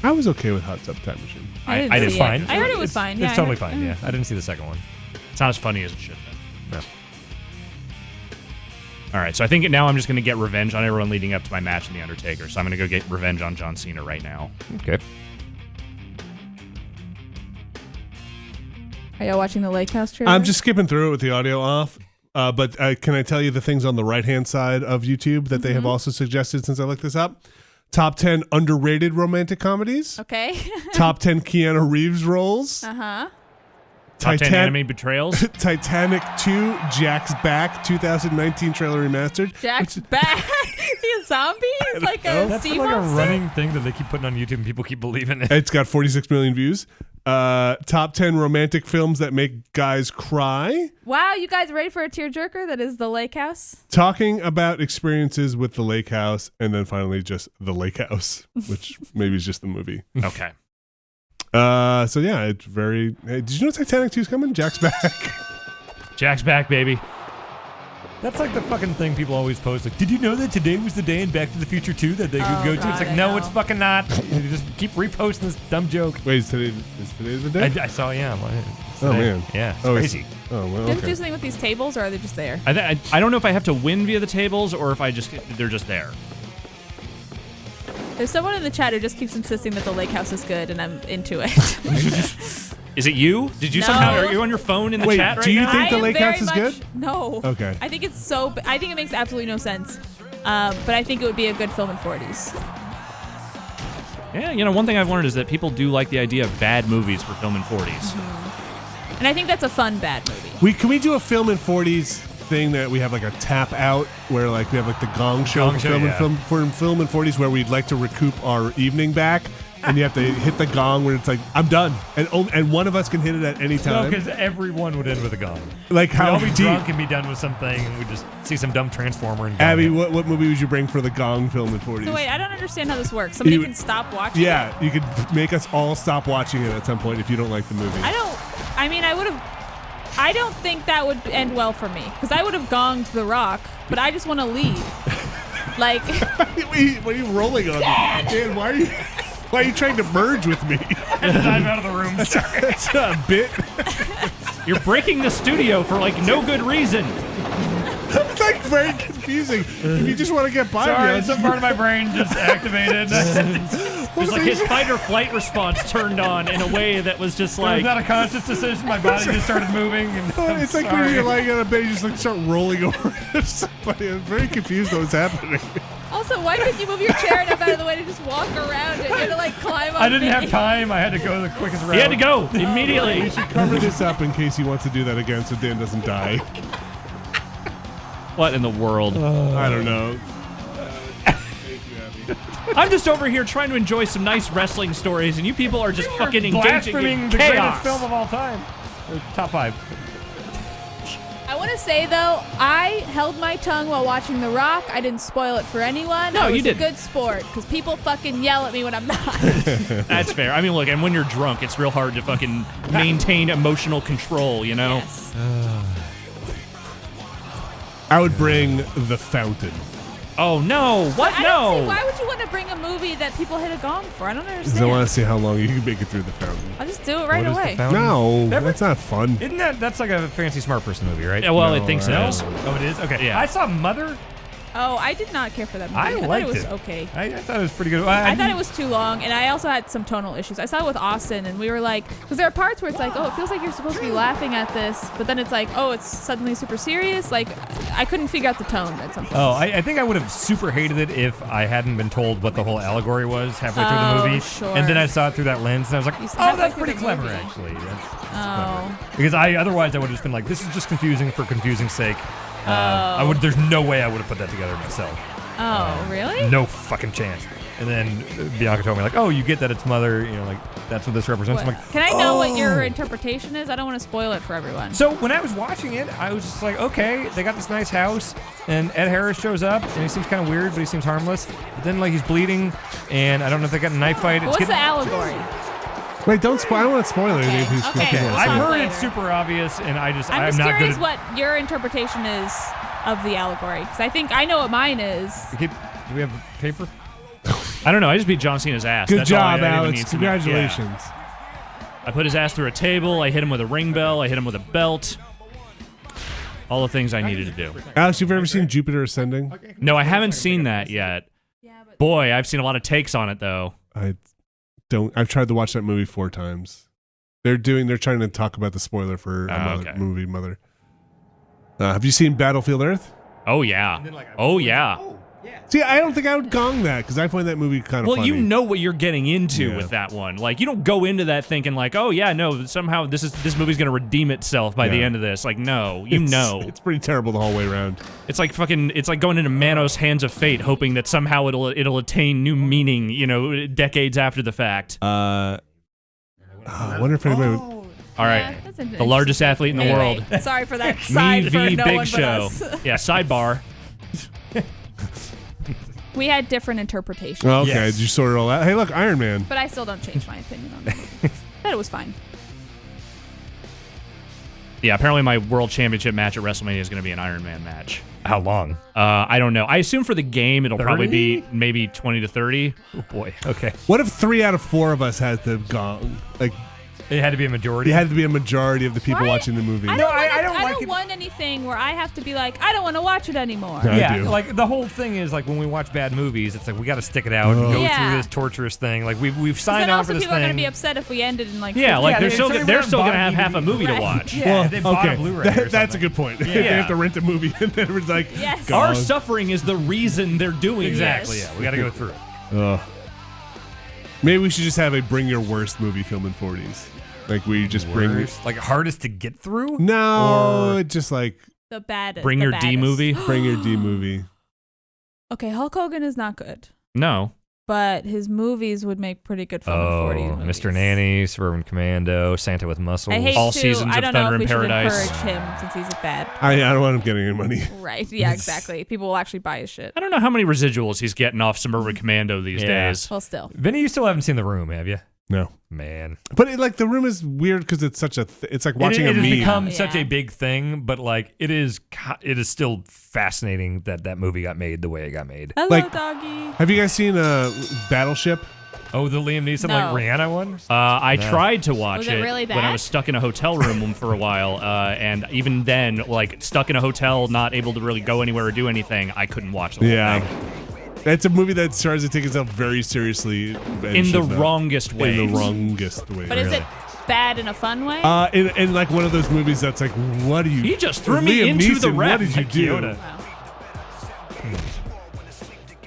I was okay with Hot Tub Time Machine. I didn't did see it. Fine. I heard it was It's- fine. Yeah, It's I totally heard- fine. Yeah. I didn't see the second one. It's not as funny as it should have been. No. All right, so I think now I'm just going to get revenge on everyone leading up to my match in The Undertaker. So I'm going to go get revenge on John Cena right now. Okay. Are y'all watching the Lake House trailer? I'm just skipping through it with the audio off. But can I tell you the things on the right-hand side of YouTube that they have also suggested since I looked this up? Top 10 underrated romantic comedies. Okay. Top 10 Keanu Reeves roles. Uh-huh. Top 10 anime betrayals. Titanic 2, Jack's Back, 2019 trailer remastered. Jack's back. Is he a zombie? He's like a That's sea like monster? a running thing that they keep putting on YouTube and people keep believing it. It's got 46 million views. Top 10 romantic films that make guys cry. Wow, you guys ready for a tearjerker that is the Lake House? Talking about experiences with the Lake House. And then finally just the Lake House, which maybe is just the movie. Okay. So yeah, it's very. Hey, did you know Titanic 2 is coming? Jack's back. Jack's back, baby. That's like the fucking thing people always post. Like, did you know that today was the day in Back to the Future 2 that they could go to? God, It's like, I no, know. it's fucking not. You just keep reposting this dumb joke. Wait, is today the day? I saw, yeah. It's Oh, today. man. Yeah, it's Oh, crazy. Oh, well, Do you have to do okay. something with these tables, or are they just there? I don't know if I have to win via the tables or if they're just there. There's someone in the chat who just keeps insisting that the Lake House is good, and I'm into it. Is it you? Did you No. somehow? Are you on your phone in the Wait, chat right do you now? think I the am Lake very House is much- good? No. Okay. I think it's I think it makes absolutely no sense. But I think it would be a good film in 40s. Yeah, one thing I've learned is that people do like the idea of bad movies for film in 40s. And I think that's a fun bad movie. Can we do a film in 40s thing that we have like a tap out where like we have like the Gong Show for film in 40s where we'd like to recoup our evening back, and you have to hit the gong where it's like I'm done, and one of us can hit it at any No, time. because everyone would end with a gong. Like We'd how all be deep? drunk and be done with something, and we'd just see some dumb transformer and gong Abby, it. what movie would you bring for the Gong film in 40s? So wait, I don't understand how this works. Somebody You- can stop watching. Yeah, you could make us all stop watching it at some point if you don't like the movie. I don't think that would end well for me, because I would have gonged The Rock, but I just want to leave. Like, What are you rolling on? Dan, why are you trying to merge with me? I'm out of the room. That's a bit. You're breaking the studio for like no good reason. It's like very confusing. If you just want to get by Sorry, me, some part of my brain just activated. It was like his fight or flight response turned on in a way that was just It was like. not a conscious decision. My body just started moving. And I'm it's like sorry. when you're lying on a bed, you just like start rolling over somebody. I'm very confused on what's happening. also, why couldn't you move your chair enough out of the way to just walk around it? You had to like climb on I didn't me. have time. I had to go the quickest route. He had to go immediately. We should cover this up in case he wants to do that again so Dan doesn't die. What in the world? I don't know. make you happy. I'm just over here trying to enjoy some nice wrestling stories, and you people are just fucking engaging Blaspheming in the chaos. greatest film of all time. Or top 5. I want to say though, I held my tongue while watching The Rock. I didn't spoil it for anyone. No, I was you didn't. a good sport because people fucking yell at me when I'm not. That's fair. I mean, look, and when you're drunk, it's real hard to fucking maintain emotional control, you know? Yes. I would bring The Fountain. Oh, no. What? I No. don't see, why would you want to bring a movie that people hit a gong for? I don't Because understand. I want to see how long you can make it through The Fountain. I'll just do it right What is The away. Fountain? No, Never- that's not fun. Isn't that's like a fancy smart person movie, right? Yeah, well, No, I think so. I Oh, it is? Okay. Yeah. I saw Mother. Oh, I did not care for that movie. I thought liked it was it. okay. I thought it was pretty good. I thought it was too long, and I also had some tonal issues. I saw it with Austin, and we were like, because there are parts where it's like, oh, it feels like you're supposed to be laughing at this, but then it's like, oh, it's suddenly super serious. Like, I couldn't figure out the tone at some point. Oh, I think I would have super hated it if I hadn't been told what the whole allegory was halfway through the movie. Sure. And then I saw it through that lens, and I was like, You said oh, halfway that's through pretty the clever, movie. actually. That's Oh. clever. Because otherwise I would have just been like, this is just confusing for confusing's sake. There's no way I would have put that together myself. Oh, really? No fucking chance. And then Bianca told me, like, oh, you get that it's Mother, you know, like, that's what this represents. I'm like, Can I know what your interpretation is? I don't want to spoil it for everyone. so when I was watching it, I was just like, okay, they got this nice house, and Ed Harris shows up, and he seems kind of weird, but he seems harmless. But then, like, he's bleeding, and I don't know if they got a knife fight. What's the allegory? Wait, don't spoil. I don't want to spoil anything. Okay, Please, okay. people We'll will I've talk see it. heard later. it's super obvious, and I'm I'm just not good curious at. what your interpretation is of the allegory, because I think I know what mine is. Okay, do we have paper? I don't know. I just beat John Cena's ass. Good That's all. job, I didn't even Alex. need to know. Congratulations. Yeah. I put his ass through a table. I hit him with a ring bell. I hit him with a belt. All the things I needed to do. Alex, you've ever seen Jupiter Ascending? No, I haven't seen that yet. Boy, I've seen a lot of takes on it, though. I've tried to watch that movie 4 times. They're trying to talk about the spoiler for okay. movie Mother. Have you seen Battlefield Earth? Oh, yeah. Oh, yeah. See, I don't think I would gong that because I find that movie kind of Well, funny. you know what you're getting into Yeah. with that one. Like, you don't go into that thinking like, oh yeah, no, somehow this movie's gonna redeem itself by the Yeah. end of this. Like, no, you know, It's pretty terrible the whole way around. it's like going into Manos' Hands of Fate, hoping that somehow it'll attain new meaning, you know, decades after the fact. I wonder if anybody would... All right, the largest athlete in the Anyway, world. Sorry for that Me side for v no Big one Show. but us. Yeah, sidebar. We had different interpretations, Oh, okay, Yes. did you sort it all out? Hey, look, Iron Man. but I still don't change my opinion on the movie. Thought it was fine. Yeah, apparently my world championship match at WrestleMania is going to be an Iron Man match. How long? I don't know. I assume for the game it'll probably 30? be maybe 20 to 30. Oh boy. Okay. What if 3 out of 4 of us had the gong? Like, It had to be a majority. it had to be a majority of the people Right? watching the movie. I No, don't, I wanna- don't I like don't it. want anything where I have to be like, I don't want to watch it anymore. No. I Yeah, do. like the whole thing is like when we watch bad movies, it's like we got to stick it out and go Yeah. through this torturous thing. Like we've 'Cause signed then on also for this people are going to thing. be upset if we ended in like Yeah, 50 like Yeah, they're they- still somebody they're went still and gonna bought have half a DVD. movie to Right. watch. Yeah, they bought a Blu-ray. or That's a something. good point. Yeah. They have to rent a movie and then it's like, Yes. gone. Our suffering is the reason they're doing Exactly. Yes. Yeah, we got to go through it. Ugh. Maybe we should just have a bring your worst movie film in 40s. Like we just bring. Worst, like hardest to get through. No, Or- it's just like The baddest. Bring the your D baddest. movie. bring your D movie. Okay, Hulk Hogan is not good, No. but his movies would make pretty good fun in 40 Oh, movies. Mr. Nanny, Suburban Commando, Santa with Muscles. I hate All to, Seasons I of don't Thunder know if in we Paradise. should encourage him since he's bad. I don't want him getting any money. Right, yeah, exactly. People will actually buy his shit. I don't know how many residuals he's getting off Suburban Commando these Yeah. days. Well, still. Vinny, you still haven't seen The Room, have you? No, Man, but The Room is weird because it's such a. It's like watching it a has meme. become such Yeah. a big thing, but like it is still fascinating that movie got made the way it got made. Hello, Like- doggy. Have you guys seen Battleship? Oh, the Liam Neeson No. like Rihanna one. I No. tried to watch Was it really when I bad? was stuck in a hotel room for a while, and even then, like stuck in a hotel, not able to really go anywhere or do anything, I couldn't watch the whole Yeah. thing. It's a movie that tries to take itself very seriously. and In the should not. wrongest way. In the wrongest way. But is it bad in a fun way? In like one of those movies that's like, what do you? He just threw me Liam into the Neeson, ref. What did you Like do? Yoda. Wow.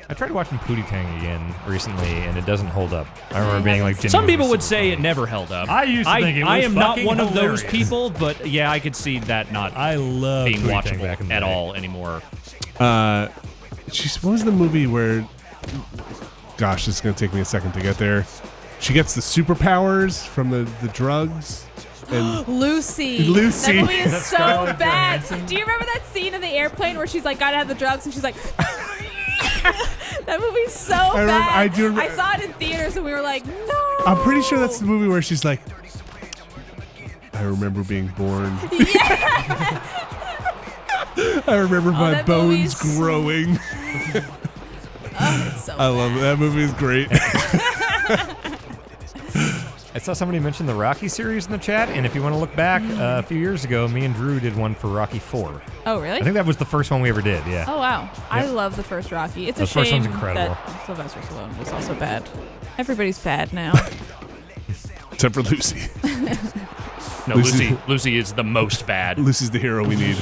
I tried watching Pootie Tang again recently, and it doesn't hold up. I remember being like, Some people would super say it funny. never held up. I used to think it I was am not fucking one of those hilarious. people, but yeah, I could see that not I love being Pootie Tang watchable back in the at day. all anymore. What was the movie where Gosh, it's going to take me a second to get there. She gets the superpowers from the drugs. And Lucy. Lucy. That movie is That's so Scarlett bad. Johansson. Do you remember that scene in the airplane where she's like, gotta have the drugs, and she's like, that movie's so bad. I do remember- I saw it in theaters, and we were like, no. I'm pretty sure that's the movie where she's like, I remember being born. Yeah. I remember my that bones movie's- growing. Oh, it's so I love it. That movie is great. I saw somebody mention the Rocky series in the chat, and if you want to look back, a few years ago, me and Drew did one for Rocky 4. Oh, really? I think that was the first one we ever did, yeah. Oh, wow. I love the first Rocky. It's a The first shame one's incredible. that Sylvester Stallone was also bad. Everybody's bad now. Except for Lucy. No, Lucy- Lucy is the most bad. Lucy's the hero we need.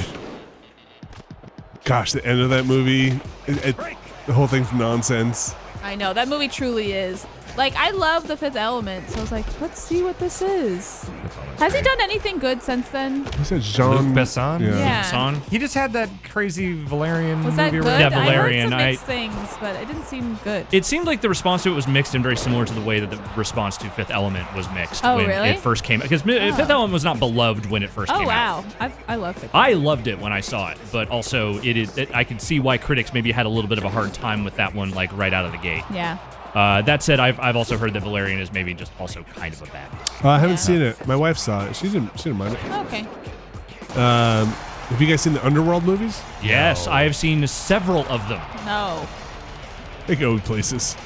Gosh, the end of that movie, the whole thing's nonsense. I know. That movie truly is. Like, I love The Fifth Element, so I was like, let's see what this is. Has he done anything good since then? He said Jean Luc Besson? Yeah. Son? He just had that crazy Valerian Was that movie. good? Yeah, I Valerian, heard some mixed things, but it didn't seem good. It seemed like the response to it was mixed and very similar to the way that the response to Fifth Element was mixed Oh, when really? it first came out. Because Fifth Element was not beloved when it first Oh, came out. wow. I love Fifth I loved it when I saw it, but also I could see why critics maybe had a little bit of a hard time with that one, like right out of the gate. Yeah. That said, I've also heard that Valerian is maybe just also kind of a bad movie. I haven't Yeah. seen it. My wife saw it. She didn't mind it. Okay. Have you guys seen the Underworld movies? Yes, I have seen several of them. No. They go places.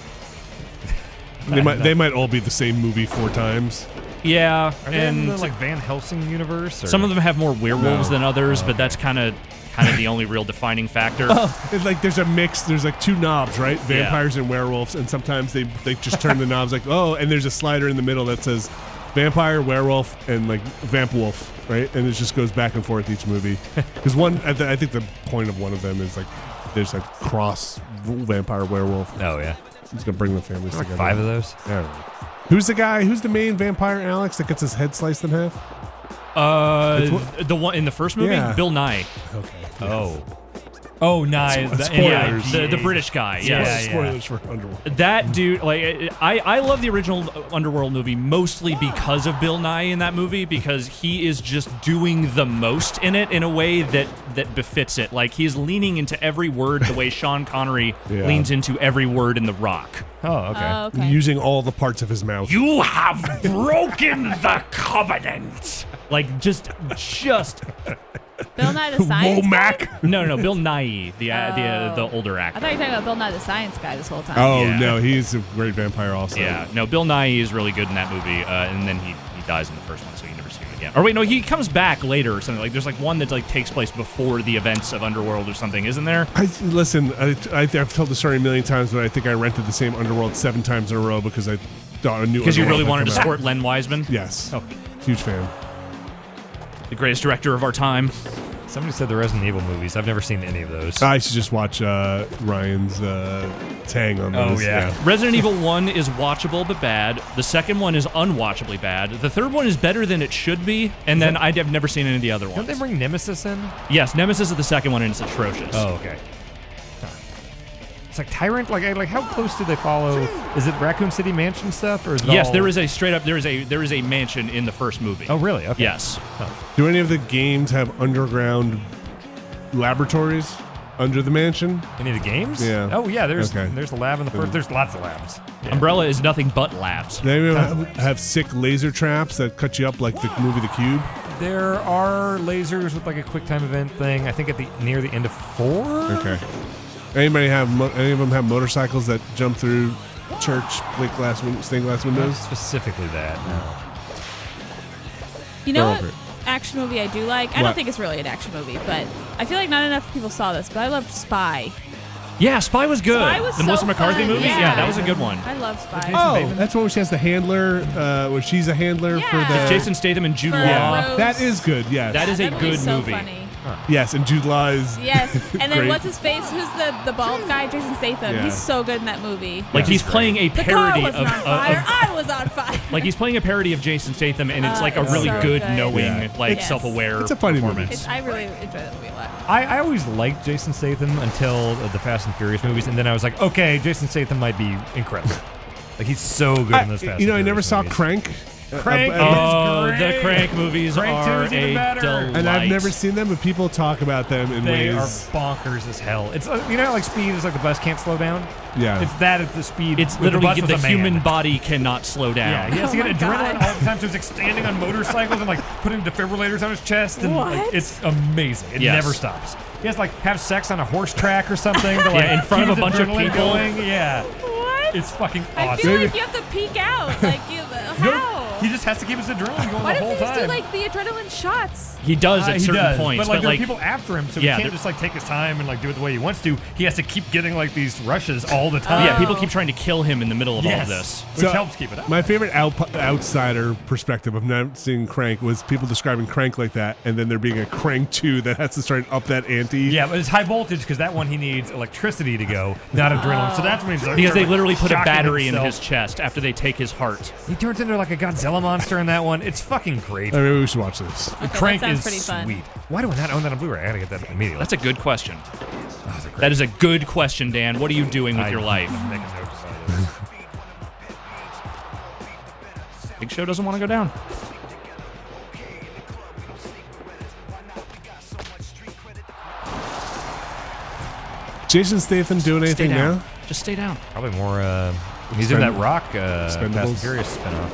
They might all be the same movie 4 times. Yeah, Are they in and the like Van Helsing universe? Or? some of them have more werewolves No. than others, but that's kind of the only real defining factor. It's like there's a mix. There's like 2 knobs, right? Vampires and werewolves, and sometimes they just turn the knobs like, oh, and there's a slider in the middle that says vampire, werewolf, and like vamp wolf, right? And it just goes back and forth each movie. Because I think the point of one of them is like there's a cross vampire werewolf. Oh, yeah. He's gonna bring the families Like together. 5 of those? I don't know. Who's the guy? Who's the main vampire, Alex, that gets his head sliced in half? The one in the first movie, Yeah. Bill Nye. Okay. Oh, nice. Spoilers. The British guy. Yes. Spoilers for Underworld. That dude, like, I love the original Underworld movie mostly because of Bill Nye in that movie, because he is just doing the most in it in a way that befits it. Like, he's leaning into every word the way Sean Connery Yeah. leans into every word in The Rock. Oh, okay. Oh, okay. Using all the parts of his mouth. You have broken the covenant. Like, just. Bill Nye the Science Guy? Womack. No, Bill Nye, the older I actor. thought you were talking about Bill Nye the Science Guy this whole time. Oh Yeah. no, he's a great vampire also. Yeah, no, Bill Nye is really good in that movie, and then he dies in the first one, so you never see him again. Or wait, no, he comes back later or something. Like, there's like one that like takes place before the events of Underworld or something, isn't there? I've told the story a million times, but I think I rented the same Underworld 7 times in a row because I thought I knew. Because you Underworld really had wanted to come out. support Len Wiseman, Yes. Oh. Huge fan. the greatest director of our time. Somebody said the Resident Evil movies. I've never seen any of those. I should just watch Ryan's tang on Oh, those. yeah. Resident Evil 1 is watchable but bad. The second one is unwatchably bad. The third one is better than it should be. And then I've never seen any of the other Don't ones. they bring Nemesis in? Yes, Nemesis is the second one, and it's atrocious. Oh, okay. Huh. It's like Tyrant. Like how close do they follow? Is it Raccoon City Mansion stuff, or is it Yes, all- there is a straight up there is a mansion in the first movie. Oh, really? Okay. Yes. Do any of the games have underground laboratories under the mansion? Any of the games? Yeah. Oh, yeah. There's Okay. a lab in the first. There's lots of labs. Yeah. Umbrella is nothing but labs. Do any of them have sick laser traps that cut you up like the movie The Cube? There are lasers with like a quick time event thing. I think near the end of 4. Okay. Any of them have motorcycles that jump through church stained glass windows? Not specifically that. No. You know Go what over it. action movie I do like? I What? don't think it's really an action movie, but I feel like not enough people saw this, but I loved Spy. Yeah, Spy was good. Spy was the so Melissa McCarthy fun. movie? Yeah. That was a good one. I love Spy. Oh, that's one where she has the handler, where she's a handler for Yeah. the... Jason Statham and Jude For Law. Rose. That is good, yes. That is a That movie's good so movie. funny. Yes, and Jude Law is Yes, and then great. what's his face? Who's the bald guy? Jason Statham. Yeah. He's so good in that movie. Like he's playing a The car parody was of, on fire. I was on fire. like he's playing a parody of Jason Statham, and it's like a it's really so good, good. knowing, Yeah. like Yes. self-aware It's a funny movie. performance. I really enjoy that movie a lot. I always liked Jason Statham until the Fast and Furious movies, and then I was like, okay, Jason Statham might be incredible. Like he's so good in those Fast. You know, I and never Furious saw movies. Crank. Crank. Oh, It's the great. Crank movies Crank 2 are is even a better. delight. And I've never seen them, but people talk about them in They are ways. bonkers as hell. It's you know, like Speed is like the bus can't slow down. Yeah. It's that at the speed. It's if the literally bus was the a man. human body cannot slow Yeah, down. he has to get Oh my adrenaline God. all the time, so he's like standing on motorcycles and like putting defibrillators on his chest, and like, What? it's amazing. It Yes. never stops. He has to like have sex on a horse track or something. To, like, Yeah, in front keep of a his bunch of adrenaline people. Going. Yeah, What? it's fucking I awesome. feel like you have to peek out. Like you, how? He just has to keep his adrenaline going Why the whole doesn't he just time. do like the adrenaline shots? He does at He certain does, points, but like there are people after him, so Yeah, he can't there- just like take his time and like do it the way he wants to. He has to keep getting like these rushes all the time. yeah, people keep trying to kill him in the middle of all of this. which So, helps keep it up. My favorite outsider perspective of not seeing Crank was people describing Crank like that, and then there being a Crank 2 that has to start up that ante. Yeah, but it's high voltage because that one he needs electricity to go, not adrenaline. So that's when he's Because they literally put a shocking battery in himself. his chest after they take his heart. He turns into like a Godzilla monster in that one. It's fucking great. I mean, we should watch this. Okay, Crank that sounds is pretty fun. sweet. Why do I not own that on Blu-ray? I gotta get that immediately. That's a good question. Oh, they're great. That is a good question, Dan. What are you doing with your life? I'm making notes about this. Big Show doesn't want to go down. Jason Statham doing Stay anything down. now? Just stay down. Probably more. He's in that Rock Fast and Expendables? Furious spinoff.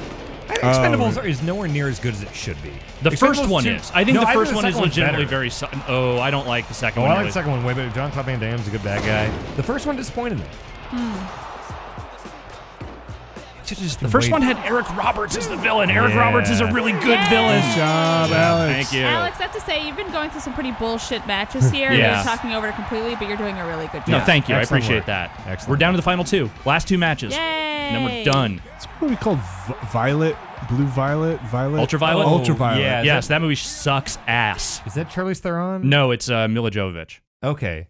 I think Expendables is nowhere near as good as it should be. The first Expendables one 2 is. I think No, the first one is second one's legitimately better. very. Oh, I don't like the second Oh, one. I like really. the second one way better. John Claude Van Damme's a good bad guy. The first one disappointed me. The first one had Eric Roberts as the villain. Eric Roberts is a really good villain. Good job, Alex. Thank you. Alex, I have to say, you've been going through some pretty bullshit matches here. Yeah. You're talking over it completely, but you're doing a really good job. No, thank you. I Excellent appreciate work. that. Excellent We're down to the final two. Last two matches. Yay! And then we're done. It's a movie called Violet, Blue Violet, Violet. Ultraviolet? Oh, Ultraviolet. yeah. Yes, that movie sucks ass. Is that Charlize Theron? No, it's Mila Jovovich. Okay.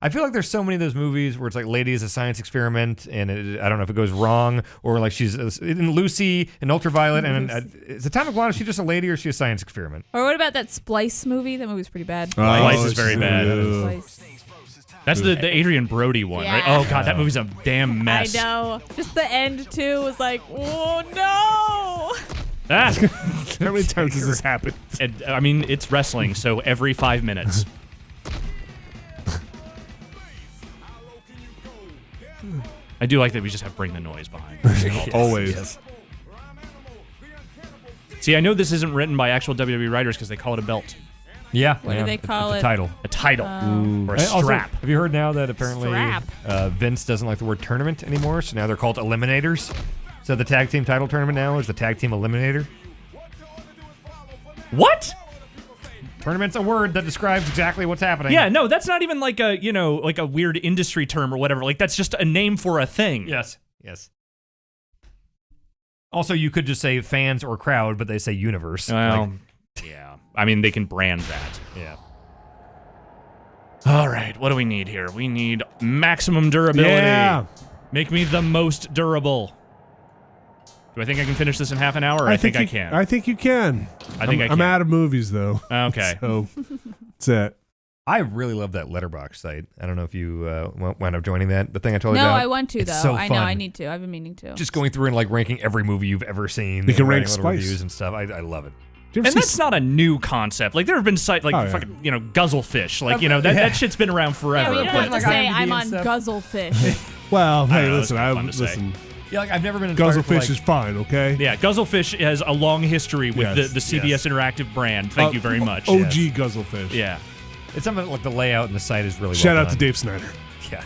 I feel like there's so many of those movies where it's like lady is a science experiment, and I don't know if it goes wrong, or like she's in Lucy and Ultraviolet, and is Atomic Blonde, is she just a lady or is she a science experiment? Or what about that Splice movie? That movie's pretty bad. Splice is very bad. Splice. That's the Adrian Brody one, right? Yeah. Oh, God, that movie's a damn mess. I know. Just the end, too, was like, oh, no! Ah. How many times has this happened? And, I mean, it's wrestling, so every 5 minutes. I do like that we just have Bring the Noise behind. Always. See, I know this isn't written by actual WWE writers because they call it a belt. Yeah. What do they call it's it? a title. A title. Or a Also, strap. have you heard now that apparently Strap. Vince doesn't like the word tournament anymore, so now they're called eliminators? So the tag team title tournament now is the tag team eliminator. What? Tournament's a word that describes exactly what's happening. Yeah, no, that's not even like a, like a weird industry term or whatever. Like, that's just a name for a thing. Yes. Yes. Also, you could just say fans or crowd, but they say universe. Well, yeah. I mean, they can brand that. Yeah. All right, what do we need here? We need maximum durability. Yeah. Make me the most durable. Do I think I can finish this in half an hour? I think I can. I think you can. I think I I'm can. out of movies, though. Okay. So, that's it. I really love that letterbox site. I don't know if you wound up joining that. The thing I told you No, about. I want to, It's though. so I know, fun. I need to. I've been meaning to. Just going through and like ranking every movie you've ever seen. You can and rank writing little Spice. reviews and stuff. I love it. Do you ever And see that's not a new concept. Like, there have been sites like Oh, yeah. fucking, guzzlefish. Like, that shit's been around yeah, forever. but you don't have to like say IMDb I'm and on stuff. Guzzlefish. Well, hey, know, listen. that's fun to say. Listen. Yeah, like I've never been inspired for, Guzzlefish like, is fine, okay? Yeah, Guzzlefish has a long history with Yes, the CBS yes. Interactive brand. Thank you very much. OG Guzzlefish. Yeah. It's something like the layout and the site is really Shout well out to done. Dave Snyder. Yeah.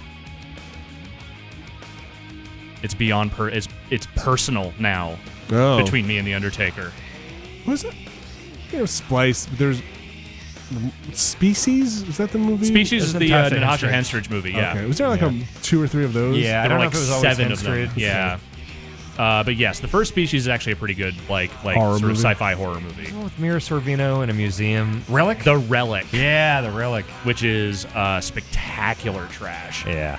It's beyond it's personal now Oh. between me and the Undertaker. What is it? Splice. There's Species. Is that the movie? Species It's is the Natasha Natasha Henstridge. Henstridge movie, yeah. Okay. Was there like Yeah. 2 or 3 of those? Yeah, I There don't were know like if it was always 7 of them. Henstridge. Yeah. But yes, the first Species is actually a pretty good like Horror sort movie. of sci-fi horror movie. With Mira Sorvino in a museum. Relic? The Relic, Yeah, The Relic. which is spectacular trash. Yeah.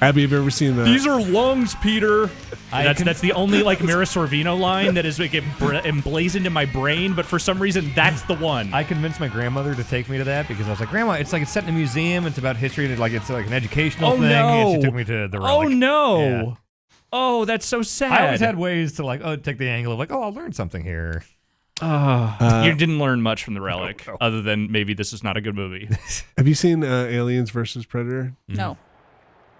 Abby, have you ever seen that? These are lungs, Peter. I That's the only like Mira Sorvino line that is like emblazoned in my brain, but for some reason that's the one. I convinced my grandmother to take me to that because I was like, Grandma, it's set in a museum. It's about history. It's like an educational thing. And she took me to The Relic. Oh no. Yeah. Oh, that's so sad. I always had ways to take the angle of I'll learn something here. You didn't learn much from The Relic, No. other than maybe this is not a good movie. Have you seen Aliens versus Predator? No,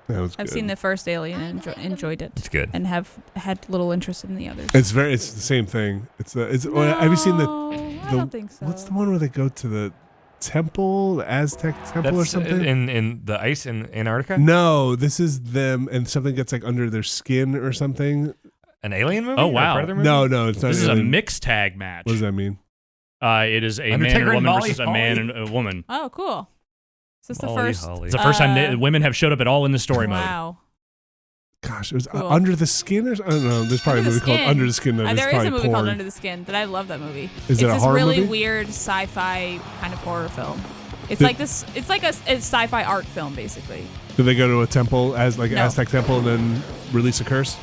That was I've good. seen the first Alien and enjoyed it. It's good. And have had little interest in the others. It's the same thing. Have you seen No, I don't think so. What's the one where they go to the temple, the Aztec temple or That's something? in the ice in Antarctica? No, this is them, and something gets under their skin or something. An alien movie? Oh, Or a wow. Predator movie? No, it's not. This is a Alien. mixed tag match. What does that mean? It is a man and Undertaker a and woman Molly versus a man and a woman. Oh, cool. Is this the Molly first? Holly. It's the first time Uh, women have showed up at all in the story mode. Wow. Gosh, it was Cool. Under the Skin, or I don't know. There's probably Under a the movie called Skin. Under the Skin. That is There is probably a movie porn. called Under the Skin that I love that movie. Is it it's a this horror really movie? weird sci-fi kind of horror film. It's Did- like this. It's like a sci-fi art film, basically. Do they go to a temple as No. Aztec temple and then release a curse?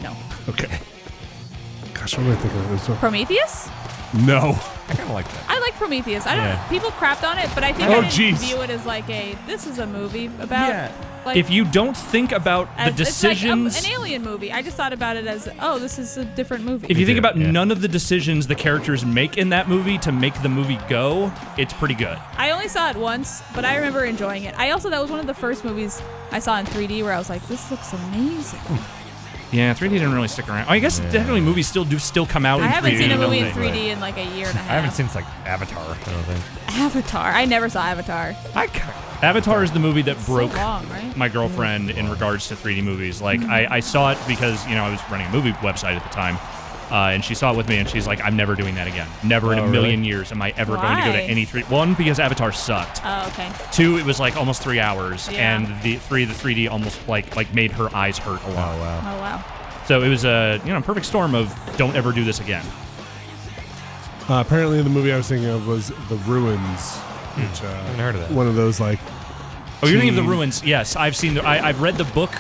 No. Okay. Gosh, what am I thinking of this one? Prometheus? No. I kind of like that. I like Prometheus. I don't. Yeah. People crapped on it, but I think Oh, I didn't jeez. view it as like this is a movie about. Yeah. Like, If you don't think about the as, decisions, it's like an alien movie. I just thought about it as, this is a different movie. if you think too, about yeah. none of the decisions the characters make in that movie to make the movie go, it's pretty good. I only saw it once, but I remember enjoying it. That was one of the first movies I saw in 3D where I was like, this looks amazing. Yeah, 3D didn't really stick around. I guess definitely movies still come out I in 3D. haven't seen a movie in don't they? 3D in like a year and a half. I haven't seen Avatar, I don't think. Avatar. I never saw Avatar. Avatar is the movie that So broke long, right? my girlfriend in regards to 3D movies. Like, I saw it because, I was running a movie website at the time, and she saw it with me, and she's like, I'm never doing that again. Never in a million years am I ever going to go to Why? any 3D. One, because Avatar sucked. Oh, okay. Two, it was like almost 3 hours, Yeah. and the 3D almost like made her eyes hurt a lot. Oh, wow. Oh, wow. So it was a perfect storm of don't ever do this again. Apparently, the movie I was thinking of was The Ruins, which haven't heard of that. one of those Oh, you're thinking of The teen- Ruins? Yes, I've seen. I've read the book.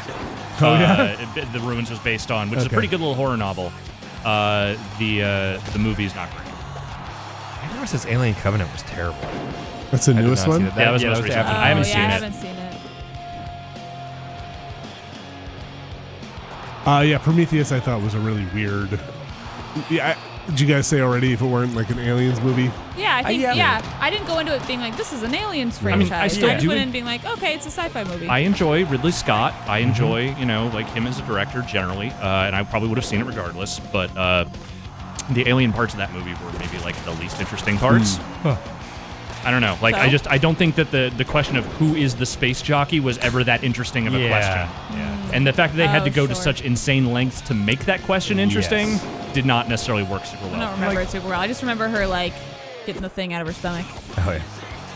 Oh, yeah? The Ruins was based on, which is a Okay. pretty good little horror novel. The movie's not great. I remember since Alien Covenant was terrible. That's the I did newest not see one. that. Yeah, that was Yeah, most that was recent. after- I haven't Oh, seen yeah, it. I haven't seen it. Yeah, Prometheus I thought was a really weird. Yeah, did you guys say already if it weren't like an aliens movie? Yeah, I think, yeah. I didn't go into it being like, this is an Aliens I mean, franchise. I still just do went it- in being like, okay, it's a sci-fi movie. I enjoy Ridley Scott. I enjoy, like him as a director generally, and I probably would have seen it regardless. But the alien parts of that movie were maybe like the least interesting parts. I don't know. Like, So? I don't think that the question of who is the space jockey was ever that interesting of a question. Yeah. And the fact that they had Oh, to go to sure. such insane lengths to make that question interesting Yes. did not necessarily work super I well. don't remember it super well. I just remember her like getting the thing out of her stomach. Oh, yeah.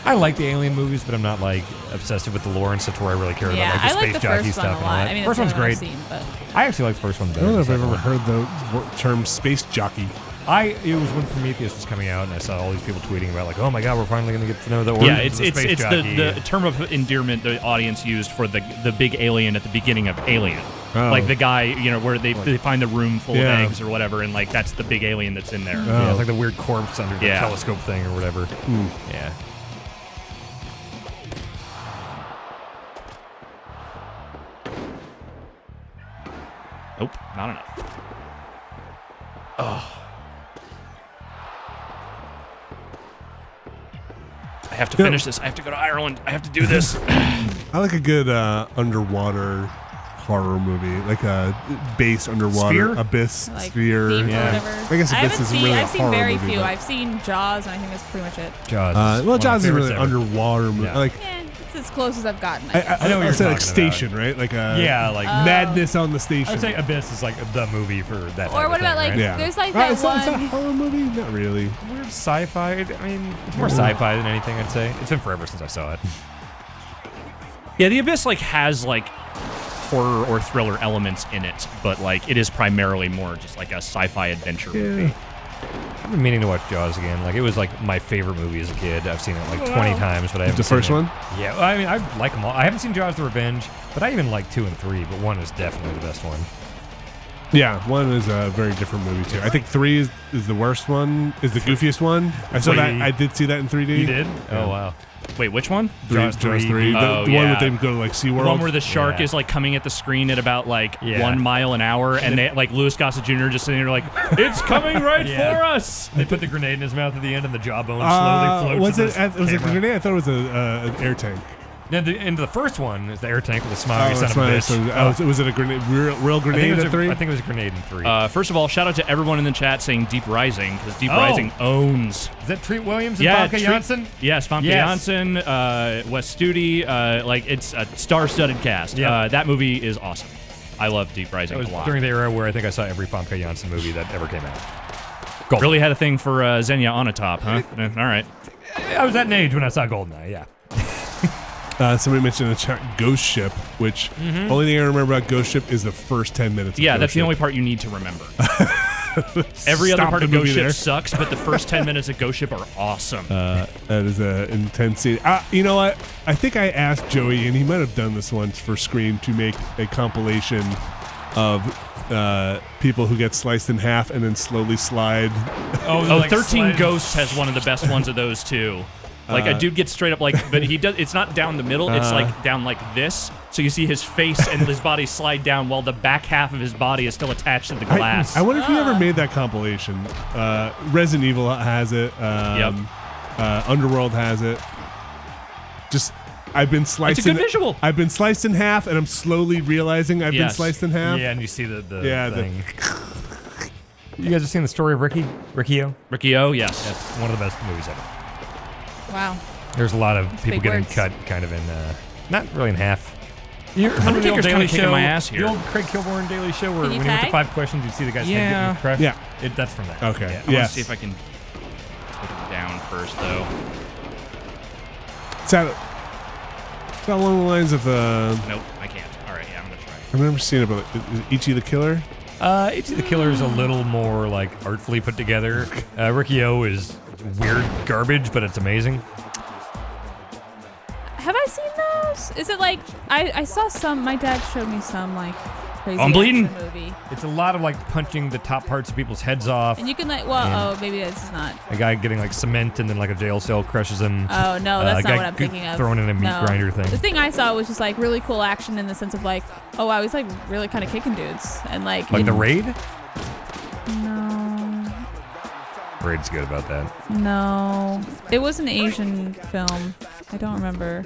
I like the Alien movies, but I'm not like obsessive with the lore and stuff to where I really care Yeah, about I like the like space the jockey first stuff one a and all lot. that. I mean, First that's one's the only one great. I've seen, but I actually like the first one I better. don't know than if the I've ever second one. heard the term space jockey. It was when Prometheus was coming out, and I saw all these people tweeting about like, oh my god, we're finally going to get to know the origins Yeah, of it's the space it's jockey. the term of endearment the audience used for the big alien at the beginning of Alien. Oh. Like the guy, where they find the room full Yeah. of eggs or whatever, and like that's the big alien that's in there. Yeah, Oh. it's like the weird corpse under the Yeah. telescope thing or whatever. Yeah. Nope, not enough. I have to finish this. I have to go to Ireland. I have to do this. I like a good underwater horror movie, like a base underwater Sphere? abyss like sphere. Deep or Yeah. whatever. I guess I Abyss haven't isn't seen. really a I've seen horror very movie, few. but- I've seen Jaws, and I think that's pretty much it. Jaws. Well, One of Jaws my is really favorites ever. underwater movie. Yeah. Like Yeah, it's as close as I've gotten. I know what you're say like talking Station, right? Like Yeah, like madness on the station. I'd say Abyss is like the movie for that. Or type what of about thing, like right? yeah. there's like Right, that it's not a one. horror movie? Not really. Weird sci-fi? I mean, it's more sci-fi than anything. I'd say it's been forever since I saw it. Yeah, the Abyss like has like horror or thriller elements in it, but like it is primarily more just like a sci-fi adventure movie. I've been meaning to watch Jaws again. Like, it was like my favorite movie as a kid. I've seen it like 20 times, but I haven't The seen first it. one? Yeah, well, I mean, I like them all. I haven't seen Jaws: The Revenge, but I even like 2 and 3, but 1 is definitely the best one. Yeah, 1 is a very different movie too. I think 3 is the worst one, is the goofiest one. I saw that. I did see that in 3D. You did? Oh, wow. Wait, which one? Jaws 3. The Oh, one yeah. where they go to like SeaWorld. The one where the shark Yeah. is like coming at the screen at about like Yeah. 1 mile an hour, and they like Louis Gossett Jr. just sitting there like, it's coming right Yeah. for us. They put the grenade in his mouth at the end, and the jawbone slowly floats. was to it? the Was it a camera. grenade? I thought it was an air tank. Yeah, into the first one is the air tank with the smile. that's son of a right. bitch. So, was it a grenade? Real I grenade think, at 3? I think it was a grenade in 3. First of all, shout out to everyone in the chat saying Deep Rising, because Deep Oh. Rising owns. Is that Treat Williams and Famke Janssen? Yes, Famke Yes. Janssen, Wes Studi, like it's a star-studded cast. Yeah. That movie is awesome. I love Deep Rising That was a lot. during the era where I think I saw every Famke Janssen movie that ever came out. Goldeneye. Really had a thing for Xenia Onatopp, huh? All right. I was at an age when I saw Goldeneye, yeah. Somebody mentioned in the chat Ghost Ship, which only thing I remember about Ghost Ship is the first 10 minutes. Yeah, of that's Ghost the Ship. only part you need to remember. Every other Stop part the of Ghost movie Ship there. sucks, but the first 10 minutes of Ghost Ship are awesome. That is an intense scene. You know what? I think I asked Joey, and he might have done this once for Scream, to make a compilation of people who get sliced in half and then slowly slide. Oh, 13 Ghosts has one of the best ones of those too. Like a dude gets straight up like, but he does. It's not down the middle. It's like down like this. So you see his face and his body slide down while the back half of his body is still attached to the glass. I wonder if he ever made that compilation. Resident Evil has it. Underworld has it. Just, I've been sliced. It's a good visual. I've been sliced in half, and I'm slowly realizing I've been Yes. sliced in half. Yeah, and you see the Yeah, thing. You guys have seen the story of Ricky-O? Ricky O, yes. That's one of the best movies ever. Wow. There's a lot of people big getting words. cut kind of in, not really in half. You remember the old Undertaker's Daily kinda kicking Show? my ass here. The old Craig Kilborn Daily Show where Can you when he went to tag? 5 questions, you'd see the guy's Yeah. head getting crushed. Yeah. That's from that. Okay. Yeah. I want Yes. to see if I can take it down first, though. It's along the lines of. Nope, I can't. All right, yeah, I'm gonna try. I've never seen it, but is Ichi the Killer? Ichi the Killer is a little more like artfully put together. Ricky-O is weird garbage, but it's amazing. Have I seen those? Is it like I saw some? My dad showed me some like crazy I'm bleeding. action movie, It's a lot of like punching the top parts of people's heads off. and you can like maybe this is not. A guy getting like cement and then like a jail cell crushes him. Oh no, A that's guy not what I'm thinking of. Thrown in a meat No. grinder thing. The thing I saw was just like really cool action in the sense of like, oh wow, he's like really kind of kicking dudes and like. Like the Raid? No, Raid's good about that. no, it was an Asian film. I don't remember.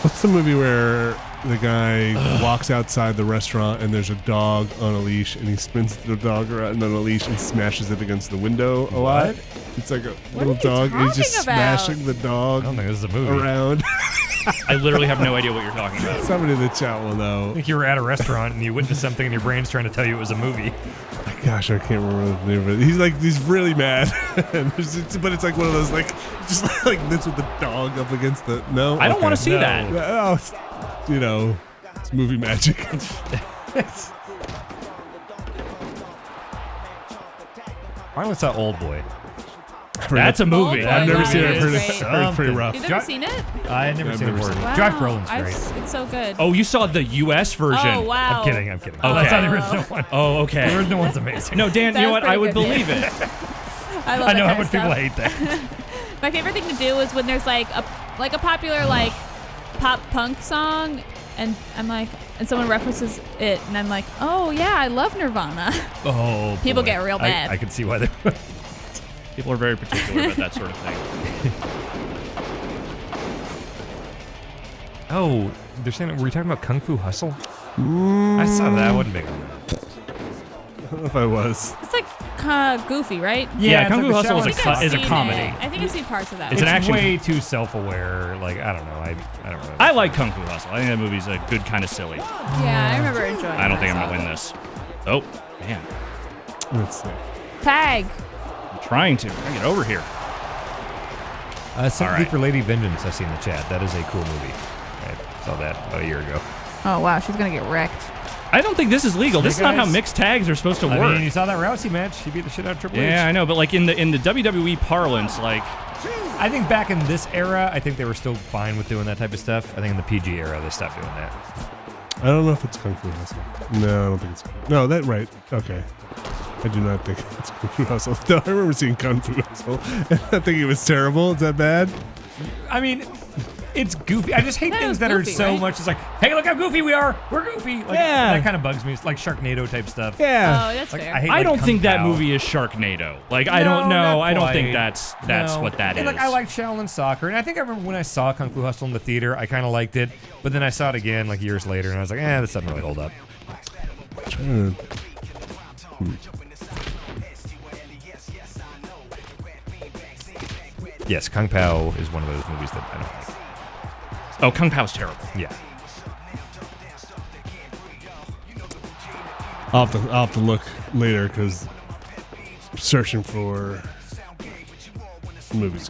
What's the movie where the guy walks outside the restaurant and there's a dog on a leash and he spins the dog around on a leash and smashes it against the window a lot? What? It's like a What little are you dog and he's just talking about? smashing the I dog don't think this is a movie. around. I literally have no idea what you're talking about. Somebody in the chat will I know. think you were at a restaurant and you witnessed something and your brain's trying to tell you it was a movie. Gosh, I can't remember the name of it. He's really mad. But it's like one of those like just like this with the dog up against the no. I don't want to Okay. see No. that. Oh, it's movie magic. I only saw Old Boy. That's a movie. Old Boy, I've never wow, seen it. it I've heard is it's great. pretty Something. rough. You've never seen it? I had never I've seen never it before. seen it. Josh Brolin's great. It's so good. Oh, you saw the U.S. version. Oh, wow. I'm kidding. Okay. That's not the original one. Oh, The okay. original one's amazing. No, Dan, you know That's what? I pretty would good, believe Dan. it. I love I know that how much people kind of stuff. hate that. My favorite thing to do is when there's like a popular like pop punk song, and I'm like, and someone references it, and I'm like, oh yeah, I love Nirvana. Oh, People boy. get real mad. I can see why they. People are very particular about that sort of thing. Oh, they're saying. Were you talking about Kung Fu Hustle? I saw that. I wasn't big on that. I don't know if I was. It's like goofy, right? Yeah, it's Kung Fu like the Hustle is I a think co- I've is a seen comedy. it. I think I've seen parts of that. It's an action- way too self-aware. Like I don't know. I don't know. I like Kung Fu Hustle. I think that movie's a good kind of silly. Yeah, I remember enjoying. I don't think I'm that gonna win song. this. Oh, man. Let's see. Tag. I'm trying to. I get over here. Sympathy All right. for Lady Vengeance. I see in the chat. That is a cool movie. I saw that about a year ago. Oh, wow. She's going to get wrecked. I don't think this is legal. This is not how guys. mixed tags are supposed to work. I mean, you saw that Rousey match. She beat the shit out of Triple H. Yeah, I know, but like in the WWE parlance, like I think back in this era, I think they were still fine with doing that type of stuff. I think in the PG era, they stopped doing that. I don't know if it's Kung Fu Hustle. No, I don't think it's. No, that right. Okay. I do not think it's Kung Fu Hustle. No, I remember seeing Kung Fu Hustle. I think it was terrible. Is that bad? I mean, it's goofy. I just hate That things was that goofy, are so right? much. It's like, hey, look how goofy we are. We're goofy. Like, Yeah. That kind of bugs me. It's like Sharknado type stuff. Yeah. Oh, that's Like, fair. I hate. I like, don't Kung think that Pao. movie is Sharknado. Like I don't know. not I don't think quite. that's No. what that is. And, like, I liked Shaolin Soccer, and I think I remember when I saw Kung Fu Hustle in the theater, I kind of liked it. But then I saw it again like years later, and I was like, this doesn't really hold up. Yes, Kung Pao is one of those movies that I don't like. Oh, Kung Pao's terrible. Yeah. I'll have to look later because searching for movies.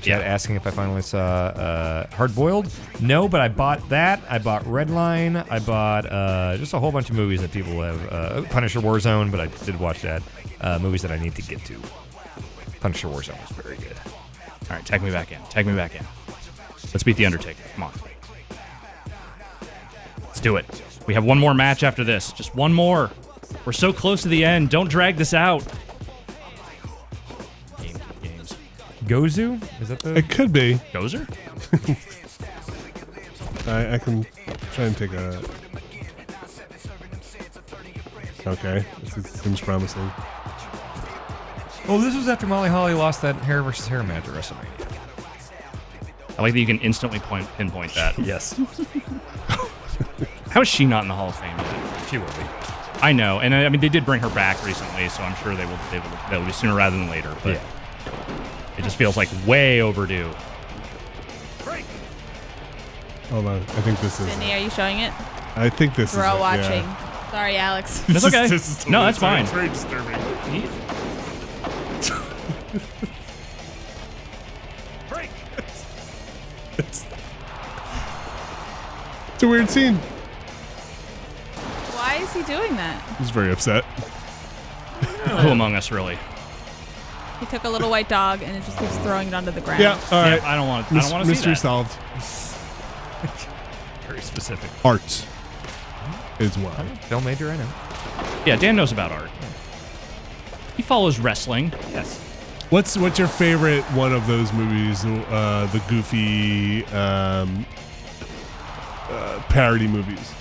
Chat asking if I finally saw Hard Boiled. No, but I bought that. I bought Redline. I bought just a whole bunch of movies that people have. Punisher Warzone, but I did watch that. Movies that I need to get to. Punisher Warzone was very good. All right, tag me back in. Tag me back in. Let's beat the Undertaker. Come on. Let's do it. We have one more match after this. Just one more. We're so close to the end. Don't drag this out. Games. Gozu? Is that the? It could be. Gozer? I can try and take a. Okay, this seems promising. Oh, this was after Molly Holly lost that hair versus hair match at WrestleMania. I like that you can instantly pinpoint that. Yes. How is she not in the Hall of Fame yet? She will be. I know, and I mean they did bring her back recently, so I'm sure they'll be sooner rather than later. But it just feels like way overdue. Hold on, I think this is. Sydney, are you showing it? I think this We're is. all it, watching. Yeah. Sorry, Alex. That's okay. This is No, that's fine. It's very disturbing. It's a weird scene. Why is he doing that? He's very upset. Who among us, really? He took a little white dog and it just keeps throwing it onto the ground. Yeah, all right. Yeah, I don't want to see Mystery that. solved. Very specific. Art is well. Film major, I know. Yeah, Dan knows about art. He follows wrestling. Yes. What's your favorite one of those movies? The goofy parody movies.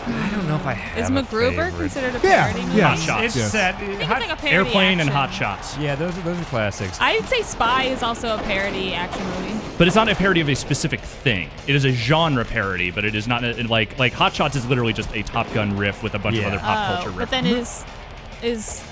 I don't know if I have Is a MacGruber favorite. considered a Yeah, parody movie? yeah. Hot Shots. It's Yeah. set. I think it's like a parody Airplane and action. Hot Shots. Yeah, those are classics. I'd say Spy is also a parody action movie. But it's not a parody of a specific thing. It is a genre parody, but it is not like Hot Shots is literally just a Top Gun riff with a bunch of Yeah. other pop culture riffs. But then is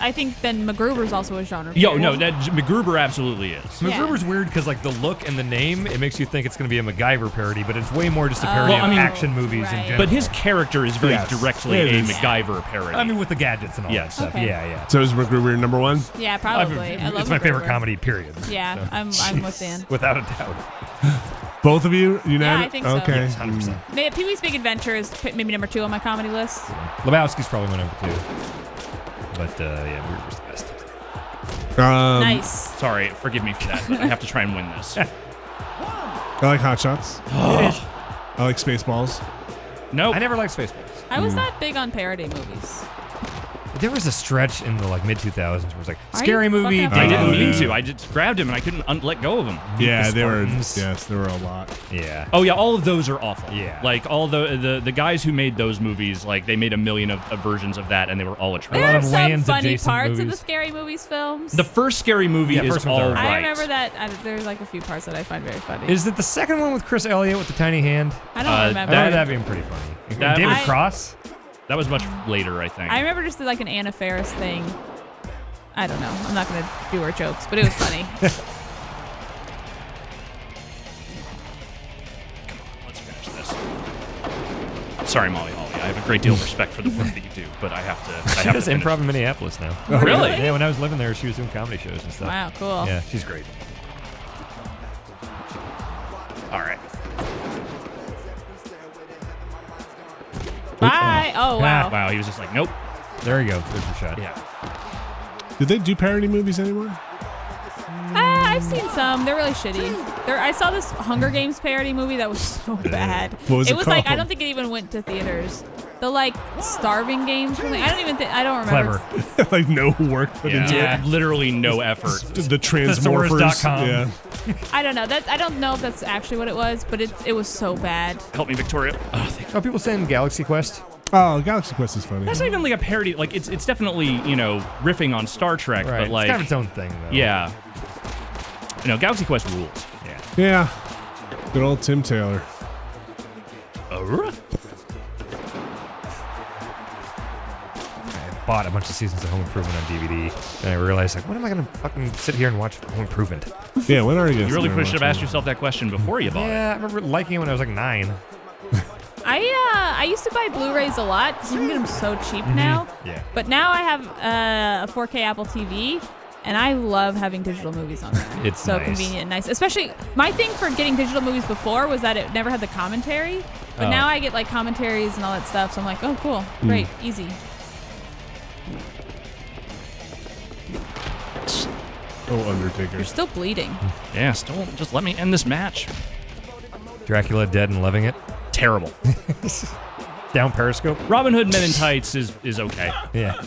I think then MacGruber's also a genre. Yo, parody. no, that MacGruber absolutely is. MacGruber's weird because like the look and the name, it makes you think it's going to be a MacGyver parody, but it's way more just a parody Well, I of mean- action movies in Right. general. But his character is very Yes. directly It a is. MacGyver parody. I mean, with the gadgets and all Yes. that stuff. Okay. Yeah. So is MacGruber your number one? Yeah, probably. I love It's my favorite MacGruber. comedy, period. Yeah, I'm with Dan. Without a doubt. Both of you? Yeah, I think so. Okay. Yes, 100%. Pee-wee's Big Adventure is maybe number 2 on my comedy list. Lebowski's probably my number 2. But yeah, MacGruber's the best. Nice. Sorry, forgive me for that, but I have to try and win this. I like Hot Shots. I like Spaceballs. Nope. I never liked Spaceballs. I was not big on parody movies. There was a stretch in the like mid 2000s where it was like Are scary you movie. fucking I didn't Oh, mean yeah. to. I just grabbed him and I couldn't let go of him. Yeah, the there were. Spartans. Yes, there were a lot. Yeah. Oh yeah, all of those are awful. Yeah. Like all the guys who made those movies, like they made a million of versions of that, and they were all A atrocious. lot There are of some Wayans funny adjacent parts of the movies. Scary Movies films. The first Scary Movie Yeah, is first one's all all right. right. I remember that. There's like a few parts that I find very funny. Is it the second one with Chris Elliott with the tiny hand? I don't uh, I remember. remember that being pretty funny. And That David was- Cross? That was much later, I think. I remember just like an Anna Faris thing. I don't know. I'm not gonna do her jokes, but it was funny. Let's finish this. Sorry, Molly Holly. I have a great deal of respect for the work that you do, but I have to. I She have does to finish. improv in Minneapolis now. Really? Yeah, when I was living there, she was doing comedy shows and stuff. Wow, cool. Yeah, she's great. All right. Bye. Oh, wow. Wow, he was just like, nope. There you go. There's your shot. Yeah. Did they do parody movies anymore? I've seen some. They're really shitty. I saw this Hunger Games parody movie that was so bad. What was it was like, I called? don't think it even went to theaters. The like starving games or something. I don't remember. Clever. Like no work put into it. Literally no effort. The Transmorphers. Thesaurus.com. Yeah. I don't know. I don't know if that's actually what it was, but it was so bad. Help me, Victoria. Oh, thank you. Oh, people saying Galaxy Quest? Oh, Galaxy Quest is funny. That's not even like a parody. Like it's definitely riffing on Star Trek, Right. but like it's kind of its own thing, though. yeah. Galaxy Quest rules. Yeah. Yeah. Good old Tim Taylor. I bought a bunch of seasons of Home Improvement on DVD, and I realized, like, when am I going to fucking sit here and watch Home Improvement? Yeah, when are you going to You really should have asked yourself that question before you bought it. Yeah, I remember liking it when I was like 9. I used to buy Blu-rays a lot because you can get them so cheap now. Yeah. But now I have a 4K Apple TV, and I love having digital movies on there. It's so nice. convenient and nice. Especially my thing for getting digital movies before was that it never had the commentary. But now I get like commentaries and all that stuff. So I'm like, oh, cool, great, easy. Oh, Undertaker. You're still bleeding. Yeah, still just let me end this match. Dracula dead and loving it. Terrible. Down Periscope. Robin Hood Men in Tights is okay. Yeah.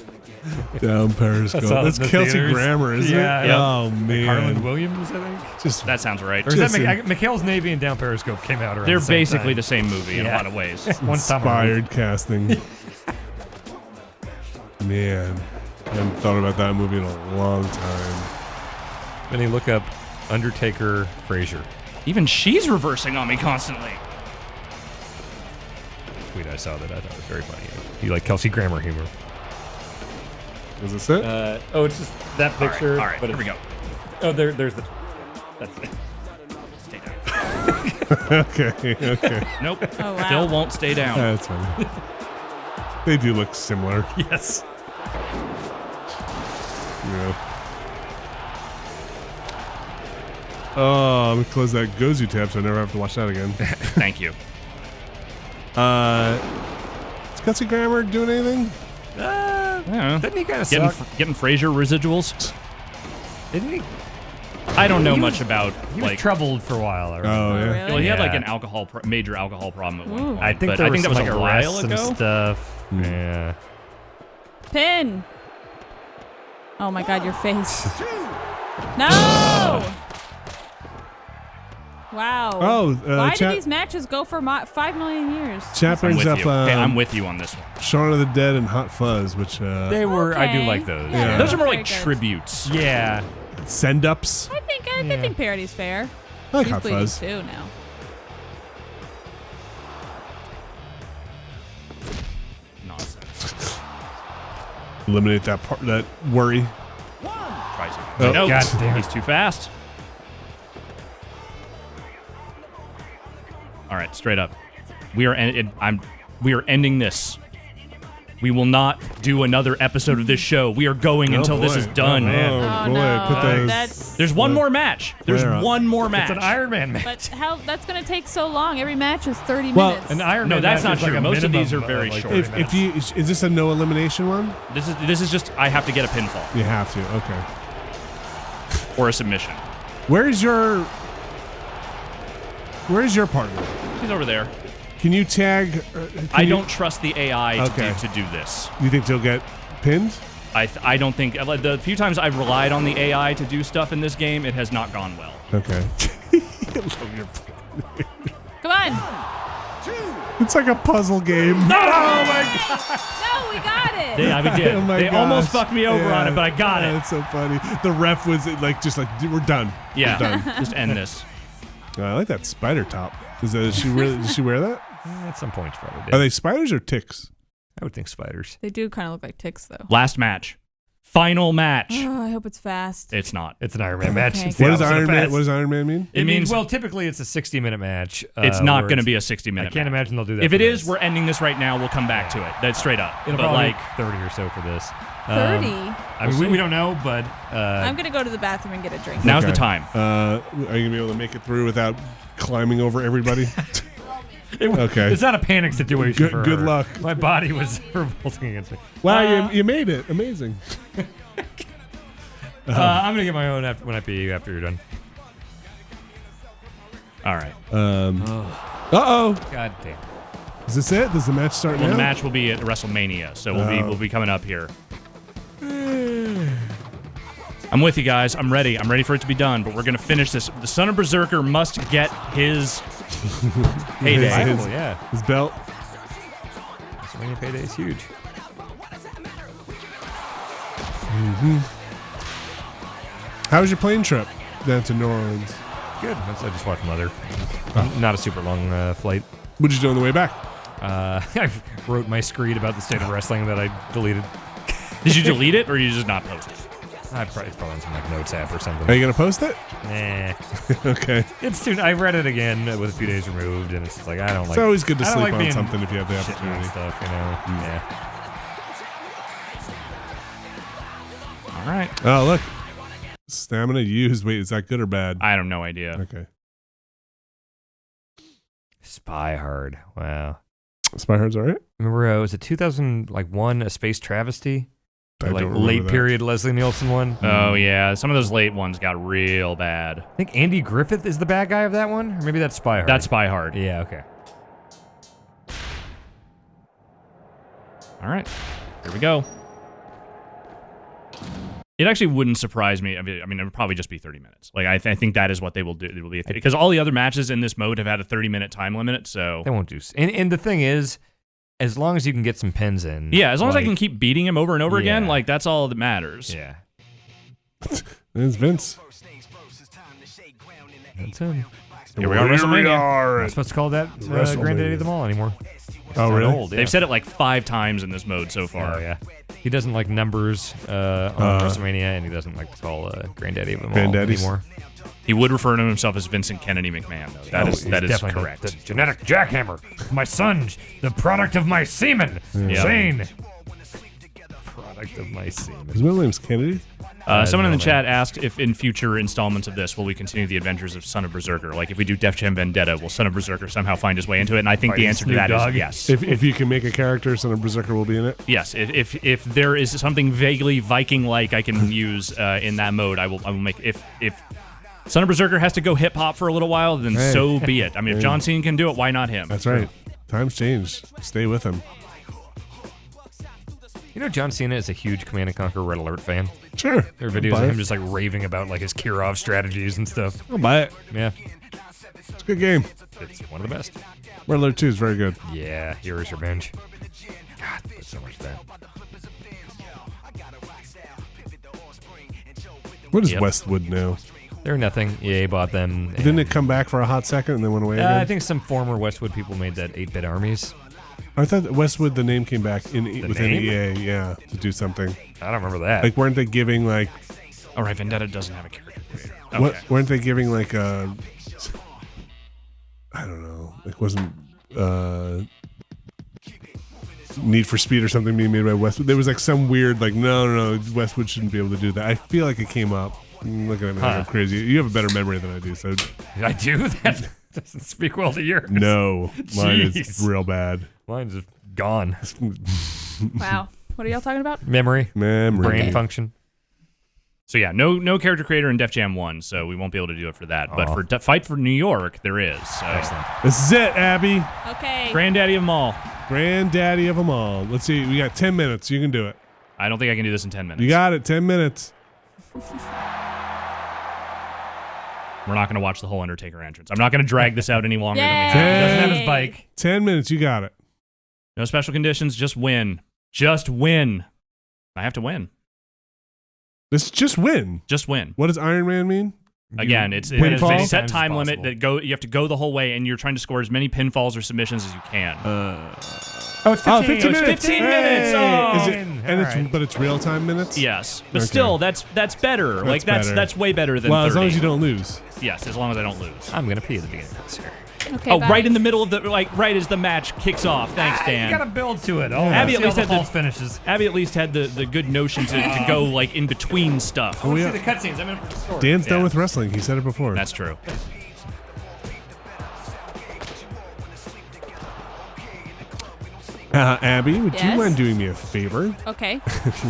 Down Periscope. That's all That's in the Kelsey theaters. Grammer, isn't Yeah, it? yeah. Oh, man. Harlan Williams, I think. Just That sounds right. Or is that Just McHale's Navy and Down Periscope came out around They're the same basically time. the same movie in a Yeah. lot of ways. One summer. inspired casting. Man, I haven't thought about that movie in a long time. Then you look up Undertaker Frazier. Even she's reversing on me constantly. Tweet I saw that I thought was very funny. You like Kelsey Grammer humor. Is this it? It's just that picture. All right, but here we go. Oh, there's the. That's it. Stay down. Okay. Nope. Oh, wow. Still won't stay down. That's funny. They do look similar. Yes. Yeah. Oh, let me close that Gozu tab so I never have to watch that again. Thank you. Is Kelsey Grammer doing anything? Yeah. Didn't he kind of Getting, suck? getting Frasier residuals. Didn't he? I don't know He much was- about He was like. troubled for a while. I remember. Oh, yeah. Really? Well, he had Yeah. like an major alcohol problem at one point. I think but there I was think that was some, a like, while arrests and ago. stuff. Yeah. Pin. Oh my God, your face. No. Wow. Oh, Why do chat, these matches go for 5 million years? chat I'm brings with up you. Hey, I'm with you on this one. Shaun of the Dead and Hot Fuzz, which They were. I do Okay. like those. Yeah. Those are more Very like good. tributes. Yeah. send-ups. I think parody's fair. I like She's Hot bleeding Fuzz. too now. Nonsense. Eliminate that part, that worry. Tries to. Oh, Nope. God damn it. He's too fast. All right, straight up. We are ending this. We will not do another episode of this show. We are going until this boy. is done. Oh, man. Oh boy. no, Put those. that's. There's one more match. There's Where? one more match. It's an Iron Man match. But how? That's gonna take so long. Every match is 30 Well, minutes. An Iron No, Man that's match not is like true. a Most of these minimum are very like short. 30 If minutes. you is this a no elimination one? This is just I have to get a pinfall You have to. Okay. or a submission. Where's your partner? She's over there. Can you tag? I don't trust the AI Okay. to do this. You think they'll get pinned? I don't think the few times I've relied on the AI to do stuff in this game, it has not gone well. Okay. Come on. It's like a puzzle game. No, we got it. We did. Oh my They almost gosh. fucked me over on it, but I got it. That's so funny. The ref was like, just like, we're done. Yeah, We're done. just end this. I like that spider top. Does she wear that? At some point, probably did. Are they spiders or ticks? I would think spiders. They do kind of look like ticks, though. Last match, final match. Oh, I hope it's fast. It's not. It's an Iron Man match. Okay. It's the What does opposite of fast. What does Iron Man mean? It means well, typically it's a 60-minute match. it's not where going to it's- be a 60-minute. I can't imagine they'll do that. If for it is, this. we're ending this right now. We'll come back to it. That's straight up. It'll but probably like, be 30 or so for this. 30. I mean, we don't know, but I'm gonna go to the bathroom and get a drink. now's Okay. the time. Are you gonna be able to make it through without climbing over everybody? Okay. It's not a panic situation for Good her. luck. My body was revolting against me. Wow, you made it. Amazing. I'm gonna get my own when I pee you after you're done. All right. Uh-oh. God damn. Is this it? Does the match start now? The match will be at WrestleMania, so we'll be coming up here. I'm with you guys. I'm ready. I'm ready for it to be done, but we're gonna finish this. The son of Berzerker must get his payday. His belt. WrestleMania payday is huge. How was your plane trip down to New Orleans? Good. I just watched Mother. Not a super long flight. What'd you do on the way back? I wrote my screed about the state of wrestling that I deleted. Did you delete it, or you just not post it? It's probably on some like notes app or something. Are you gonna post it? Nah. Okay. It's too. I read it again with a few days removed, and it's just like I don't like. It's always good to I don't sleep like on being something if you have the shitting on opportunity. stuff, you know. Yeah. All right. Oh, look. Stamina used. Wait, is that good or bad? I have no idea. Okay. Spy Hard. Wow. Spy Hard's all right. Remember, was it 2001: A Space Travesty? I The, like don't remember late that. period Leslie Nielsen one. Oh yeah, some of those late ones got real bad. I think Andy Griffith is the bad guy of that one, or maybe that's Spy Hard. That's Spy Hard. Yeah. Okay. All right, here we go. It actually wouldn't surprise me. I mean, it would probably just be 30 minutes. Like I think that is what they will do. It will be because all the other matches in this mode have had a 30-minute time limit. So They won't do. And the thing is, as long as you can get some pins in. yeah, as long as I like- can keep beating him over and over again, Yeah. like that's all that matters. Yeah. It's Vince. That's him. Here we are, WrestleMania. are. That's what's called that WrestleMania. Granddaddy of them all anymore. Oh, really? Old, yeah. They've said it like 5 times in this mode so far. Oh, yeah. He doesn't like numbers on WrestleMania, and he doesn't like to call Granddaddy of them all Granddaddies. anymore. He would refer to himself as Vincent Kennedy McMahon, though. That is Definitely correct. The genetic jackhammer. My son, the product of my semen. Yeah. Shane. Product of my semen. His middle name's Kennedy. Someone in no, the chat asked if in future installments of this will we continue the adventures of Son of Berzerker? Like if we do Def Jam Vendetta, will Son of Berzerker somehow find his way into it? And I think the Fighting answer to Snoop that Dogg? is yes. If you can make a character, Son of Berserker will be in it. Yes, if there is something vaguely Viking-like I can use in that mode, I will make. If Son of Berzerker has to go hip hop for a little while, then Hey. so be it. I mean, if John Cena can do it, why not him? That's right. Times changed. Stay with him. You know, John Cena is a huge Command & Conquer Red Alert fan. Sure. There are I'll videos buy of it. him just like raving about like his Kirov strategies and stuff. I'll buy it. Yeah, It's a good game. it's one of the best. Red Alert 2 is very good. Yeah, Heroes Revenge. God, there's so much of that. What is Yep. Westwood now? They're nothing. EA bought them. Didn't it come back for a hot second and then went away again? I think some former Westwood people made that 8-bit armies. I thought that Westwood, the name came back within name? EA, yeah, to do something. I don't remember that. Like, weren't they giving, like, All right, Vendetta doesn't have a character creator. Okay. what? Weren't they giving, like, I don't know, like, wasn't, Need for Speed or something being made by Westwood? There was, like, some weird, like, no, Westwood shouldn't be able to do that. I feel like it came up. Looking at me like I'm crazy. You have a better memory than I do, so I do? That doesn't speak well to yours. no. Mine is Jeez. real bad. Mine's just gone. Wow. What are y'all talking about? Memory, Memory. brain function. So yeah, no character creator in Def Jam 1, so we won't be able to do it for that. But Aw. for Fight for New York, there is. So. Excellent. This is it, Abby. Okay. Granddaddy of them all. Granddaddy of them all. Let's see. We got 10 minutes. You can do it. I don't think I can do this in 10 minutes. You got it. 10 minutes. We're not going to watch the whole Undertaker entrance. I'm not going to drag this out any longer than we have. He doesn't have Yay. his bike. 10 minutes. You got it. No special conditions. Just win. Just win. I have to win. Let's just win. Just win. What does Iron Man mean? Again, it's Pinfall? a set Times time limit possible. that you have to go the whole way, and you're trying to score as many pinfalls or submissions as you can. Oh, it's 15, Oh, 15 it's minutes. 15 minutes. Oh. Is it, and Alright. but it's real time minutes? Yes, but Okay. still, that's better. Like better. that's way better than Well, 30. as long as you don't lose. Yes, as long as I don't lose. I'm gonna pee at the beginning of this here. Okay, Oh, bye. right in the middle of the right as the match kicks off. Thanks, Dan. You gotta build to it. Oh, Abby see at least all had the the false finishes. Abby at least had the good notion to go like in between stuff. Oh, See yeah. the cutscenes. I'm in for the story. Dan's done Yeah. with wrestling. He said it before. That's true. Abby, would you Yes? mind doing me a favor? Okay.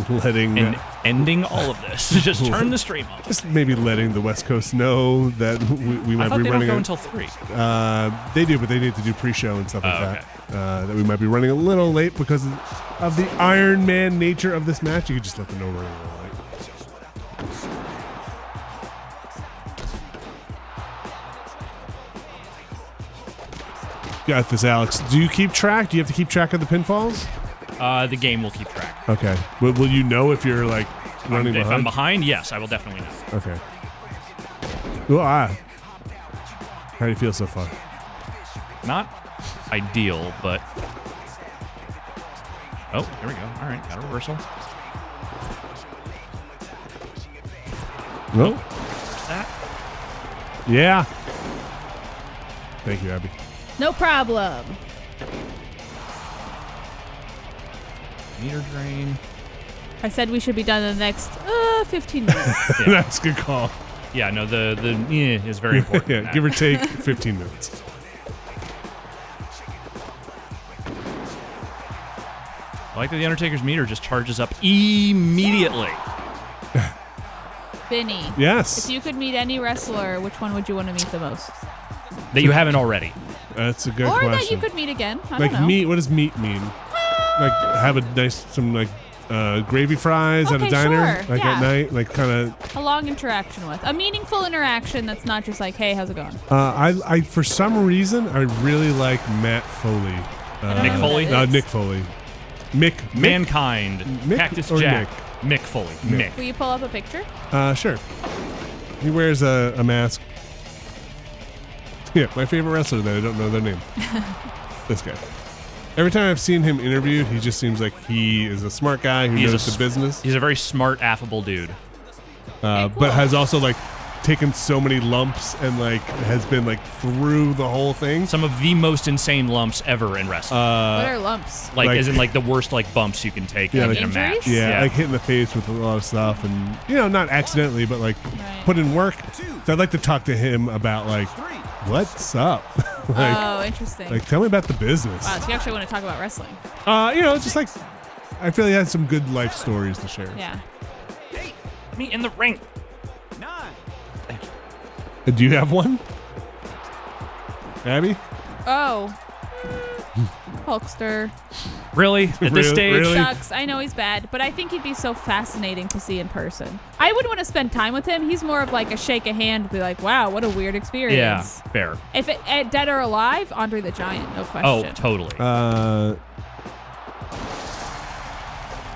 letting And ending all of this. Just turn the stream off. Just maybe letting the West Coast know that we I might thought be they don't running. go until 3. They do, but they need to do pre-show and stuff like Oh, that. That we might be running a little late because of the Iron Man nature of this match. You could just let them know we're running a little late. Got this, Alex. Do you keep track? Do you have to keep track of the pinfalls? The game will keep track. Okay. Will you know if you're like running If I'm behind? behind, yes, I will definitely know. Okay. Ooh, How do you feel so far? Not ideal, but... Oh, here we go. All right, got a reversal. No. There's that. Yeah. Thank you, Abby. No problem. Meter drain. I said we should be done in the next 15 minutes. Yeah. That's a good call. Yeah, no, the is very important. in Yeah, that. give or take 15 minutes. I like that the Undertaker's meter just charges up immediately. Vinny, if Yes. you could meet any wrestler, which one would you want to meet the most? That you haven't already. That's a good Or question. that you could meet again. I like don't know. meat, what does meat mean? Like have a nice, some like gravy fries at a Okay, diner, sure, like yeah. at night, like kind of. A long interaction with. A meaningful interaction that's not just like, hey, how's it going? I for some reason I really like Matt Foley. I don't Nick know who Foley? that is. Nick Foley. Mick. Mankind. Mick Cactus or Jack. Mick Foley. Mick. Mick. Will you pull up a picture? Sure. He wears a mask. Yeah, my favorite wrestler that I don't know their name. This guy. Every time I've seen him interviewed, he just seems like he is a smart guy who knows the business. He's a very smart, affable dude. Okay, cool. But has also like taken so many lumps and like has been like through the whole thing. Some of the most insane lumps ever in wrestling. What are lumps? like, like- as in like the worst like bumps you can take Yeah, in like a match. injuries? Yeah, like hit in the face with a lot of stuff, and not accidentally, but like Right. put in work. So I'd like to talk to him about like what's up. Oh, interesting. Like tell me about the business. Wow, so you actually want to talk about wrestling? It's just like I feel he has some good life stories to share. Yeah. Let me in the ring. Do you have one, Abby? Oh. Hulkster. Really? At this Really? stage? Really? Sucks. I know he's bad, but I think he'd be so fascinating to see in person. I wouldn't want to spend time with him. He's more of like a shake a hand, be like, wow, what a weird Yeah, experience. fair. If it dead or alive, Andre the Giant, no Oh, question. totally.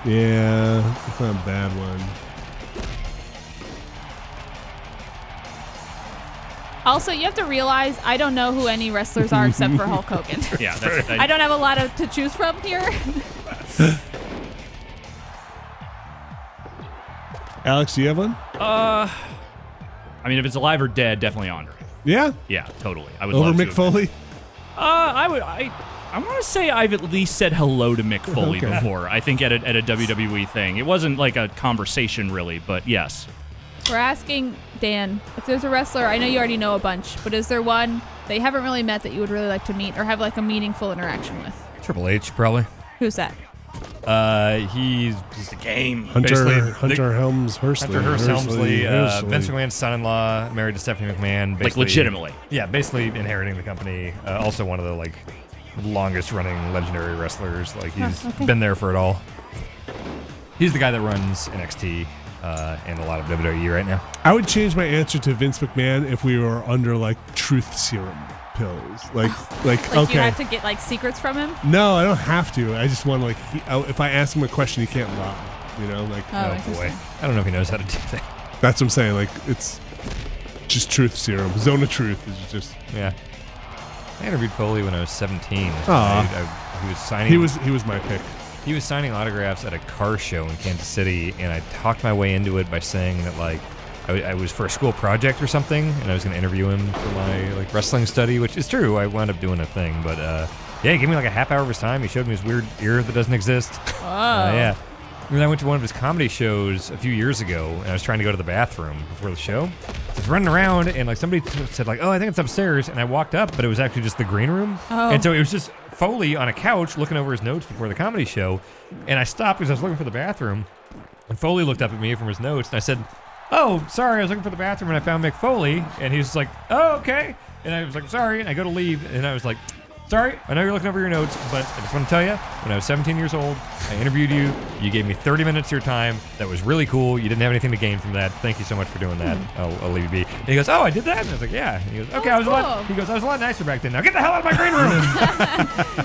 Yeah, it's not a bad one. Also, you have to realize I don't know who any wrestlers are except for Hulk Hogan. Yeah, that's, I don't have a lot to choose from here. Alex, do you have one? I mean, if it's alive or dead, definitely Andre. Yeah, Yeah, totally. I would over love to Mick have Foley. I want to say I've at least said hello to Mick Foley Okay. before. I think at a WWE thing. It wasn't like a conversation really, but yes. We're asking Dan if there's a wrestler. I know you already know a bunch, but is there one that you haven't really met that you would really like to meet or have like a meaningful interaction with? Triple H, probably. Who's that? He's The game. Basically, Hunter Helms Hursley. Hunter Hearst Helmsley, Hursley. Vince McMahon's son-in-law, married to Stephanie McMahon. Like basically- legitimately. Yeah, basically inheriting the company. Also one of the like longest-running legendary wrestlers. Like he's okay. been there for it all. He's the guy that runs NXT and a lot of WWE right now. I would change my answer to Vince McMahon if we were under like truth serum pills. Like Like okay. you had to get like secrets from him? No, I don't have to. I just want to if I ask him a question, he can't lie. Like Oh, boy, interesting. I don't know if he knows how to do that. that's what I'm saying. Like it's just truth serum. Zone of truth is just. Yeah, I interviewed Foley when I was 17. Aw. He was signing. He was my pick. He was signing autographs at a car show in Kansas City, and I talked my way into it by saying that like I was for a school project or something, and I was going to interview him for my like wrestling study, which is true. I wound up doing a thing, but yeah, he gave me like a half hour of his time. He showed me his weird ear that doesn't exist. Oh. Yeah. And then I went to one of his comedy shows a few years ago, and I was trying to go to the bathroom before the show. I was running around, and like somebody said like, "Oh, I think it's upstairs," and I walked up, but it was actually just the green room. Oh. And so it was just Foley on a couch looking over his notes before the comedy show, and I stopped because I was looking for the bathroom, and Foley looked up at me from his notes, and I said, "Oh, sorry, I was looking for the bathroom, and I found Mick Foley," and he was like, "Oh, okay," and I was like, "Sorry," and I go to leave, and I was like, "Sorry, I know you're looking over your notes, but I just want to tell you, when I was 17 years old, I interviewed you. You gave me 30 minutes of your time. That was really cool. You didn't have anything to gain from that. Thank you so much for doing that. I'll leave you be." And he goes, "Oh, I did that?" And I was like, "Yeah." And he goes, "Okay, I was a lot." He goes, "I was a lot nicer back then. Now get the hell out of my green room."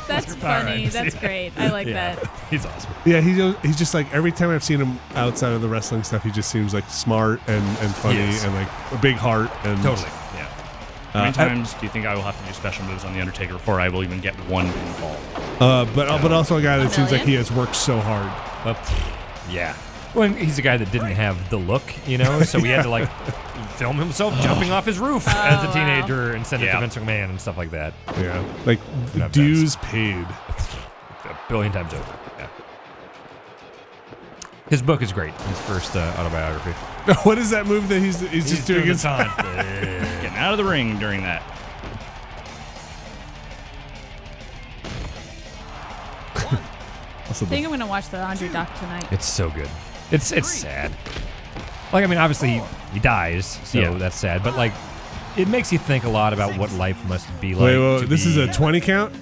That's funny. That's great. I like that. He's awesome. Yeah, he's just like, every time I've seen him outside of the wrestling stuff, he just seems like smart and funny and like a big heart. And Totally. Yeah. How many times do you think I will have to do special moves on The Undertaker before I will even get one pinfall? But also a guy that seems like he has worked so hard. Yeah. Well, he's a guy that didn't have the look, so he had to like film himself jumping off his roof as a teenager and send it to Vince McMahon and stuff like that. Yeah. Like, dues paid. A billion times over. Yeah. His book is great. His first autobiography. What is that move that he's just doing his taunt? Getting out of the ring during that. I think I'm gonna watch the Andre doc tonight. It's so good. It's sad. Like, I mean, obviously he dies, so that's sad. But like, it makes you think a lot about what life must be like. Wait, this is a 20 count?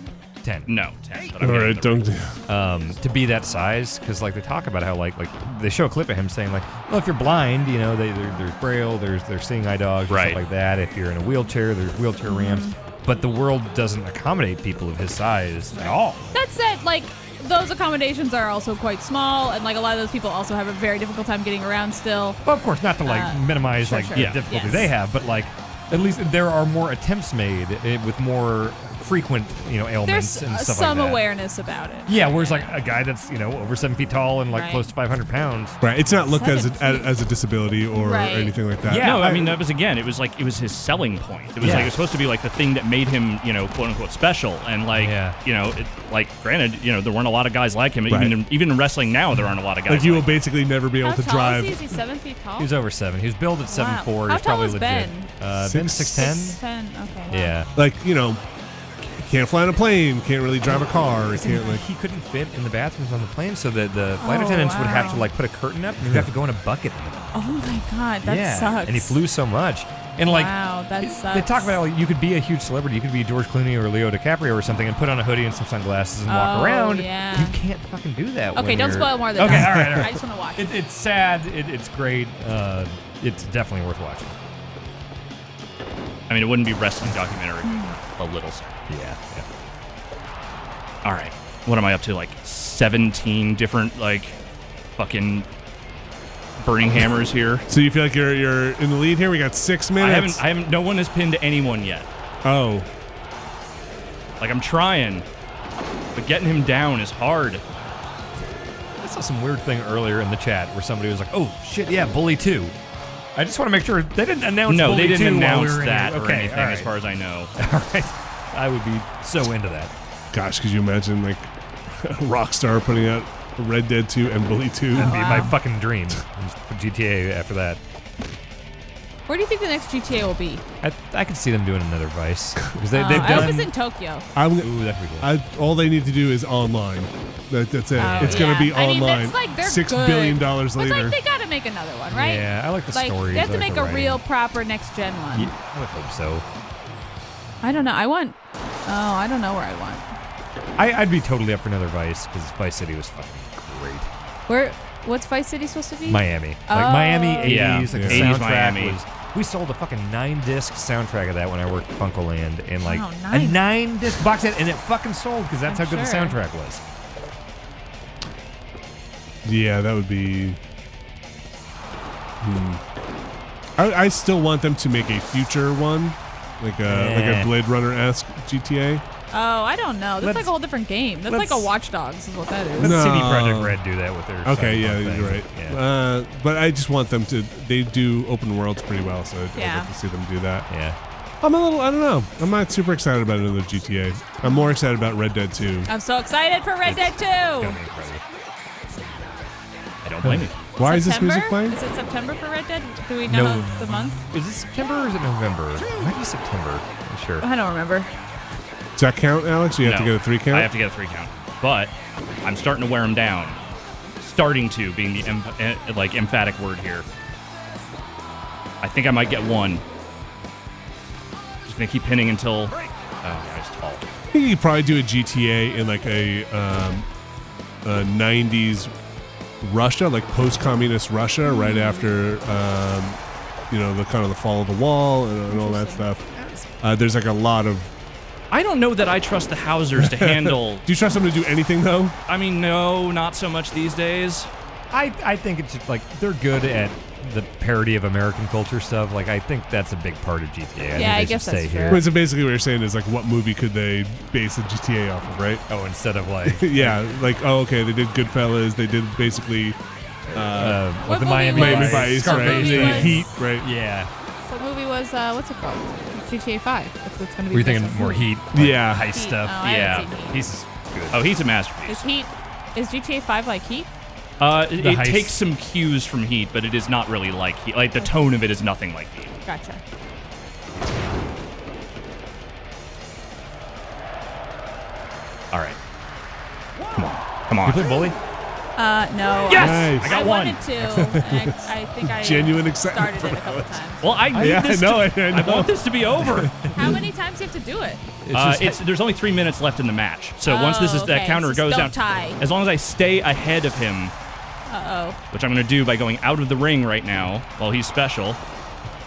10. No, 10. But All right, don't. To be that size, because like they talk about how like they show a clip of him saying like, well, if you're blind, there's braille, there's seeing eye dogs, right, stuff like that. If you're in a wheelchair, there's wheelchair ramps. But the world doesn't accommodate people of his size at all. That said, like, those accommodations are also quite small, and like a lot of those people also have a very difficult time getting around still. Well, of course, not to like minimize sure. the difficulty they have, but like at least there are more attempts made with more frequent, ailments There's and stuff some like that. awareness about it. Yeah, whereas like a guy that's over 7 feet tall and like close to 500 pounds. Right, it's not looked as a disability or anything like that. Yeah, no, I mean that was it was his selling point. It was like it was supposed to be like the thing that made him quote unquote special, and like granted there weren't a lot of guys like him. Right. Even in wrestling now there aren't a lot of guys. Like you will basically never be able to drive. Is he 7 feet tall? He's over 7. He was billed at 7'4". How He's tall probably is legit. Ben? Ben's 6'10". 10. Okay. Wow. Yeah. Like can't fly on a plane, can't really drive a car. He couldn't fit in the bathrooms on the plane, so the flight attendants would have to like put a curtain up, and he'd have to go in a bucket in the back. Oh my God, that sucks. And he flew so much. And like, wow, that sucks. They talk about how you could be a huge celebrity. You could be George Clooney or Leo DiCaprio or something and put on a hoodie and some sunglasses and walk around. Yeah. You can't fucking do that. Okay, don't spoil more than okay, that. all right. I just want to watch it. It's sad. It's great. It's definitely worth watching. I mean, it wouldn't be wrestling documentary a little sad. Yeah. All right, what am I up to? Like 17 different like fucking burning hammers here. So you feel like you're in the lead here? We got 6 minutes. I haven't. No one has pinned anyone yet. Oh. Like I'm trying, but getting him down is hard. I saw some weird thing earlier in the chat where somebody was like, "Oh shit, yeah, Bully 2." I just want to make sure they didn't announce. No, Bully they didn't 2 while announce we were in that here. or Okay, anything, all right. as far as I know. All right, I would be so into that. Gosh, could you imagine like Rockstar putting out Red Dead 2 and Bully 2? That'd be my fucking dream. Just put GTA after that. Where do you think the next GTA will be? I could see them doing another Vice because they've I hope done. it's in Tokyo. Ooh, that'd be cool. All they need to do is online. That's it. Oh, It's gonna be I mean, online. that's like they're $6 good. billion But it's later. like they gotta make another one, right? Yeah, I like the stories. They have I to like make the a writing. real proper next gen one. Yeah, I would hope so. I don't know. I don't know where I want. I'd be totally up for another Vice because Vice City was fucking great. What's Vice City supposed to be? Miami. Like Oh. Miami 80s. Yeah. Like the 80s soundtrack Miami. we sold a fucking 9-disc soundtrack of that when I worked at Funkoland, and like Wow, a 9. 9-disc box set, and it fucking sold because that's I'm how good the sure. soundtrack was. Yeah, that would be. I still want them to make a future one, like a Blade Runner-esque GTA. Oh, I don't know. That's like a whole different game. That's like a let's- Watch Dogs, is what that is. Let No. CD Projekt Red do that with their. Okay, Cyberpunk yeah, thing. you're right. Yeah. But I just want them to. They do open worlds pretty well, so I'd Yeah. like to see them do that. Yeah. I don't know. I'm not super excited about another GTA. I'm more excited about Red Dead 2. I'm so excited for Red Dead 2. Gonna be incredible. I don't blame you. Why is this September? music playing? Is it September for Red Dead? Do we know the month? Is it September or is it November? It might be September. I'm sure. I don't remember. Does that count, Alex? You have to No, get a 3 count? I have to get a 3 count. But I'm starting to wear him down. Starting to, being the emphatic word here. I think I might get 1. Just going to keep pinning until... Oh, yeah, he's tall. I think you could probably do a GTA in like a 90s Russia, like post-communist Russia, right after, the kind of the fall of the wall and all that stuff. There's like a lot of... I don't know that I trust the Hausers to handle... Do you trust them to do anything, though? I mean, no, not so much these days. I think it's just, like, they're good at the parody of American culture stuff. Like, I think that's a big part of GTA. Yeah, I think they guess should that's stay true. here. Wait, so basically what you're saying is, like, what movie could they base the GTA off of, right? Oh, instead of, like... Yeah, like, oh, okay, they did Goodfellas, they did basically... What the movie Miami Miami was- Vice, what right? movie The was- Heat, right? Yeah. So the movie was, what's it called? GTA 5. That's what's going to be. Were you based thinking on. more Heat? Yeah. Heist Heat. stuff. Oh, I haven't Yeah. seen Heat. He's good. Oh, he's a masterpiece. Is GTA 5 like Heat? It heist. takes some cues from Heat, but it is not really like Heat. Like, the tone of it is nothing like Heat. Gotcha. All right. Come on. You play Bully? No. Yes! Nice. I got I one. wanted to, and I think I Genuine started excitement it a for couple Alex. times. Well, I need Yeah, this I know, to, I know. I want this to be over. How many times do you have to do it? There's only 3 minutes left in the match. So once that okay. counter So goes don't down, tie. as long as I stay ahead of him, Uh-oh. which I'm going to do by going out of the ring right now while he's special.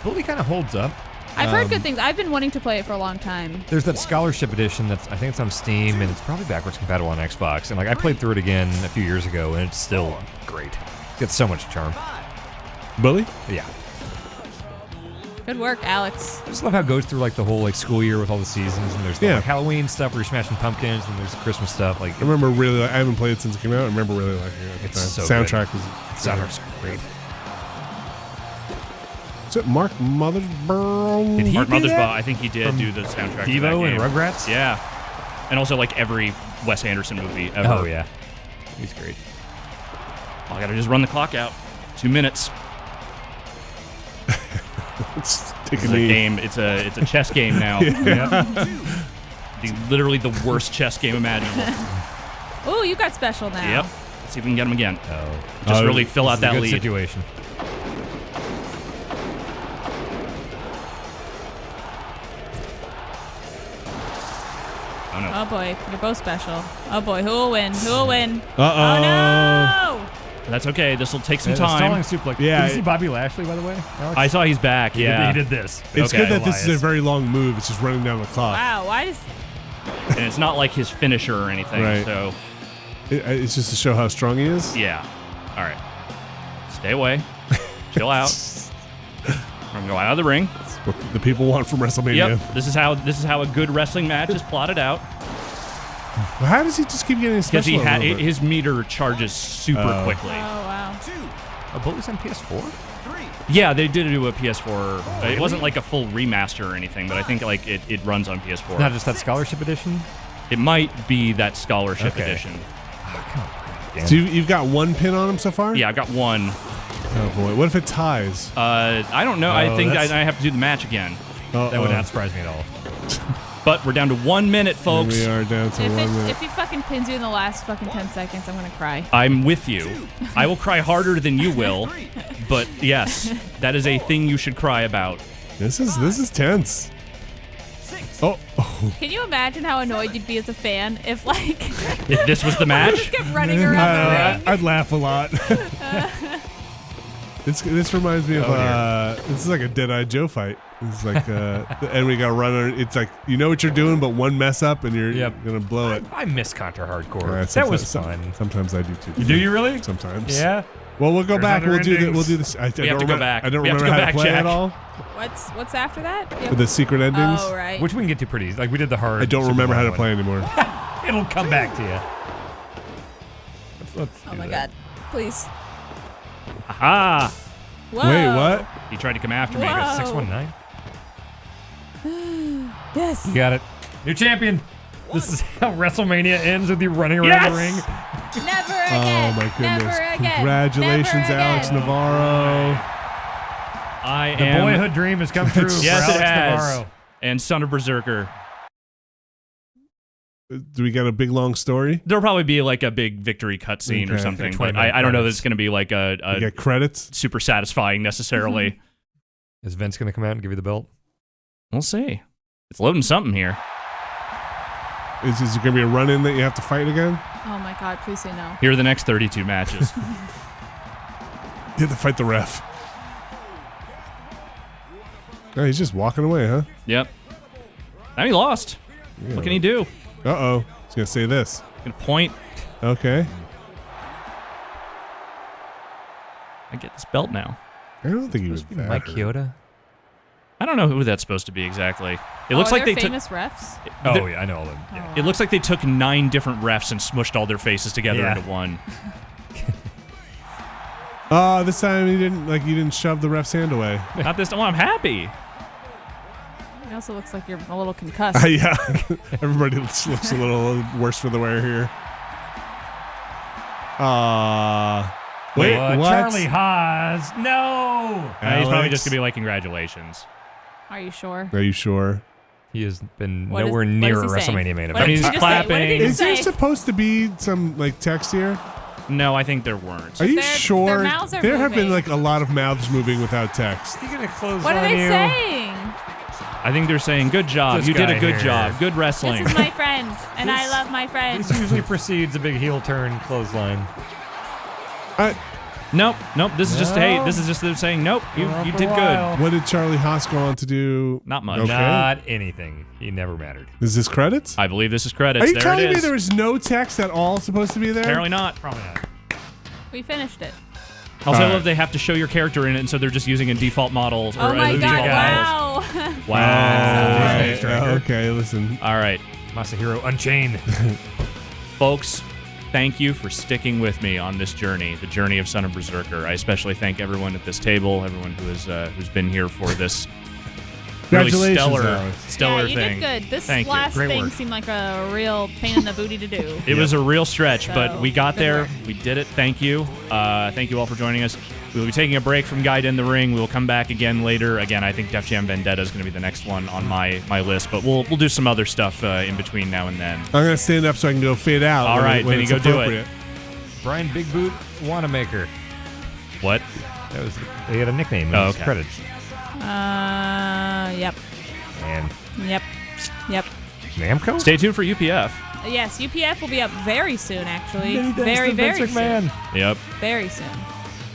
Bully kind of holds up. I've heard good things. I've been wanting to play it for a long time. There's that scholarship edition I think it's on Steam, and it's probably backwards compatible on Xbox. And like I played through it again a few years ago, and it's still great. It's got so much charm. Bully? Yeah. Good work, Alex. I just love how it goes through like the whole like school year with all the seasons, and there's the, like Halloween stuff where you're smashing pumpkins, and there's the Christmas stuff. Like I remember really, I haven't played it since it came out. I remember really liking it. It's so soundtrack good. was Soundtrack's great. Is it Mark Mothersbaugh? Did he Mark do Mothersbaugh, that? I think he did From do the soundtrack to that Devo and game. Rugrats? Yeah. And also like every Wes Anderson movie ever. Oh yeah, he's great. I gotta just run the clock out. 2 minutes. It's It's taking a me. game. It's a chess game now. Literally the worst chess game imaginable. Oh, you got special now. Yep. Let's see if we can get him again. Oh, Just really fill this out is a that good lead. situation. Oh no. Oh boy, you're both special. Oh boy, who will win? Who will win? Uh-oh. Oh no! That's okay. This will take some The stalling time. suplex. Yeah, Did you see Bobby Lashley, by the way? Alex? I saw he's back. Yeah. He did this. It's Okay. good that this is a Elias. very long move. It's just running down the clock. Wow, why does... And it's not like his finisher or anything. Right. So It's just to show how strong he is. yeah. All right. Stay away. Chill out. I'm gonna go out of the ring. That's what the people want from WrestleMania. Yep. This is how a good wrestling match is plotted out. Well, how does he just keep getting Because special? his meter charges super quickly. Oh, wow. Oh, Bully's on PS4? Yeah, they did do a PS4. It wasn't like a full remaster or anything, but I think like it runs on PS4. Not just that scholarship edition? It might be that scholarship Okay. edition. Damn. So you've got one pin on him so far? Yeah, I've got one. Oh boy, what if it ties? I don't know. I Oh, think I that's- have to do the match again. That would not surprise me at all. But we're down to 1 minute, folks. We are down to 1 minute. If he fucking pins you in the last fucking 10 seconds, I'm gonna cry. I'm with you. I will cry harder than you will, but yes, that is a thing you should cry about. This is tense. Oh, Can you imagine how annoyed you'd be as a fan if, like, If this was the you match, just kept running around the ring? I'd laugh a lot. This reminds me of this is like a Dead-Eye Joe fight. It's like and we got runner. It's like you know what you're doing, but one mess up and you're gonna blow it. I miss Contra Hardcore. That That was fun. Sometimes I do too. Do you really? Sometimes. Yeah. Well, we'll go There's back. other We'll do endings. this. I We have don't to go remember- back. I don't We have to remember go how to back, play Jack. at all. What's after that? With the secret endings. Oh, right. Which we can get to pretty easy. Like we did the hard. I don't Super remember how to Mario play one. anymore. It'll come back to you. Let's Oh do my that. god. Please. aha! Whoa. Wait, what? He tried to come after me. Whoa. 619. Yes. You got it. New champion. This is how WrestleMania ends with you running around the ring. Never Oh again. my goodness! Never again. Congratulations, Never Alex again. Navarro. I The am. boyhood dream has come true Yes, for it Alex has. Navarro. And son of Berzerker. Do we get a big long story? There'll probably be like a big victory cutscene or Okay. something, Like but I don't know that credits. it's going to be like We a get credits. super satisfying necessarily. Is Vince going to come out and give you the belt? We'll see. It's loading something here. Is there going to be a run-in that you have to fight again? Oh my God! Please say no. Here are the next 32 matches. You have to fight the ref. Oh, he's just walking away, huh? Yep. Now he lost. Yeah. What can he do? Uh-oh. He's going to say this. Gonna point. Okay. I get this belt now. I don't think he was that Mike hurt. Chioda? I don't know who that's supposed to be exactly. It looks are like there they took. famous refs. Oh, yeah, I know all them. Yeah. It looks like they took 9 different refs and smushed all their faces together Yeah. into one. This time you didn't shove the ref's hand away. Not this time. Well, I'm happy. It also looks like you're a little concussed. Yeah. Everybody looks a little worse for the wear here. Wait, what? Charlie Haas, no! He's probably Alex? just gonna be like, congratulations. Are you sure? Are you sure? He has been What is- nowhere what near a is he saying? WrestleMania main What event. did He's you just say? What did clapping. he Is there say? supposed to be some text here? No, I think there weren't. Are you Their sure? mouths are there have been moving. a lot of mouths moving without text. He's gonna close What are on they you. saying? I think they're saying, good job. This You did a guy good here. job. Good wrestling. This is my friend, and I This- love my friend. This usually precedes a big heel turn clothesline. Nope. This is just, No. hey, this is just them saying, nope, you Going on for did a good. while. What did Charlie Haas go on to do? Not much. Okay. Not anything. He never mattered. Is this credits? I believe this is credits. Are you there telling it me is. there was no text at all supposed to be there? Apparently not. Probably not. We finished it. Also, I Alright. love they have to show your character in it, and so they're just using a default model. Or Oh my a God! default models. Wow. Wow. Disney Striker. Okay, listen. All right, Masahiro Unchained. folks, thank you for sticking with me on this journey, the journey of Son of Berzerker. I especially thank everyone at this table, everyone who's been here for this really Congratulations, Alex. stellar Yeah, you thing. did good. This Thank you. last Great thing work. seemed like a real pain in the booty to do. It was a real stretch, but So, we got good there. work. We did it. Thank you. Thank you all for joining us. We will be taking a break from Gaiden in the Ring. We will come back again later. Again, I think Def Jam Vendetta is going to be the next one on my list, but we'll do some other stuff in between now and then. I'm gonna stand up so I can go fade out. All when right, when Vinny, it's go do it. appropriate. Brian Big Boot Wanamaker. What? That was he had a nickname in Oh, his okay. credits. Yep. And Yep. Namco? Stay tuned for UPF. Yes, UPF will be up very soon, actually. Many thanks Very, to very Vince soon. McMahon. Yep. Very soon.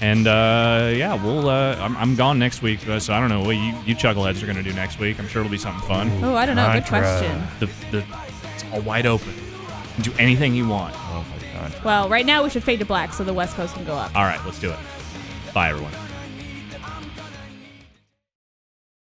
And yeah, we'll. I'm gone next week, so I don't know what you chuckleheads are going to do next week. I'm sure it'll be something fun. Oh, I don't know. Good Contra. question. It's all wide open. You can do anything you want. Oh my god. Well, right now we should fade to black so the West Coast can go up. All right, let's do it. Bye, everyone.